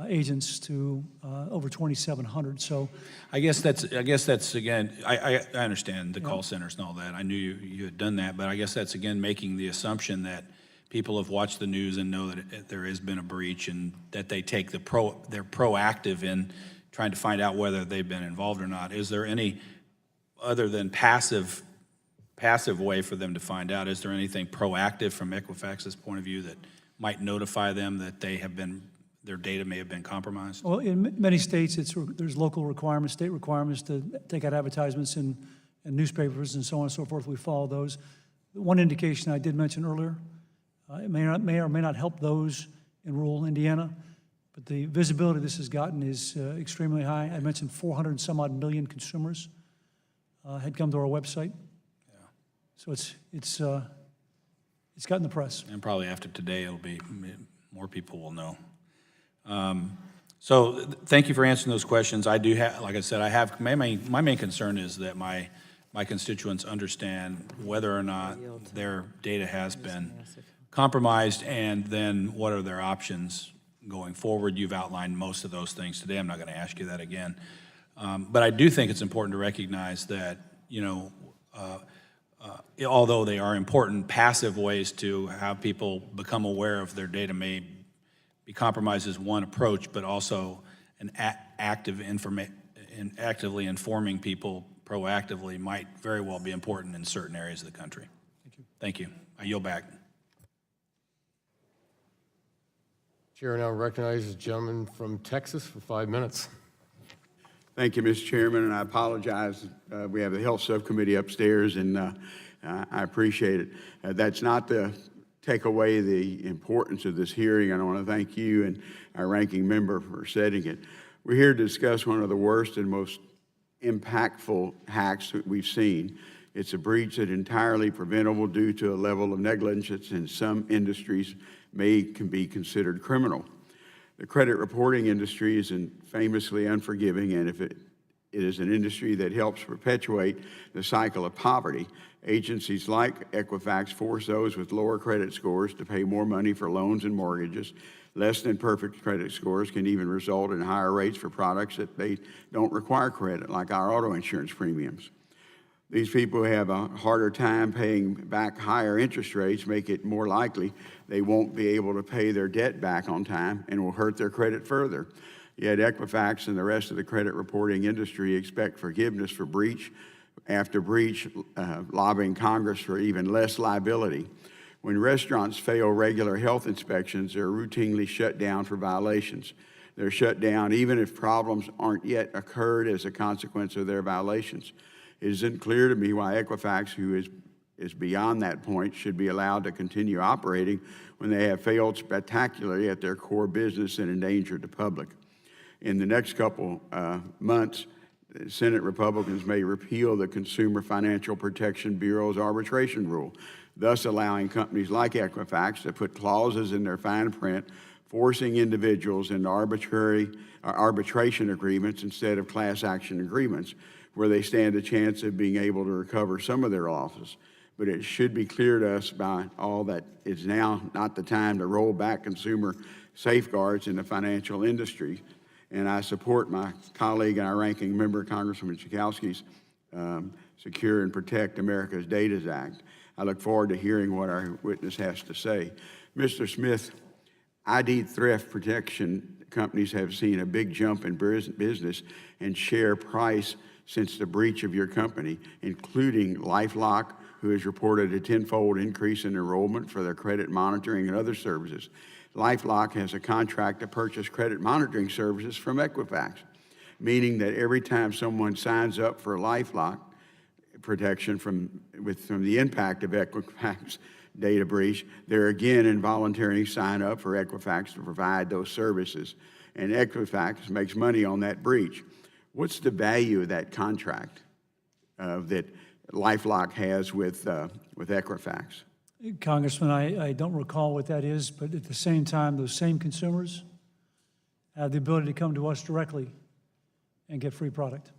F: agents to over 2,700. So,
R: I guess that's again. I understand the call centers and all that. I knew you had done that, but I guess that's again making the assumption that people have watched the news and know that there has been a breach, and that they take they're proactive in trying to find out whether they've been involved or not. Is there any other than passive way for them to find out? Is there anything proactive from Equifax's point of view that might notify them that their data may have been compromised?
F: well, in many states, there's local requirements, state requirements to take out advertisements in newspapers and so on and so forth. We follow those. One indication I did mention earlier, it may or may not help those in rural Indiana, but the visibility this has gotten is extremely high. I mentioned 400 and some odd million consumers had come to our website. Yeah. So it's gotten the press.
R: And probably after today, more people will know. So thank you for answering those questions. I do have, like I said, my main concern is that my constituents understand whether or not their data has been compromised, and then what are their options going forward. You've outlined most of those things today. I'm not going to ask you that again. But I do think it's important to recognize that, you know, although they are important passive ways to have people become aware of their data may be compromised as one approach, but also and actively informing people proactively might very well be important in certain areas of the country. Thank you. I yield back.
A: Chair now recognizes the gentleman from Texas for 5 minutes.
S: Thank you, Mr. Chairman, and I apologize. We have the Health Subcommittee upstairs, and I appreciate it. That's not to take away the importance of this hearing. I want to thank you and our ranking member for setting it. We're here to discuss one of the worst and most impactful hacks that we've seen. It's a breach that's entirely preventable due to a level of negligence in some industries can be considered criminal. The credit reporting industry is famously unforgiving, and if it is an industry that helps perpetuate the cycle of poverty. Agencies like Equifax force those with lower credit scores to pay more money for loans and mortgages. Less than perfect credit scores can even result in higher rates for products that they don't require credit, like our auto insurance premiums. These people who have a harder time paying back higher interest rates make it more likely they won't be able to pay their debt back on time and will hurt their credit further. Yet Equifax and the rest of the credit reporting industry expect forgiveness for breach after breach, lobbying Congress for even less liability. When restaurants fail regular health inspections, they're routinely shut down for violations. They're shut down even if problems aren't yet occurred as a consequence of their violations. It isn't clear to me why Equifax, who is beyond that point, should be allowed to continue operating when they have failed spectacularly at their core business and endangered the public. In the next couple months, Senate Republicans may repeal the Consumer Financial Protection Bureau's arbitration rule, thus allowing companies like Equifax to put clauses in their fine print forcing individuals into arbitration agreements instead of class action agreements, where they stand a chance of being able to recover some of their losses. But it should be clear to us by all that it's now not the time to roll back consumer safeguards in the financial industry. And I support my colleague and our ranking member, Congressman Chakowski's Secure and Protect America's Data Act. I look forward to hearing what our witness has to say. Mr. Smith, ID theft protection companies have seen a big jump in business and share price since the breach of your company, including LifeLock, who has reported a tenfold increase in enrollment for their credit monitoring and other services. LifeLock has a contract to purchase credit monitoring services from Equifax, meaning that every time someone signs up for LifeLock protection from the impact of Equifax data breach, they're again involuntarily sign up for Equifax to provide those services. And Equifax makes money on that breach. What's the value of that contract that LifeLock has with Equifax?
F: Congressman, I don't recall what that is, but at the same time, those same consumers have the ability to come to us directly and get free product.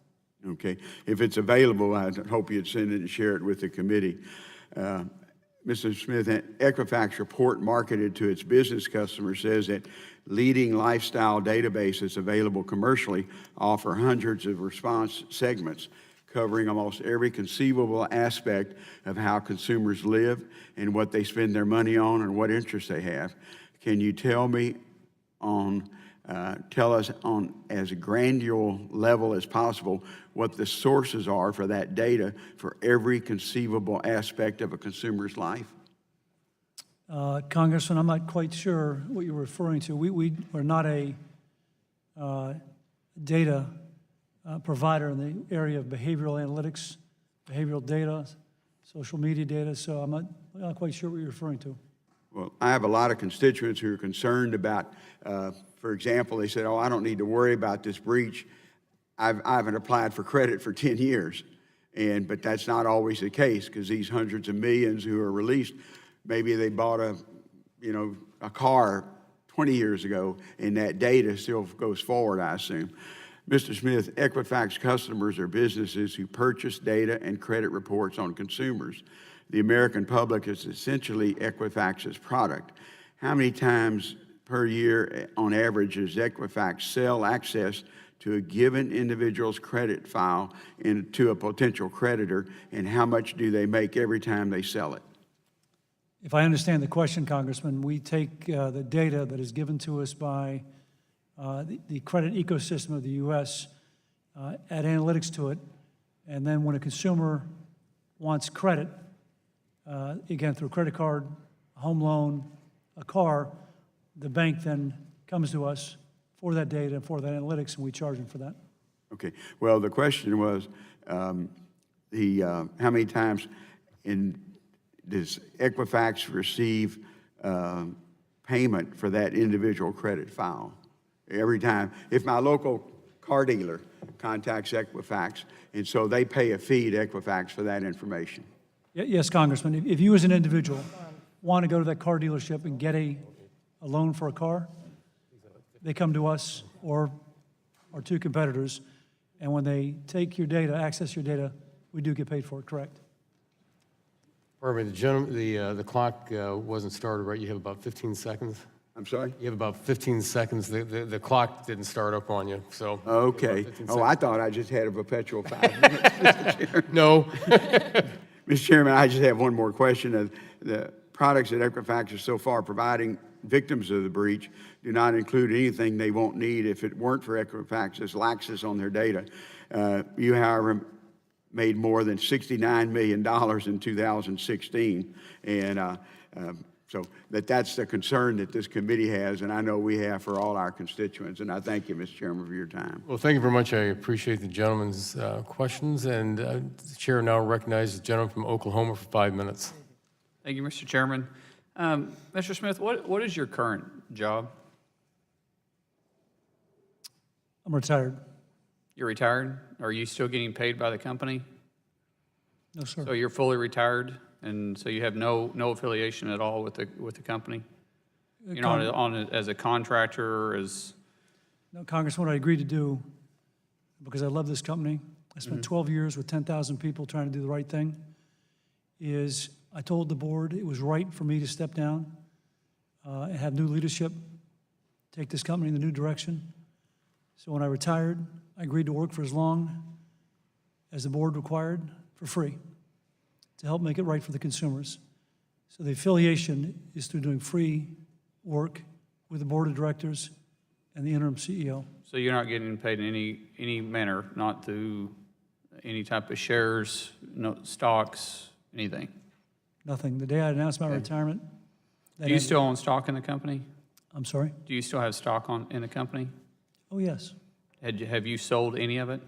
S: Okay. If it's available, I hope you'd send it and share it with the committee. Mr. Smith, an Equifax report marketed to its business customers says that leading lifestyle databases available commercially offer hundreds of response segments covering almost every conceivable aspect of how consumers live and what they spend their money on and what interests they have. Can you tell us on as granular level as possible what the sources are for that data for every conceivable aspect of a consumer's life?
F: Congressman, I'm not quite sure what you're referring to. We're not a data provider in the area of behavioral analytics, behavioral data, social media data, so I'm not quite sure what you're referring to.
S: Well, I have a lot of constituents who are concerned about, for example, they said, oh, I don't need to worry about this breach. I haven't applied for credit for 10 years. But that's not always the case, because these hundreds of millions who are released, maybe they bought a car 20 years ago, and that data still goes forward, I assume. Mr. Smith, Equifax customers are businesses who purchase data and credit reports on consumers. The American public is essentially Equifax's product. How many times per year, on average, does Equifax sell access to a given individual's credit file to a potential creditor, and how much do they make every time they sell it?
F: If I understand the question, Congressman, we take the data that is given to us by the credit ecosystem of the U.S., add analytics to it, and then when a consumer wants credit, again, through a credit card, a home loan, a car, the bank then comes to us for that data and for that analytics, and we charge them for that.
S: Okay. Well, the question was, how many times does Equifax receive payment for that individual credit file? Every time. If my local car dealer contacts Equifax, and so they pay a fee to Equifax for that information.
F: Yes, Congressman, if you as an individual want to go to that car dealership and get a loan for a car, they come to us or our two competitors, and when they take your data, access your data, we do get paid for it, correct?
A: Pardon me, the clock wasn't started, right? You have about 15 seconds?
S: I'm sorry?
A: You have about 15 seconds. The clock didn't start up on you, so.
S: Okay. Oh, I thought I just had a perpetual 5 minutes, Mr. Chairman.
A: No.
S: Mr. Chairman, I just have one more question. The products that Equifax is so far providing victims of the breach do not include anything they won't need if it weren't for Equifax's laxness on their data. You, however, made more than $69 million in 2016, and so that's the concern that this committee has, and I know we have for all our constituents, and I thank you, Mr. Chairman, for your time.
A: Well, thank you very much. I appreciate the gentleman's questions, and the chair now recognizes the gentleman from Oklahoma for 5 minutes.
T: Thank you, Mr. Chairman. Mr. Smith, what is your current job?
F: I'm retired.
T: You're retired? Are you still getting paid by the company?
F: No, sir.
T: So you're fully retired, and so you have no affiliation at all with the company? You're not on it as a contractor or as?
F: No, Congressman, what I agreed to do, because I love this company, I spent 12 years with 10,000 people trying to do the right thing, is I told the board it was right for me to step down and have new leadership, take this company in the new direction. So when I retired, I agreed to work for as long as the board required for free to help make it right for the consumers. So the affiliation is through doing free work with the board of directors and the interim CEO.
T: So you're not getting paid in any manner, not through any type of shares, no stocks, anything?
F: Nothing. The day I announced my retirement.
T: Do you still own stock in the company?
F: I'm sorry?
T: Do you still have stock in the company?
F: Oh, yes.
T: Have you sold any of it?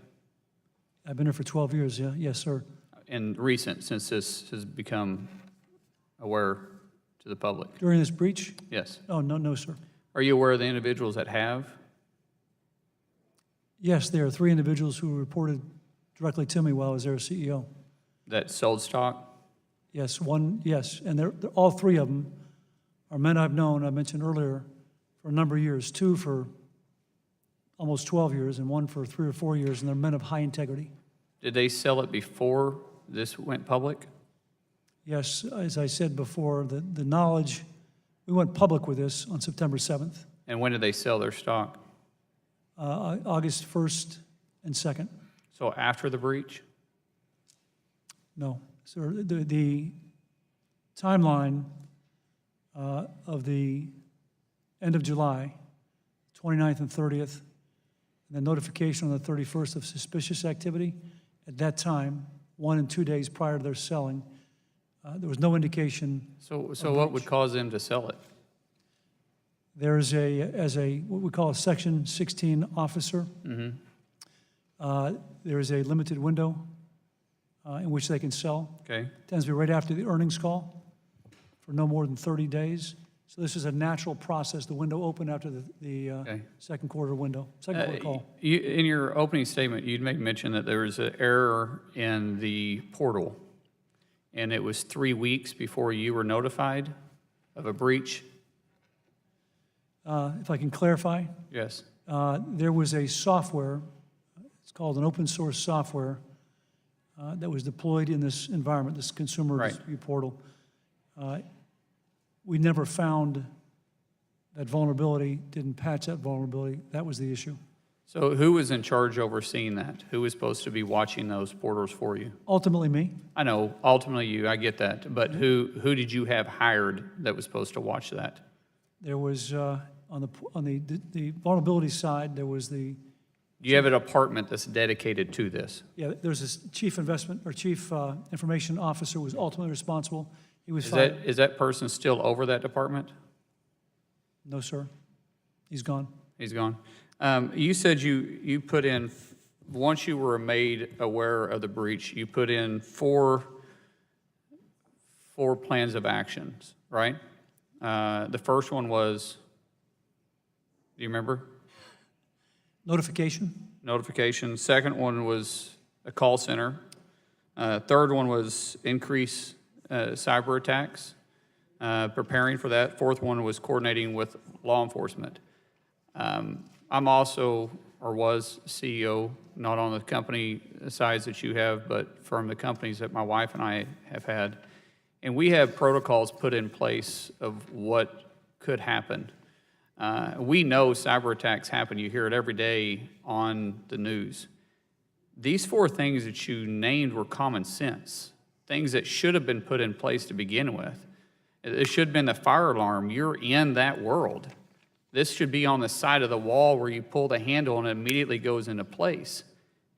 F: I've been here for 12 years, yeah. Yes, sir.
T: And recent, since this has become aware to the public?
F: During this breach?
T: Yes.
F: Oh, no, sir.
T: Are you aware of the individuals that have?
F: Yes, there are 3 individuals who reported directly to me while I was their CEO.
T: That sold stock?
F: Yes, yes. And they're all 3 of them are men I've known, I mentioned earlier, for a number of years. 2 for almost 12 years and 1 for 3 or 4 years, and they're men of high integrity.
T: Did they sell it before this went public?
F: Yes, as I said before, the knowledge, we went public with this on September 7th.
T: And when did they sell their stock?
F: August 1st and 2nd.
T: So after the breach?
F: No. So the timeline of the end of July, 29th and 30th, and the notification on the 31st of suspicious activity, at that time, 1 and 2 days prior to their selling, there was no indication.
T: So what would cause them to sell it?
F: There is what we call a Section 16 officer. There is a limited window in which they can sell.
T: Okay.
F: Tends to be right after the earnings call for no more than 30 days. So this is a natural process. The window opened after the second quarter call.
T: In your opening statement, you'd made mention that there was an error in the portal, and it was 3 weeks before you were notified of a breach.
F: If I can clarify?
T: Yes.
F: There was a software, it's called an open source software, that was deployed in this environment, this consumer dispute portal. We never found that vulnerability, didn't patch that vulnerability. That was the issue.
T: So who was in charge overseeing that? Who was supposed to be watching those portals for you?
F: Ultimately me.
T: I know, ultimately you, I get that. But who did you have hired that was supposed to watch that?
F: There was, On the vulnerability side, there was the,
T: You have a department that's dedicated to this.
F: yeah, there's this chief information officer who was ultimately responsible. He was
T: Is
F: fired.
T: is that person still over that department?
F: No, sir. He's gone.
T: He's gone. You said you put in, once you were made aware of the breach, you put in four plans of actions, right? The first one was, do you remember?
F: Notification.
T: Notification. Second one was a call center. Third one was increase cyber attacks, preparing for that. Fourth one was coordinating with law enforcement. I'm also, or was CEO, not on the company sides that you have, but from the companies that my wife and I have had. And we have protocols put in place of what could happen. We know cyber attacks happen. You hear it every day on the news. These four things that you named were common sense, things that should have been put in place to begin with. It should have been the fire alarm. You're in that world. This should be on the side of the wall where you pull the handle and it immediately goes into place.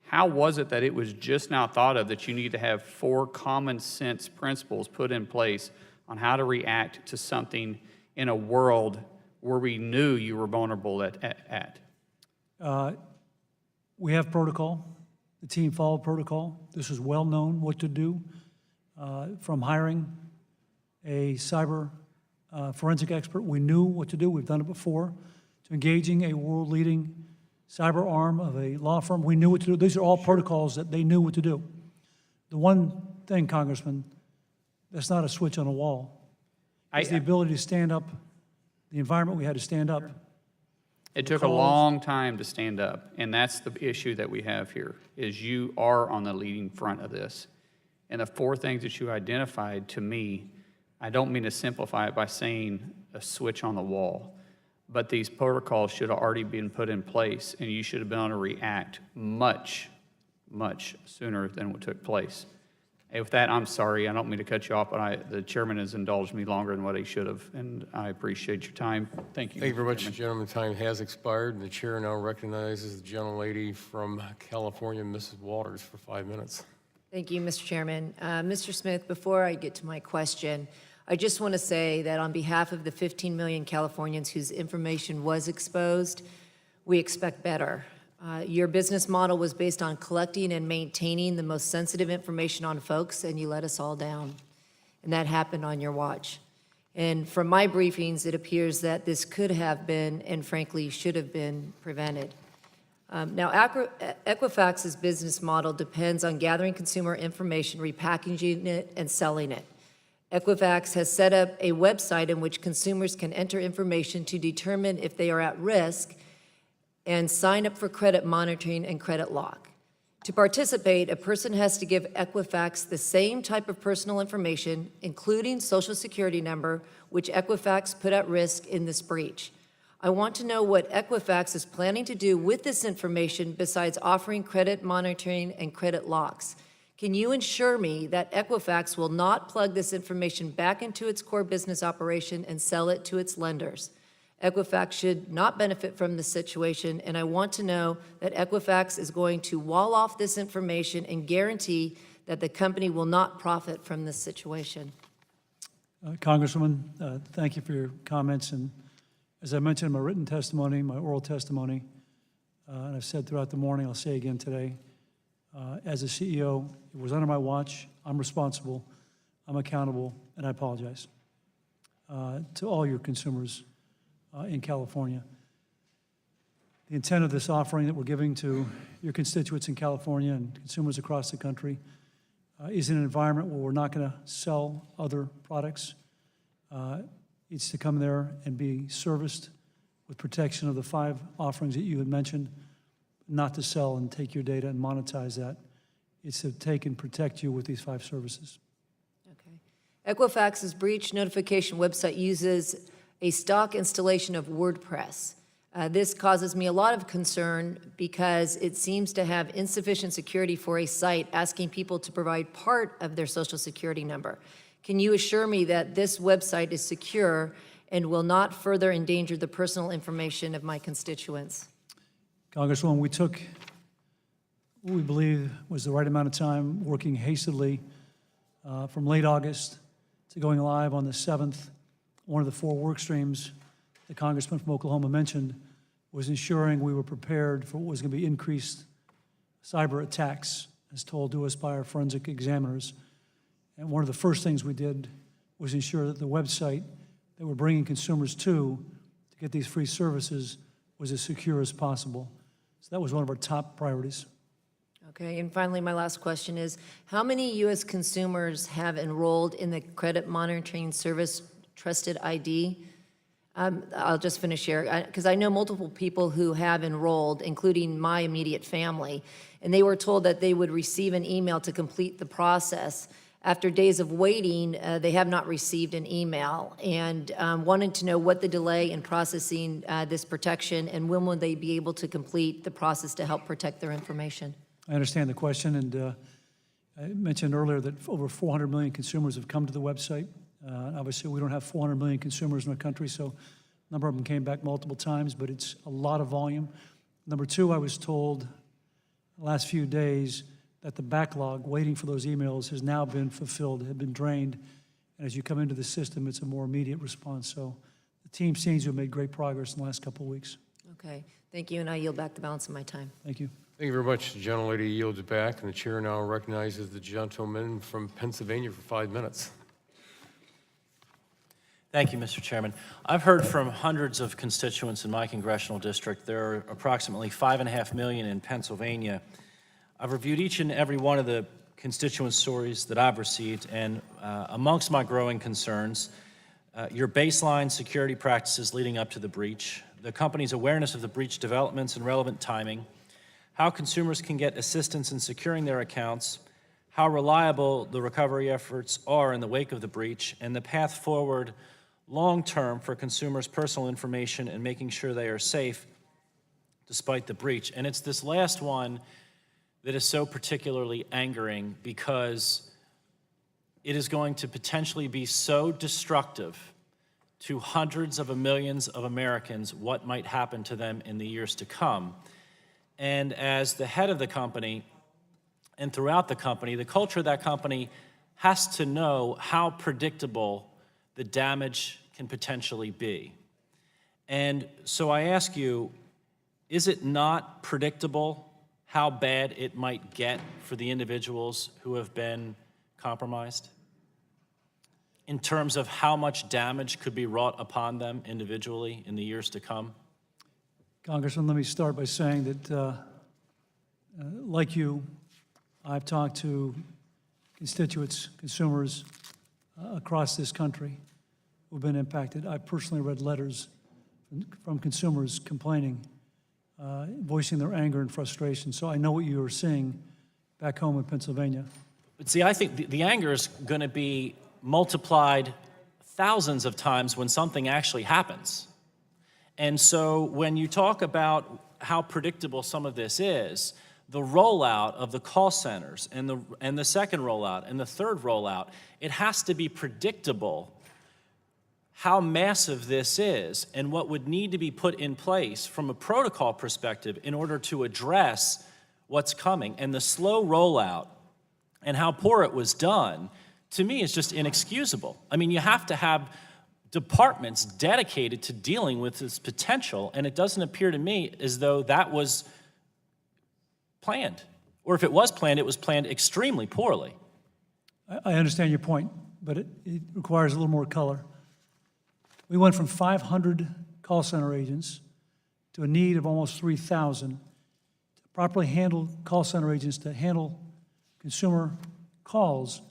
T: How was it that it was just now thought of that you need to have four common sense principles put in place on how to react to something in a world where we knew you were vulnerable at?
F: We have protocol. The team followed protocol. This is well known what to do, from hiring a cyber forensic expert. We knew what to do. We've done it before. To engaging a world-leading cyber arm of a law firm, we knew what to do. These are all protocols that they knew what to do. The one thing, Congressman, that's not a switch on a wall, is the ability to stand up, the environment we had to stand up.
T: It took a long time to stand up, and that's the issue that we have here, is you are on the leading front of this. And the four things that you identified, to me, I don't mean to simplify it by saying a switch on the wall, but these protocols should have already been put in place, and you should have been able to react much, much sooner than what took place. And with that, I'm sorry, I don't mean to cut you off, but the chairman has indulged me longer than what he should have, and I appreciate your time. Thank you.
A: Thank you very much, gentlemen. Time has expired, and the chair now recognizes the gentlelady from California, Mrs. Waters, for 5 minutes.
U: Thank you, Mr. Chairman. Mr. Smith, before I get to my question, I just want to say that on behalf of the 15 million Californians whose information was exposed, we expect better. Your business model was based on collecting and maintaining the most sensitive information on folks, and you let us all down. And that happened on your watch. And from my briefings, it appears that this could have been, and frankly, should have been prevented. Now, Equifax's business model depends on gathering consumer information, repackaging it, and selling it. Equifax has set up a website in which consumers can enter information to determine if they are at risk and sign up for credit monitoring and credit lock. To participate, a person has to give Equifax the same type of personal information, including Social Security number, which Equifax put at risk in this breach. I want to know what Equifax is planning to do with this information besides offering credit monitoring and credit locks. Can you ensure me that Equifax will not plug this information back into its core business operation and sell it to its lenders? Equifax should not benefit from this situation, and I want to know that Equifax is going to wall off this information and guarantee that the company will not profit from this situation.
F: Congresswoman, thank you for your comments. And as I mentioned in my written testimony, my oral testimony, and I've said throughout the morning, I'll say again today, as a CEO, it was under my watch. I'm responsible, I'm accountable, and I apologize to all your consumers in California. The intent of this offering that we're giving to your constituents in California and consumers across the country is in an environment where we're not going to sell other products. It's to come there and be serviced with protection of the 5 offerings that you had mentioned, not to sell and take your data and monetize that. It's to take and protect you with these 5 services.
U: Okay. Equifax's breach notification website uses a stock installation of WordPress. This causes me a lot of concern because it seems to have insufficient security for a site asking people to provide part of their Social Security number. Can you assure me that this website is secure and will not further endanger the personal information of my constituents.
F: Congresswoman, we took what we believe was the right amount of time, working hastily from late August to going live on the 7th. One of the 4 work streams the Congressman from Oklahoma mentioned was ensuring we were prepared for what was going to be increased cyber attacks, as told to us by our forensic examiners. And one of the first things we did was ensure that the website that we're bringing consumers to get these free services was as secure as possible. So that was one of our top priorities.
U: Okay, and finally, my last question is, how many U.S. consumers have enrolled in the credit monitoring service Trusted ID? I'll just finish here, because I know multiple people who have enrolled, including my immediate family, and they were told that they would receive an email to complete the process. After days of waiting, they have not received an email, and wanted to know what the delay in processing this protection, and when will they be able to complete the process to help protect their information?
F: I understand the question, and I mentioned earlier that over 400 million consumers have come to the website. Obviously, we don't have 400 million consumers in our country, so a number of them came back multiple times, but it's a lot of volume. Number 2, I was told the last few days that the backlog waiting for those emails has now been fulfilled, had been drained, and as you come into the system, it's a more immediate response. So the team seems to have made great progress in the last couple of weeks.
U: Okay, thank you, and I yield back the balance of my time.
F: Thank you.
A: Thank you very much. The gentlelady yields back, and the chair now recognizes the gentleman from Pennsylvania for 5 minutes.
B: Thank you, Mr. Chairman. I've heard from hundreds of constituents in my congressional district. There are approximately 5.5 million in Pennsylvania. I've reviewed each and every one of the constituent stories that I've received, and amongst my growing concerns, your baseline security practices leading up to the breach, the company's awareness of the breach developments and relevant timing, how consumers can get assistance in securing their accounts, how reliable the recovery efforts are in the wake of the breach, and the path forward long-term for consumers' personal information and making sure they are safe despite the breach. And it's this last one that is so particularly angering, because it is going to potentially be so destructive to hundreds of millions of Americans what might happen to them in the years to come. And as the head of the company and throughout the company, the culture of that company has to know how predictable the damage can potentially be. And so I ask you, is it not predictable how bad it might get for the individuals who have been compromised in terms of how much damage could be wrought upon them individually in the years to come?
F: Congressman, let me start by saying that, like you, I've talked to constituents, consumers across this country who've been impacted. I personally read letters from consumers complaining, voicing their anger and frustration. So I know what you are seeing back home in Pennsylvania.
B: But see, I think the anger is going to be multiplied thousands of times when something actually happens. And so when you talk about how predictable some of this is, the rollout of the call centers and the second rollout and the third rollout, it has to be predictable how massive this is and what would need to be put in place from a protocol perspective in order to address what's coming. And the slow rollout and how poor it was done, to me, is just inexcusable. I mean, you have to have departments dedicated to dealing with this potential, and it doesn't appear to me as though that was planned. Or if it was planned extremely poorly.
F: I understand your point, but it requires a little more color. We went from 500 call center agents to a need of almost 3,000. To properly handle call center agents, to handle consumer calls,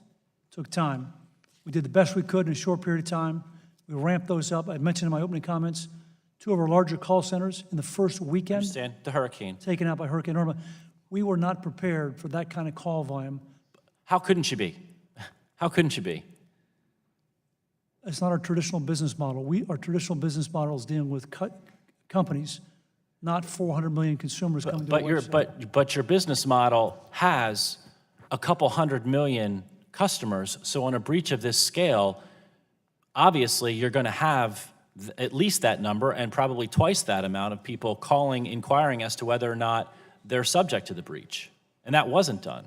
F: took time. We did the best we could in a short period of time. We ramped those up. I mentioned in my opening comments, 2 of our larger call centers in the first weekend.
B: I understand the hurricane.
F: Taken out by Hurricane Irma. We were not prepared for that kind of call volume.
B: How couldn't you be? How couldn't you be?
F: It's not our traditional business model. Our traditional business model is dealing with companies, not 400 million consumers coming to our website.
B: But your business model has a couple 100 million customers, so on a breach of this scale, obviously you're going to have at least that number and probably twice that amount of people calling, inquiring as to whether or not they're subject to the breach. And that wasn't done.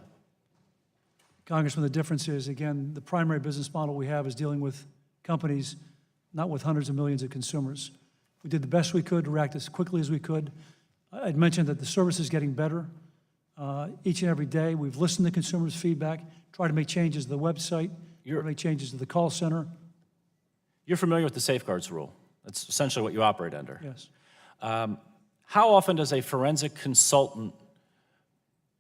F: Congressman, the difference is, again, the primary business model we have is dealing with companies, not with hundreds of millions of consumers. We did the best we could to react as quickly as we could. I'd mentioned that the service is getting better each and every day. We've listened to consumers' feedback, tried to make changes to the website, tried to make changes to the call center.
B: You're familiar with the safeguards rule. That's essentially what you operate under.
F: Yes.
B: How often does a forensic consultant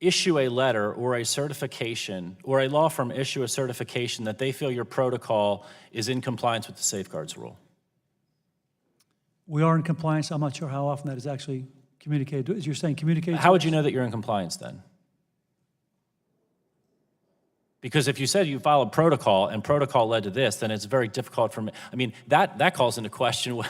B: issue a letter or a certification, or a law firm issue a certification that they feel your protocol is in compliance with the safeguards rule?
F: We are in compliance. I'm not sure how often that is actually communicated. As you're saying, communicated.
B: How would you know that you're in compliance then? Because if you said you followed protocol and protocol led to this, then it's very difficult for me. I mean, that calls into question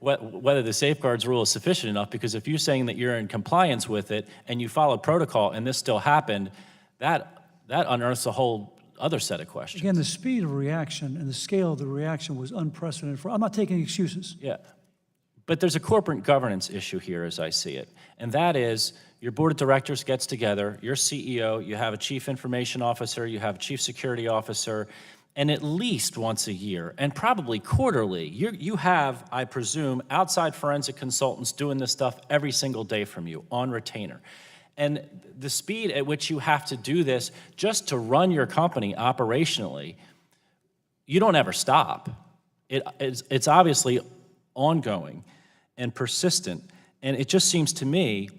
B: whether the safeguards rule is sufficient enough, because if you're saying that you're in compliance with it and you followed protocol and this still happened, that unearths a whole other set of questions.
F: Again, the speed of reaction and the scale of the reaction was unprecedented. I'm not taking excuses.
B: Yeah. But there's a corporate governance issue here as I see it, and that is your board of directors gets together, your CEO, you have a chief information officer, you have a chief security officer, and at least once a year, and probably quarterly, you have, I presume, outside forensic consultants doing this stuff every single day from you on retainer. And the speed at which you have to do this just to run your company operationally, you don't ever stop. It's obviously ongoing and persistent, and it just seems to me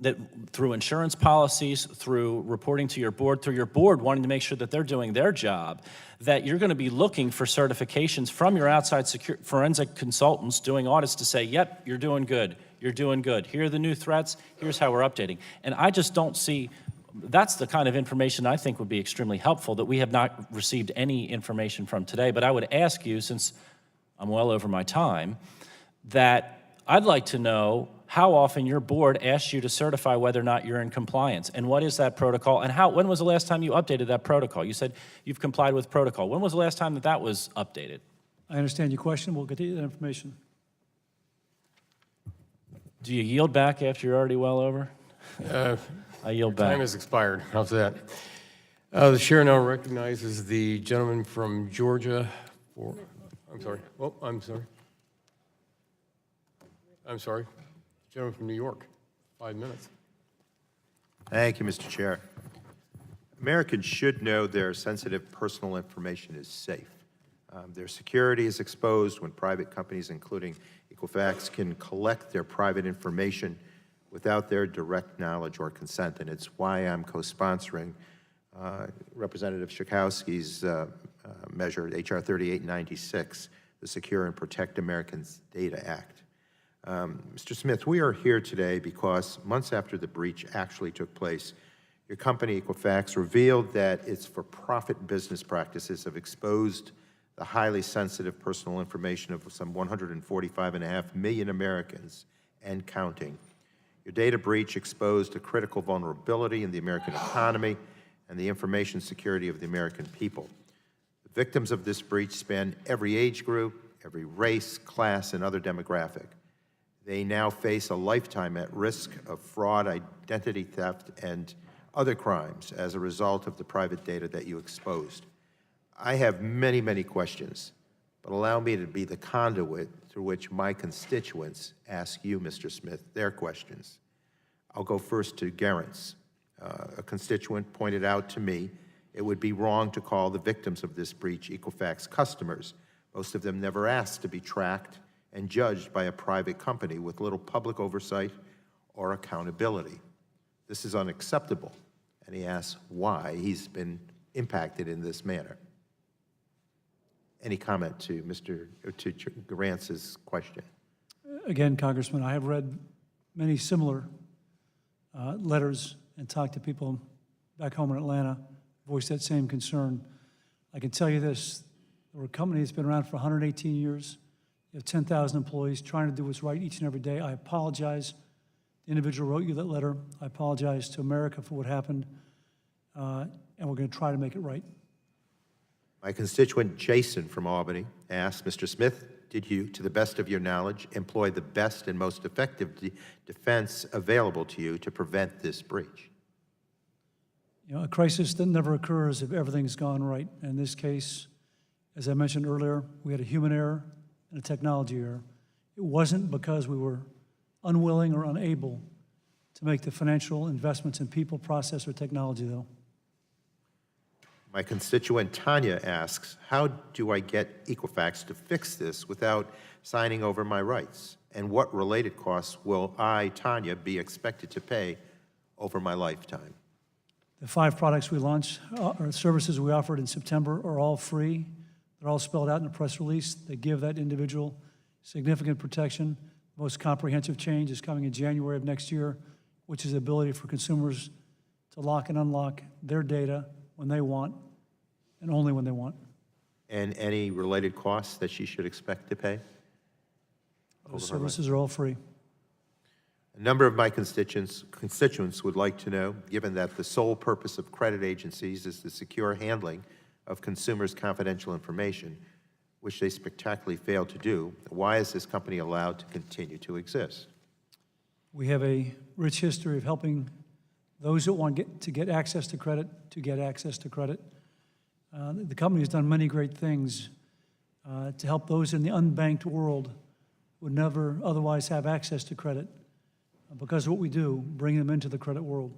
B: that through insurance policies, through reporting to your board wanting to make sure that they're doing their job, that you're going to be looking for certifications from your outside forensic consultants doing audits to say, yep, you're doing good, here are the new threats, here's how we're updating. And I just don't see, that's the kind of information I think would be extremely helpful that we have not received any information from today. But I would ask you, since I'm well over my time, that I'd like to know how often your board asks you to certify whether or not you're in compliance, and what is that protocol, and when was the last time you updated that protocol? You said you've complied with protocol. When was the last time that was updated?
F: I understand your question. We'll get you that information.
B: Do you yield back after you're already well over? I yield back.
A: Time has expired. How's that? The chair now recognizes the gentleman from Georgia for, I'm sorry. Oh, I'm sorry. Gentleman from New York, 5 minutes.
C: Thank you, Mr. Chair. Americans should know their sensitive personal information is safe. Their security is exposed when private companies, including Equifax, can collect their private information without their direct knowledge or consent, and it's why I'm co-sponsoring Representative Schakowsky's measure, H.R. 3896, the Secure and Protect Americans Data Act. Mr. Smith, we are here today because months after the breach actually took place, your company, Equifax, revealed that its for-profit business practices have exposed the highly sensitive personal information of some 145.5 million Americans and counting. Your data breach exposed a critical vulnerability in the American economy and the information security of the American people. The victims of this breach span every age group, every race, class, and other demographic. They now face a lifetime at risk of fraud, identity theft, and other crimes as a result of the private data that you exposed. I have many, many questions, but allow me to be the conduit through which my constituents ask you, Mr. Smith, their questions. I'll go first to Garance. A constituent pointed out to me it would be wrong to call the victims of this breach Equifax customers. Most of them never asked to be tracked and judged by a private company with little public oversight or accountability. This is unacceptable, and he asks why he's been impacted in this manner. Any comment to Garance's question?
F: Again, Congressman, I have read many similar letters and talked to people back home in Atlanta, voiced that same concern. I can tell you this, we're a company that's been around for 118 years. You have 10,000 employees trying to do what's right each and every day. I apologize. The individual who wrote you that letter. I apologize to America for what happened, and we're going to try to make it right.
C: My constituent Jason from Albany asked, Mr. Smith, did you, to the best of your knowledge, employ the best and most effective defense available to you to prevent this breach?
F: You know, a crisis that never occurs if everything's gone right. In this case, as I mentioned earlier, we had a human error and a technology error. It wasn't because we were unwilling or unable to make the financial investments in people, process, or technology, though.
C: My constituent Tanya asks, how do I get Equifax to fix this without signing over my rights? And what related costs will I, Tanya, be expected to pay over my lifetime?
F: The 5 products we launched, or services we offered in September, are all free. They're all spelled out in the press release. They give that individual significant protection. The most comprehensive change is coming in January of next year, which is the ability for consumers to lock and unlock their data when they want, and only when they want.
C: And any related costs that she should expect to pay?
F: Those services are all free.
C: A number of my constituents would like to know, given that the sole purpose of credit agencies is the secure handling of consumers' confidential information, which they spectacularly fail to do, why is this company allowed to continue to exist?
F: We have a rich history of helping those that want to get access to credit get access to credit. The company has done many great things to help those in the unbanked world who would never otherwise have access to credit because of what we do, bring them into the credit world.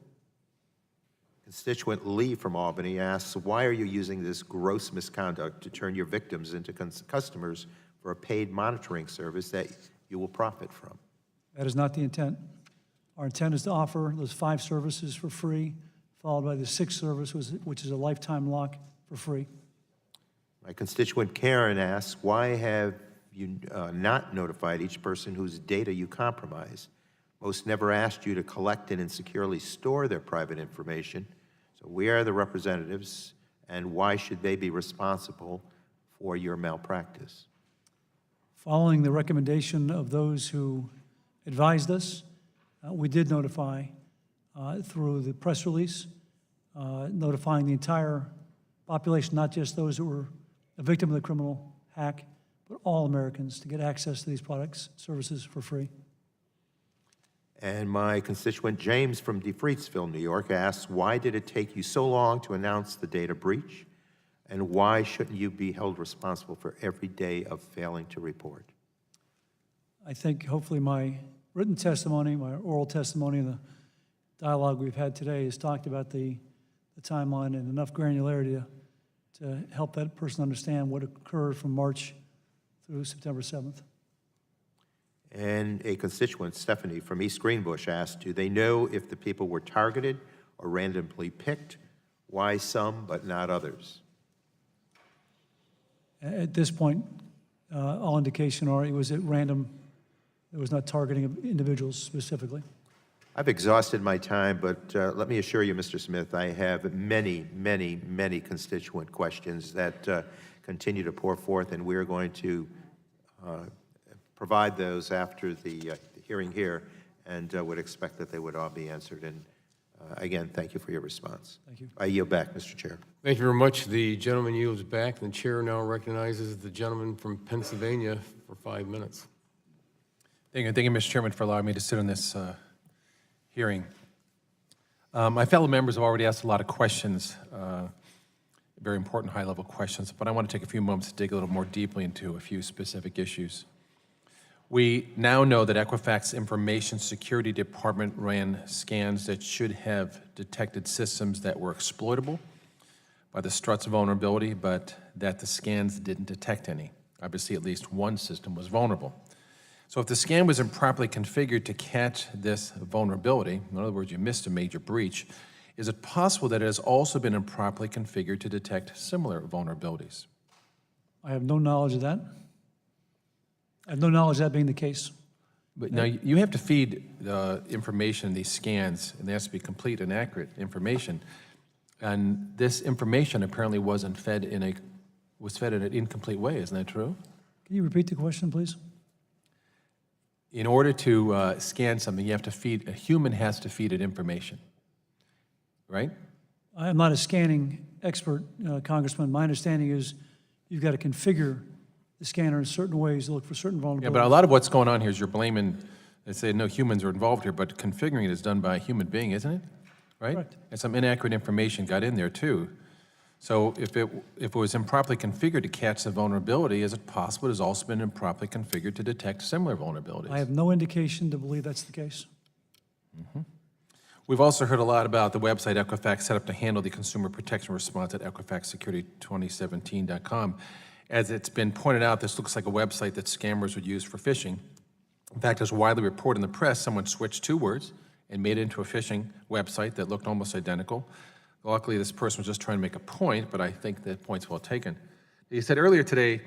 C: Constituent Lee from Albany asks, why are you using this gross misconduct to turn your victims into customers for a paid monitoring service that you will profit from?
F: That is not the intent. Our intent is to offer those 5 services for free, followed by the 6th service, which is a lifetime lock for free.
C: My constituent Karen asks, why have you not notified each person whose data you compromise? Most never asked you to collect and insecurely store their private information. So we are the representatives, and why should they be responsible for your malpractice?
F: Following the recommendation of those who advised us, we did notify through the press release, notifying the entire population, not just those who were a victim of the criminal hack, but all Americans to get access to these products, services for free.
C: And my constituent James from DeFreedsville, New York asks, why did it take you so long to announce the data breach? And why shouldn't you be held responsible for every day of failing to report?
F: I think hopefully my written testimony, my oral testimony, and the dialogue we've had today has talked about the timeline and enough granularity to help that person understand what occurred from March through September 7th.
C: And a constituent, Stephanie from East Greenbush, asked, do they know if the people were targeted or randomly picked? Why some but not others?
F: At this point, all indication are it was at random. It was not targeting of individuals specifically.
C: I've exhausted my time, but let me assure you, Mr. Smith, I have many, many, many constituent questions that continue to pour forth, and we're going to provide those after the hearing here, and would expect that they would all be answered. And again, thank you for your response.
F: Thank you.
C: I yield back, Mr. Chair.
A: Thank you very much. The gentleman yields back. The chair now recognizes the gentleman from Pennsylvania for 5 minutes.
D: Thank you, Mr. Chairman, for allowing me to sit on this hearing. My fellow members have already asked a lot of questions, very important high-level questions, but I want to take a few moments to dig a little more deeply into a few specific issues. We now know that Equifax Information Security Department ran scans that should have detected systems that were exploitable by the Struts vulnerability, but that the scans didn't detect any. Obviously, at least one system was vulnerable. So if the scan was improperly configured to catch this vulnerability, in other words, you missed a major breach, is it possible that it has also been improperly configured to detect similar vulnerabilities?
F: I have no knowledge of that. I have no knowledge of that being the case.
D: But now you have to feed the information in these scans, and there has to be complete and accurate information. And this information apparently wasn't fed in an incomplete way. Isn't that true?
F: Can you repeat the question, please?
D: In order to scan something, you have to feed, a human has to feed it information, right?
F: I'm not a scanning expert, Congressman. My understanding is you've got to configure the scanner in certain ways to look for certain vulnerabilities.
D: Yeah, but a lot of what's going on here is you're blaming, they say no humans are involved here, but configuring it is done by a human being, isn't it? Right?
F: Correct.
D: And some inaccurate information got in there too. So if it was improperly configured to catch the vulnerability, is it possible it has also been improperly configured to detect similar vulnerabilities?
F: I have no indication to believe that's the case.
D: We've also heard a lot about the website Equifax set up to handle the consumer protection response at equifaxsecurity2017.com. As it's been pointed out, this looks like a website that scammers would use for phishing. In fact, as widely reported in the press, someone switched 2 words and made it into a phishing website that looked almost identical. Luckily, this person was just trying to make a point, but I think that point's well taken. You said earlier today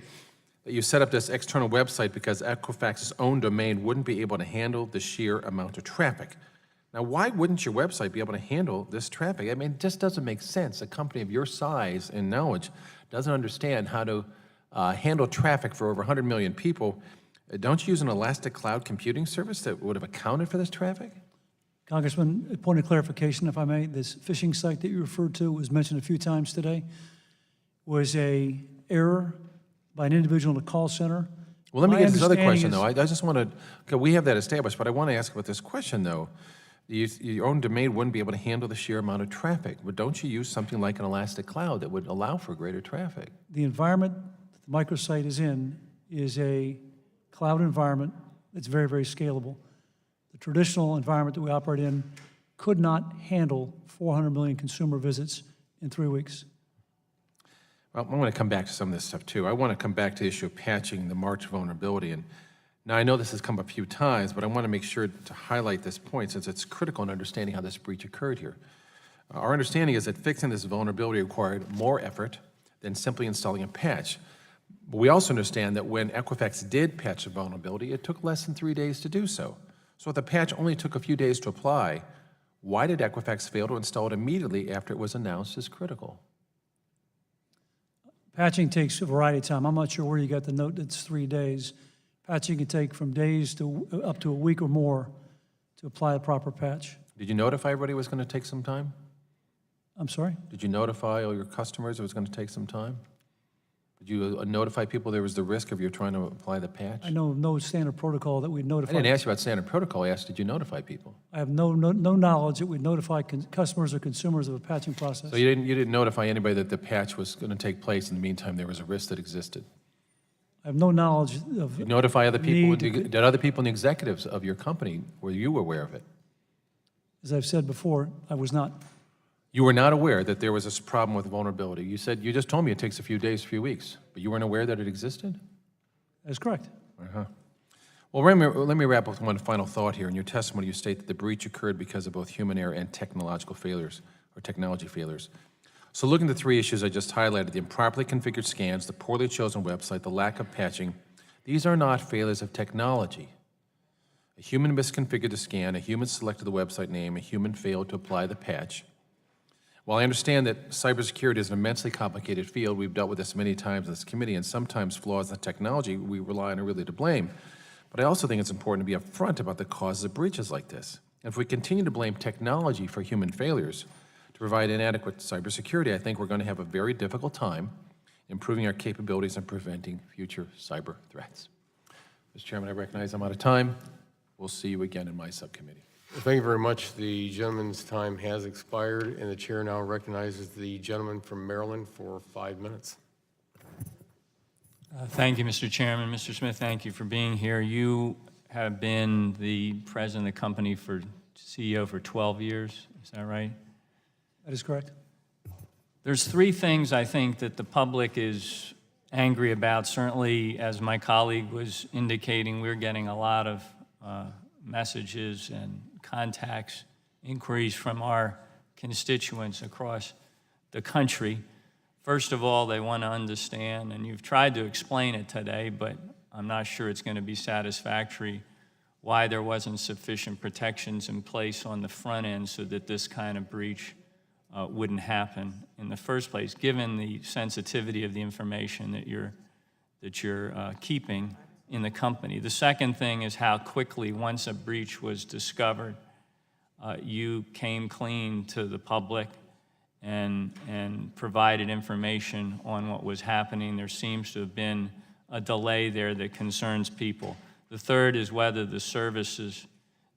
D: that you set up this external website because Equifax's own domain wouldn't be able to handle the sheer amount of traffic. Now, why wouldn't your website be able to handle this traffic? I mean, it just doesn't make sense. A company of your size and knowledge doesn't understand how to handle traffic for over 100 million people. Don't you use an elastic cloud computing service that would have accounted for this traffic?
F: Congressman, a point of clarification, if I may. This phishing site that you referred to was mentioned a few times today, was a error by an individual in a call center.
D: Well, let me
F: My
D: get to this other
F: understanding
D: question,
F: is-
D: though. I just want to, okay, we have that established, but I want to ask about this question, though. Your own domain wouldn't be able to handle the sheer amount of traffic, but don't you use something like an elastic cloud that would allow for greater traffic?
F: The environment that the microsite is in is a cloud environment that's very, very scalable. The traditional environment that we operate in could not handle 400 million consumer visits in 3 weeks.
D: Well, I want to come back to some of this stuff, too. I want to come back to the issue of patching the March vulnerability. And now, I know this has come up a few times, but I want to make sure to highlight this point since it's critical in understanding how this breach occurred here. Our understanding is that fixing this vulnerability required more effort than simply installing a patch. But we also understand that when Equifax did patch the vulnerability, it took less than 3 days to do so. So if the patch only took a few days to apply, why did Equifax fail to install it immediately after it was announced as critical?
F: Patching takes a variety of time. I'm not sure where you got the note that's 3 days. Patching can take from days to up to a week or more to apply a proper patch.
D: Did you notify everybody it was going to take some time?
F: I'm sorry?
D: Did you notify all your customers it was going to take some time? Did you notify people there was the risk of you trying to apply the patch?
F: I know of no standard protocol that we'd
D: I
F: notify.
D: didn't ask you about standard protocol. I asked, did you notify people?
F: I have no knowledge that we'd notify customers or consumers of a patching process.
D: So you didn't notify anybody that the patch was going to take place. In the meantime, there was a risk that existed.
F: I have no knowledge of.
D: Did you notify other people?
F: need to-
D: Did other people in the executives of your company, were you aware of it?
F: As I've said before, I was not.
D: You were not aware that there was this problem with vulnerability. You just told me it takes a few days, a few weeks, but you weren't aware that it existed?
F: That's correct.
D: Well, let me wrap up with one final thought here. In your testimony, you state that the breach occurred because of both human error and technological failures, or technology failures. So looking at the 3 issues I just highlighted, the improperly configured scans, the poorly chosen website, the lack of patching, these are not failures of technology. A human misconfigured the scan, a human selected the website name, a human failed to apply the patch. While I understand that cybersecurity is an immensely complicated field, we've dealt with this many times in this committee, and sometimes flaws in the technology we rely on are really to blame. But I also think it's important to be upfront about the causes of breaches like this. And if we continue to blame technology for human failures to provide inadequate cybersecurity, I think we're going to have a very difficult time improving our capabilities and preventing future cyber threats. Mr. Chairman, I recognize I'm out of time. We'll see you again in my subcommittee.
A: Thank you very much. The gentleman's time has expired, and the chair now recognizes the gentleman from Maryland for 5 minutes.
G: Thank you, Mr. Chairman. Mr. Smith, thank you for being here. You have been the president of the company for CEO for 12 years. Is that right?
F: That is correct.
G: There's 3 things I think that the public is angry about. Certainly, as my colleague was indicating, we're getting a lot of messages and contacts, inquiries from our constituents across the country. First of all, they want to understand, and you've tried to explain it today, but I'm not sure it's going to be satisfactory, why there wasn't sufficient protections in place on the front end so that this kind of breach wouldn't happen in the first place, given the sensitivity of the information that you're keeping in the company. The second thing is how quickly, once a breach was discovered, you came clean to the public and provided information on what was happening. There seems to have been a delay there that concerns people. The third is whether the services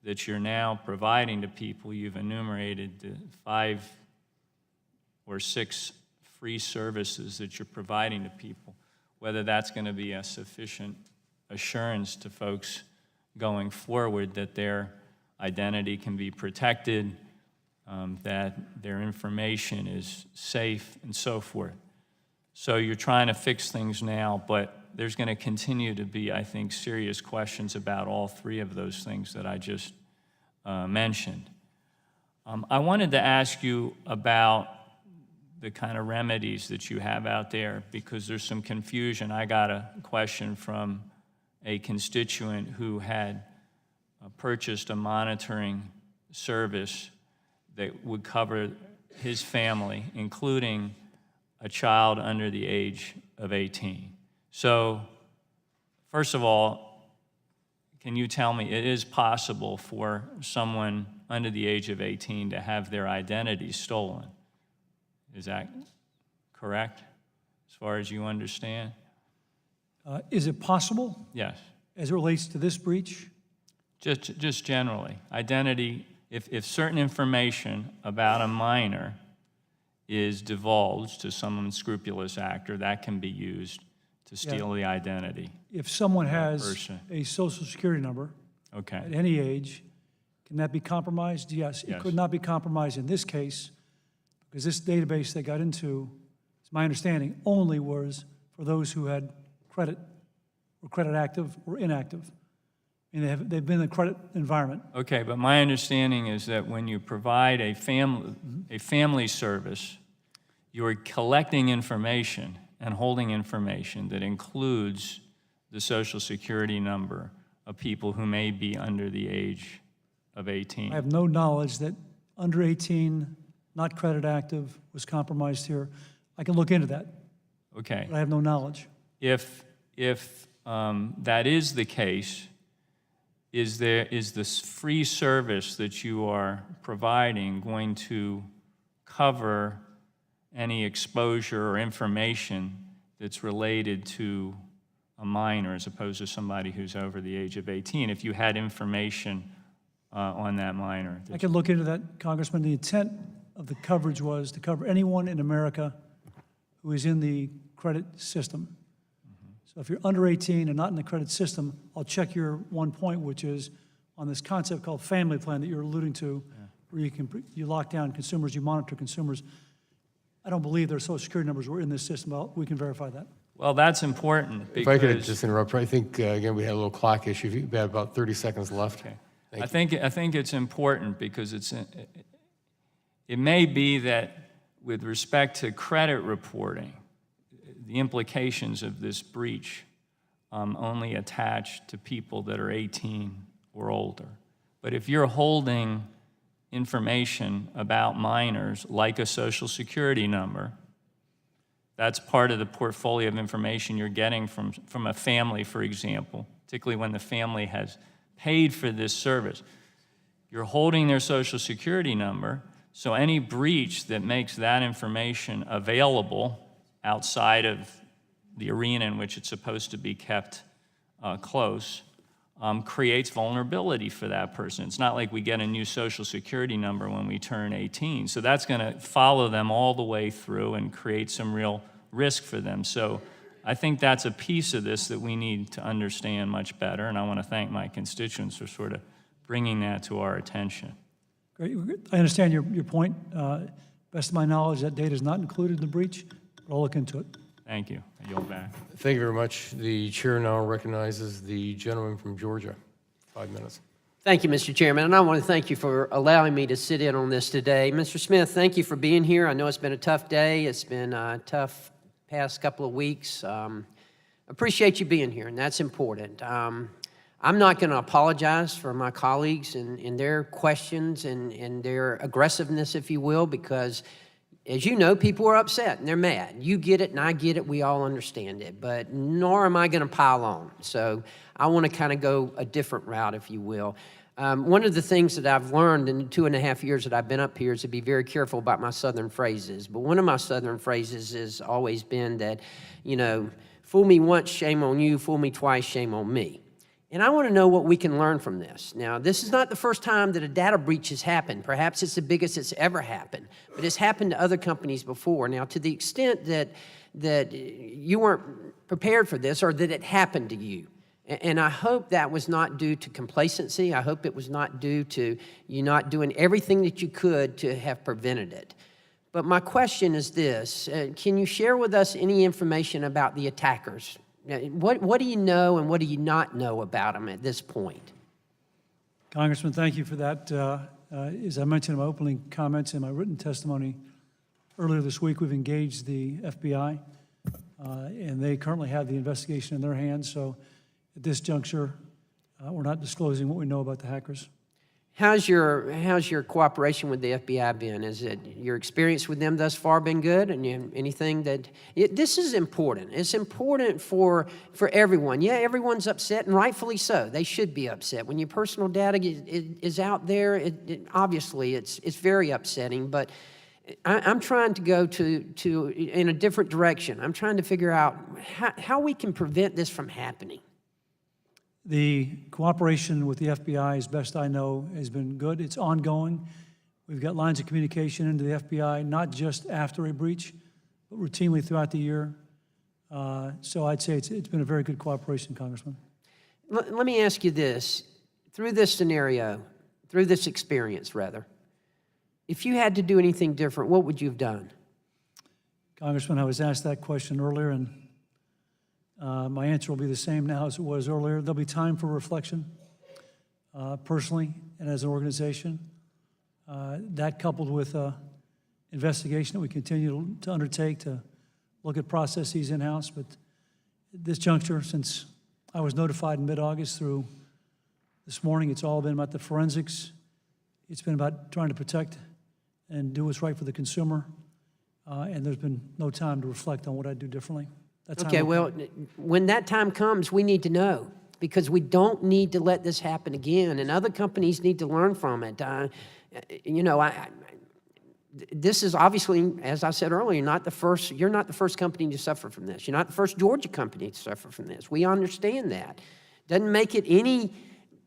G: that you're now providing to people, you've enumerated the 5 or 6 free services that you're providing to people, whether that's going to be a sufficient assurance to folks going forward that their identity can be protected, that their information is safe, and so forth. So you're trying to fix things now, but there's going to continue to be, I think, serious questions about all 3 of those things that I just mentioned. I wanted to ask you about the kind of remedies that you have out there, because there's some confusion. I got a question from a constituent who had purchased a monitoring service that would cover his family, including a child under the age of 18. So, first of all, can you tell me, it is possible for someone under the age of 18 to have their identity stolen? Is that correct, as far as you understand?
F: Is it possible?
G: Yes.
F: As it relates to this breach?
G: Just generally. Identity, if certain information about a minor is divulged to some unscrupulous actor, that can be used to steal the identity.
F: If someone
G: of that
F: has
G: person.
F: a social security number
G: Okay.
F: at any age, can that be compromised? Yes. It
G: Yes.
F: could not be compromised in this case, because this database they got into, it's my understanding, only was for those who had credit, or credit active or inactive. I mean, they've been in the credit environment.
G: Okay, but my understanding is that when you provide a family service, you're collecting information and holding information that includes the social security number of people who may be under the age of 18.
F: I have no knowledge that under 18, not credit active, was compromised here. I can look into that.
G: Okay.
F: But I have no knowledge.
G: If that is the case, is this free service that you are providing going to cover any exposure or information that's related to a minor as opposed to somebody who's over the age of 18, if you had information on that minor?
F: I can look into that, Congressman. The intent of the coverage was to cover anyone in America who is in the credit system. So if you're under 18 and not in the credit system, I'll check your one point, which is on this concept called family plan that you're alluding to, where you lock down consumers, you monitor consumers. I don't believe their social security numbers were in this system. Well, we can verify that.
G: Well, that's important because...
A: If I could just interrupt, I think, again, we had a little clock issue. You've got about 30 seconds left.
G: Okay.
A: Thank you.
G: I think it's important because it may be that with respect to credit reporting, the implications of this breach only attach to people that are 18 or older. But if you're holding information about minors, like a social security number, that's part of the portfolio of information you're getting from a family, for example, particularly when the family has paid for this service. You're holding their social security number, so any breach that makes that information available outside of the arena in which it's supposed to be kept close creates vulnerability for that person. It's not like we get a new social security number when we turn 18. So that's going to follow them all the way through and create some real risk for them. So I think that's a piece of this that we need to understand much better, and I want to thank my constituents for sort of bringing that to our attention.
F: Great. I understand your point. Best of my knowledge, that data is not included in the breach, but I'll look into it.
G: Thank you. I yield back.
A: Thank you very much. The chair now recognizes the gentleman from Georgia. 5 minutes.
E: Thank you, Mr. Chairman, and I want to thank you for allowing me to sit in on this today. Mr. Smith, thank you for being here. I know it's been a tough day. It's been a tough past couple of weeks. Appreciate you being here, and that's important. I'm not going to apologize for my colleagues and their questions and their aggressiveness, if you will, because as you know, people are upset and they're mad. You get it and I get it. We all understand it. But nor am I going to pile on. So I want to kind of go a different route, if you will. One of the things that I've learned in the 2.5 years that I've been up here is to be very careful about my Southern phrases. But one of my Southern phrases has always been that, you know, Fool me once, shame on you. Fool me twice, shame on me. And I want to know what we can learn from this. Now, this is not the first time that a data breach has happened. Perhaps it's the biggest it's ever happened, but it's happened to other companies before. Now, to the extent that you weren't prepared for this or that it happened to you, and I hope that was not due to complacency. I hope it was not due to you not doing everything that you could to have prevented it. But my question is this. Can you share with us any information about the attackers? What do you know and what do you not know about them at this point?
F: Congressman, thank you for that. As I mentioned in my opening comments and my written testimony earlier this week, we've engaged the FBI, and they currently have the investigation in their hands. So at this juncture, we're not disclosing what we know about the hackers.
E: How's your cooperation with the FBI been? Is it your experience with them thus far been good? And anything that this is important. It's important for everyone. Yeah, everyone's upset, and rightfully so. They should be upset when your personal data is out there. Obviously, it's very upsetting. But I'm trying to go to in a different direction. I'm trying to figure out how we can prevent this from happening.
F: The cooperation with the FBI, as best I know, has been good. It's ongoing. We've got lines of communication into the FBI, not just after a breach, but routinely throughout the year. So I'd say it's been a very good cooperation, Congressman.
E: Let me ask you this. Through this scenario, through this experience, rather, if you had to do anything different, what would you have done?
F: Congressman, I was asked that question earlier, and my answer will be the same now as it was earlier. There'll be time for reflection, personally and as an organization. That coupled with investigation that we continue to undertake to look at processes in-house. But at this juncture, since I was notified in mid-August through this morning, it's all been about the forensics. It's been about trying to protect and do what's right for the consumer. And there's been no time to reflect on what I'd do differently.
E: Okay, well, when that time comes, we need to know, because we don't need to let this happen again, and other companies need to learn from it. This is obviously, as I said earlier, you're not the first company to suffer from this. You're not the first Georgia company to suffer from this. We understand that. Doesn't make it any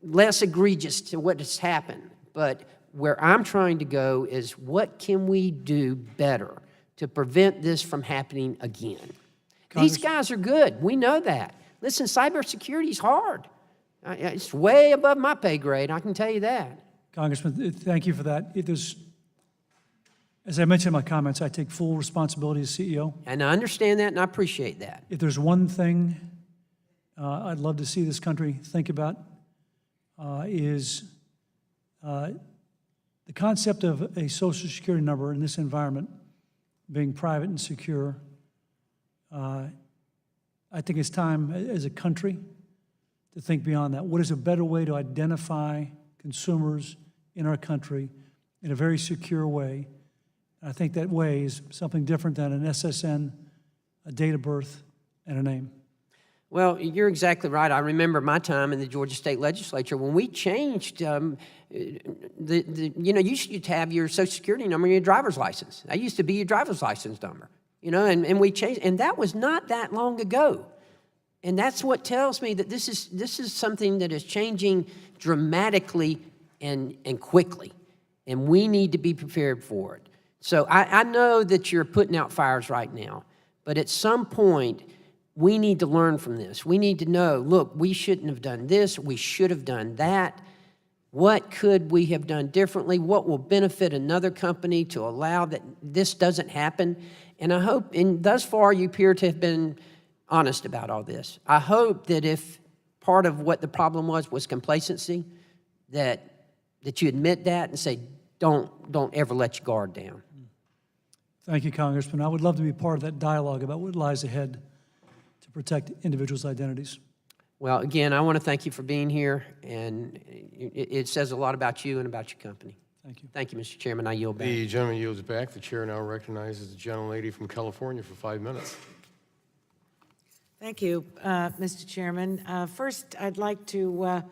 E: less egregious to what has happened, but where I'm trying to go is what can we do better to prevent this from happening again? These guys are good. We know that. Listen, cybersecurity is hard. It's way above my pay grade, I can tell you that.
F: Congressman, thank you for that. As I mentioned in my comments, I take full responsibility as CEO.
E: And I understand that, and I appreciate that.
F: If there's one thing I'd love to see this country think about is the concept of a Social Security number in this environment being private and secure. I think it's time as a country to think beyond that. What is a better way to identify consumers in our country in a very secure way? And I think that way is something different than an SSN, a date of birth, and a name.
E: Well, you're exactly right. I remember my time in the Georgia State Legislature when we changed you used to have your Social Security number in your driver's license. That used to be your driver's license number. And we changed, and that was not that long ago. And that's what tells me that this is something that is changing dramatically and quickly, and we need to be prepared for it. So I know that you're putting out fires right now, but at some point, we need to learn from this. We need to know, look, we shouldn't have done this, we should have done that. What could we have done differently? What will benefit another company to allow that this doesn't happen? And I hope, and thus far you appear to have been honest about all this. I hope that if part of what the problem was complacency, that you admit that and say, don't ever let your guard down.
F: Thank you, Congressman. I would love to be part of that dialogue about what lies ahead to protect individuals' identities.
E: Well, again, I want to thank you for being here, and it says a lot about you and about your company.
F: Thank you.
E: Thank you, Mr. Chairman. I yield back.
A: The gentleman yields back. The chair now recognizes the gentlelady from California for 5 minutes.
H: Thank you, Mr. Chairman. First, I'd like to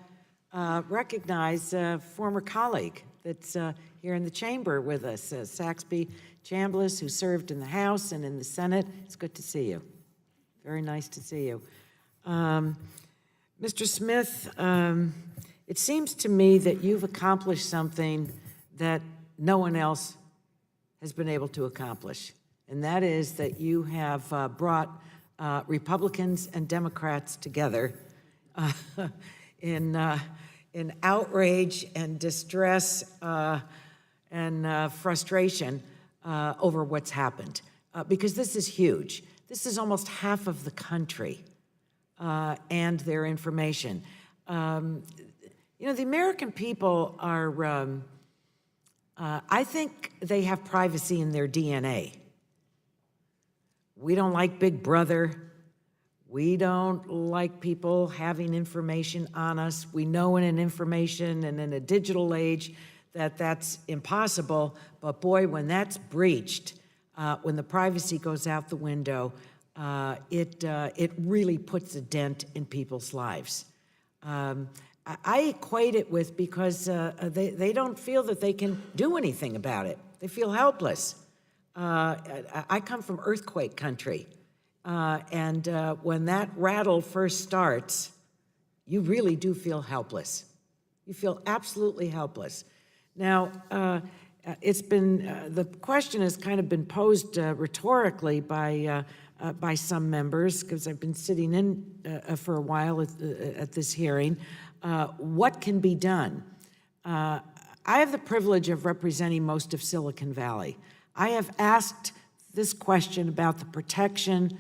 H: recognize a former colleague that's here in the chamber with us, Saxby Chambliss, who served in the House and in the Senate. It's good to see you. Very nice to see you. Mr. Smith, it seems to me that you've accomplished something that no one else has been able to accomplish, and that is that you have brought Republicans and Democrats together in outrage and distress and frustration over what's happened, because this is huge. This is almost half of the country and their information. You know, the American people are, I think they have privacy in their DNA. We don't like Big Brother. We don't like people having information on us. We know in an information and in a digital age that that's impossible, but boy, when that's breached, when the privacy goes out the window, it really puts a dent in people's lives. I equate it with because they don't feel that they can do anything about it. They feel helpless. I come from earthquake country, and when that rattle first starts, you really do feel helpless. You feel absolutely helpless. Now, it's been, the question has kind of been posed rhetorically by some members, because I've been sitting in for a while at this hearing. What can be done? I have the privilege of representing most of Silicon Valley. I have asked this question about the protection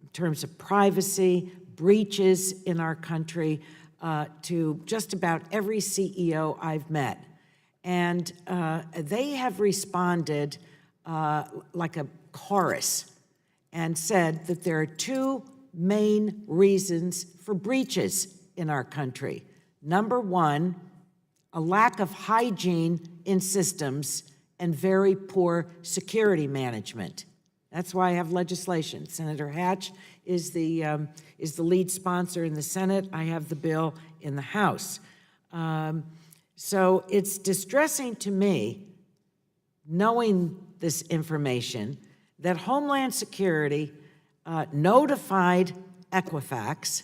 H: in terms of privacy, breaches in our country, to just about every CEO I've met. And they have responded like a chorus and said that there are two main reasons for breaches in our country. Number one, a lack of hygiene in systems and very poor security management. That's why I have legislation. Senator Hatch is the lead sponsor in the Senate. I have the bill in the House. So it's distressing to me, knowing this information, that Homeland Security notified Equifax.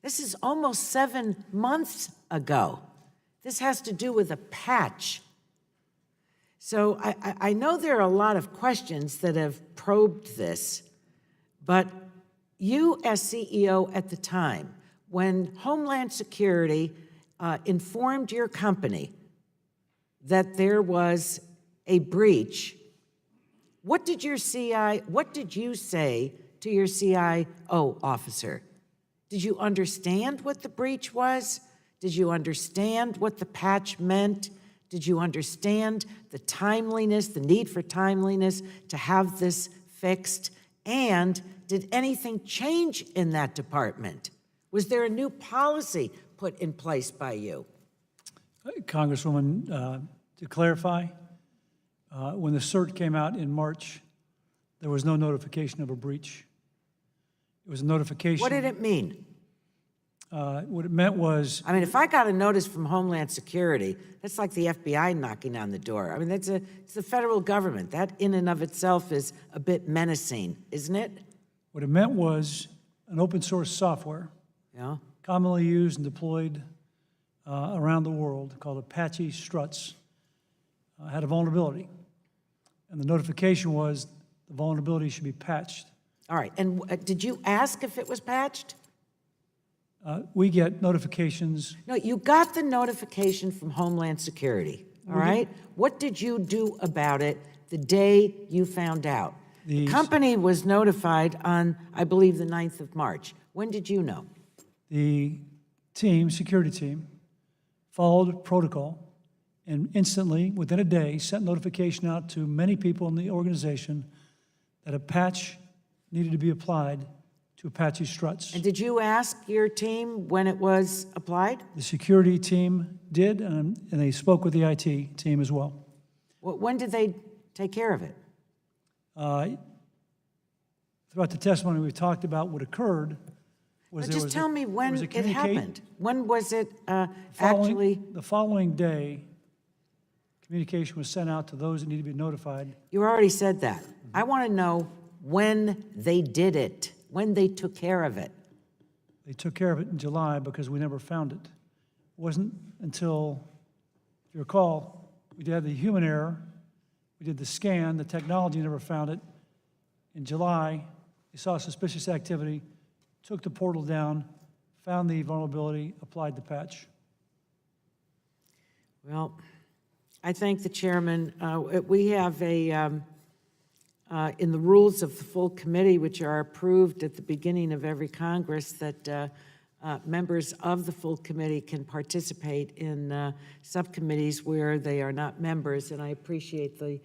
H: This is almost 7 months ago. This has to do with a patch. So I know there are a lot of questions that have probed this, but you as CEO at the time, when Homeland Security informed your company that there was a breach, what did you say to your CIO officer? Did you understand what the breach was? Did you understand what the patch meant? Did you understand the timeliness, the need for timeliness to have this fixed? And did anything change in that department? Was there a new policy put in place by you?
F: Congresswoman, to clarify, when the cert came out in March, there was no notification of a breach. It was a notification.
H: What did it mean?
F: What it meant was...
H: I mean, if I got a notice from Homeland Security, that's like the FBI knocking on the door. I mean, it's the federal government. That in and of itself is a bit menacing, isn't it?
F: What it meant was an open source software, commonly used and deployed around the world, called Apache Struts, had a vulnerability. And the notification was the vulnerability should be patched.
H: All right, and did you ask if it was patched?
F: We get notifications.
H: No, you got the notification from Homeland Security, all right? What did you do about it the day you found out? The company was notified on, I believe, the 9th of March. When did you know?
F: The team, security team, followed protocol and instantly, within a day, sent notification out to many people in the organization that a patch needed to be applied to Apache Struts.
H: And did you ask your team when it was applied?
F: The security team did, and they spoke with the IT team as well.
H: When did they take care of it?
F: Throughout the testimony, we talked about what occurred.
H: But just tell me when it happened. When was it actually?
F: The following day, communication was sent out to those that need to be notified.
H: You already said that. I want to know when they did it, when they took care of it.
F: They took care of it in July because we never found it. It wasn't until, if you recall, we had the human error, we did the scan, the technology never found it. In July, they saw suspicious activity, took the portal down, found the vulnerability, applied the patch.
H: Well, I thank the chairman. We have in the rules of the full committee, which are approved at the beginning of every Congress, that members of the full committee can participate in subcommittees where they are not members, and I appreciate the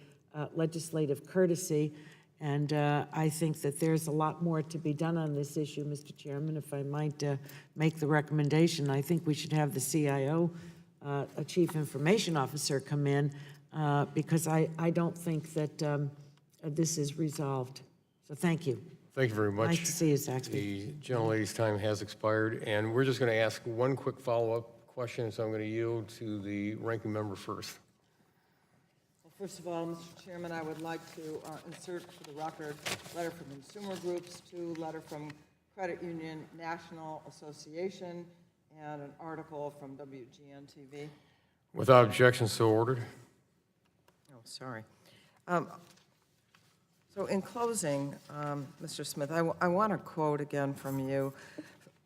H: legislative courtesy. And I think that there's a lot more to be done on this issue, Mr. Chairman. If I might make the recommendation, I think we should have the CIO, a Chief Information Officer, come in because I don't think that this is resolved. So thank you.
A: Thank you very much.
H: Nice to see you, Saxby.
A: The gentlelady's time has expired, and we're just going to ask one quick follow-up question, so I'm going to yield to the ranking member first.
I: First of all, Mr. Chairman, I would like to insert for the record a letter from consumer groups, a letter from Credit Union National Association, and an article from WGN-TV.
A: Without objection, so ordered.
I: Oh, sorry. So in closing, Mr. Smith, I want to quote again from you,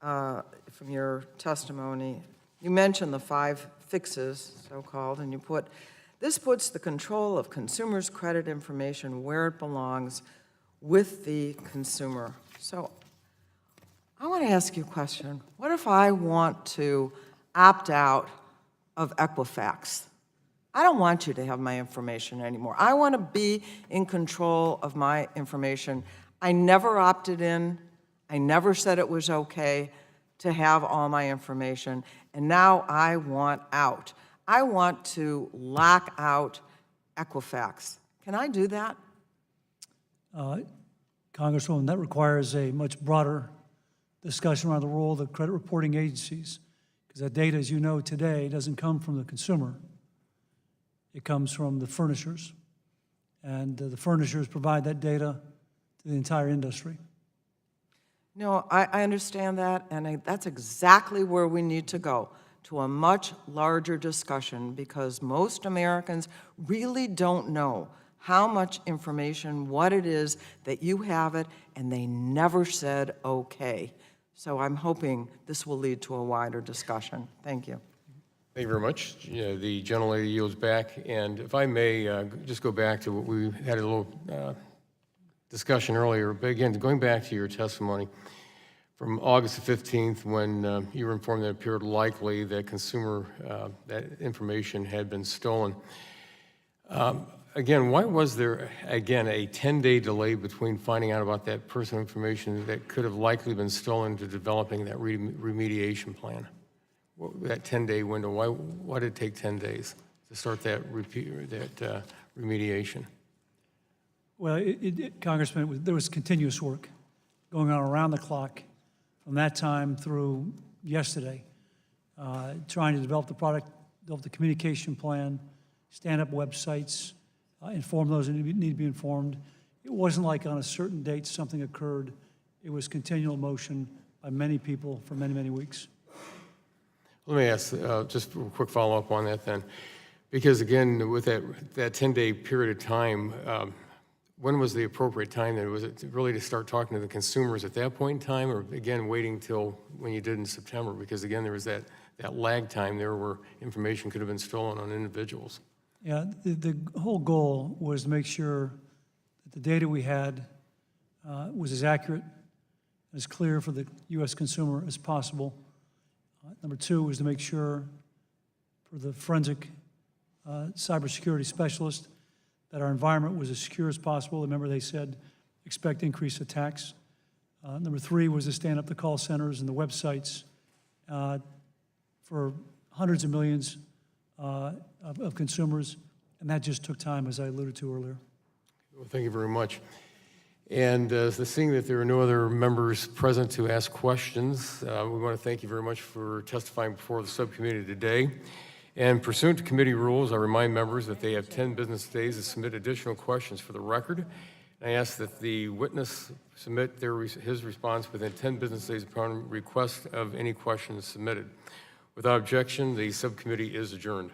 I: from your testimony. You mentioned the 5 fixes, so-called, and you put, "This puts the control of consumers' credit information where it belongs, with the consumer." So I want to ask you a question. What if I want to opt out of Equifax? I don't want you to have my information anymore. I want to be in control of my information. I never opted in. I never said it was okay to have all my information, and now I want out. I want to lock out Equifax. Can I do that?
F: Congresswoman, that requires a much broader discussion around the role of the credit reporting agencies, because that data, as you know today, doesn't come from the consumer. It comes from the furnishers, and the furnishers provide that data to the entire industry.
I: No, I understand that, and that's exactly where we need to go, to a much larger discussion, because most Americans really don't know how much information, what it is, that you have it, and they never said okay. So I'm hoping this will lead to a wider discussion. Thank you.
A: Thank you very much. Yeah, the gentlelady yields back, and if I may just go back to what we had a little discussion earlier, but again, going back to your testimony from August the 15th, when you were informed that it appeared likely that consumer that information had been stolen. Again, why was there, again, a 10-day delay between finding out about that personal information that could have likely been stolen to developing that remediation plan? That 10-day window, why did it take 10 days to start that remediation?
F: Well, Congressman, there was continuous work going on around the clock from that time through yesterday, trying to develop the product, develop the communication plan, stand up websites, inform those that need to be informed. It wasn't like on a certain date something occurred. It was continual motion by many people for many, many weeks.
A: Let me ask just a quick follow-up on that then. Because again, with that 10-day period of time, when was the appropriate time then? Was it really to start talking to the consumers at that point in time, or again, waiting till when you did in September? Because again, there was that lag time there where information could have been stolen on individuals.
F: Yeah, the whole goal was to make sure that the data we had was as accurate, as clear for the U.S. consumer as possible. Number 2 was to make sure for the forensic cybersecurity specialist that our environment was as secure as possible. Remember, they said expect increased attacks. Number 3 was to stand up the call centers and the websites for hundreds of millions of consumers, and that just took time, as I alluded to earlier.
A: Well, thank you very much. And seeing that there are no other members present to ask questions, we want to thank you very much for testifying before the subcommittee today. And pursuant to committee rules, I remind members that they have 10 business days to submit additional questions for the record. I ask that the witness submit his response within 10 business days upon request of any questions submitted. Without objection, the subcommittee is adjourned.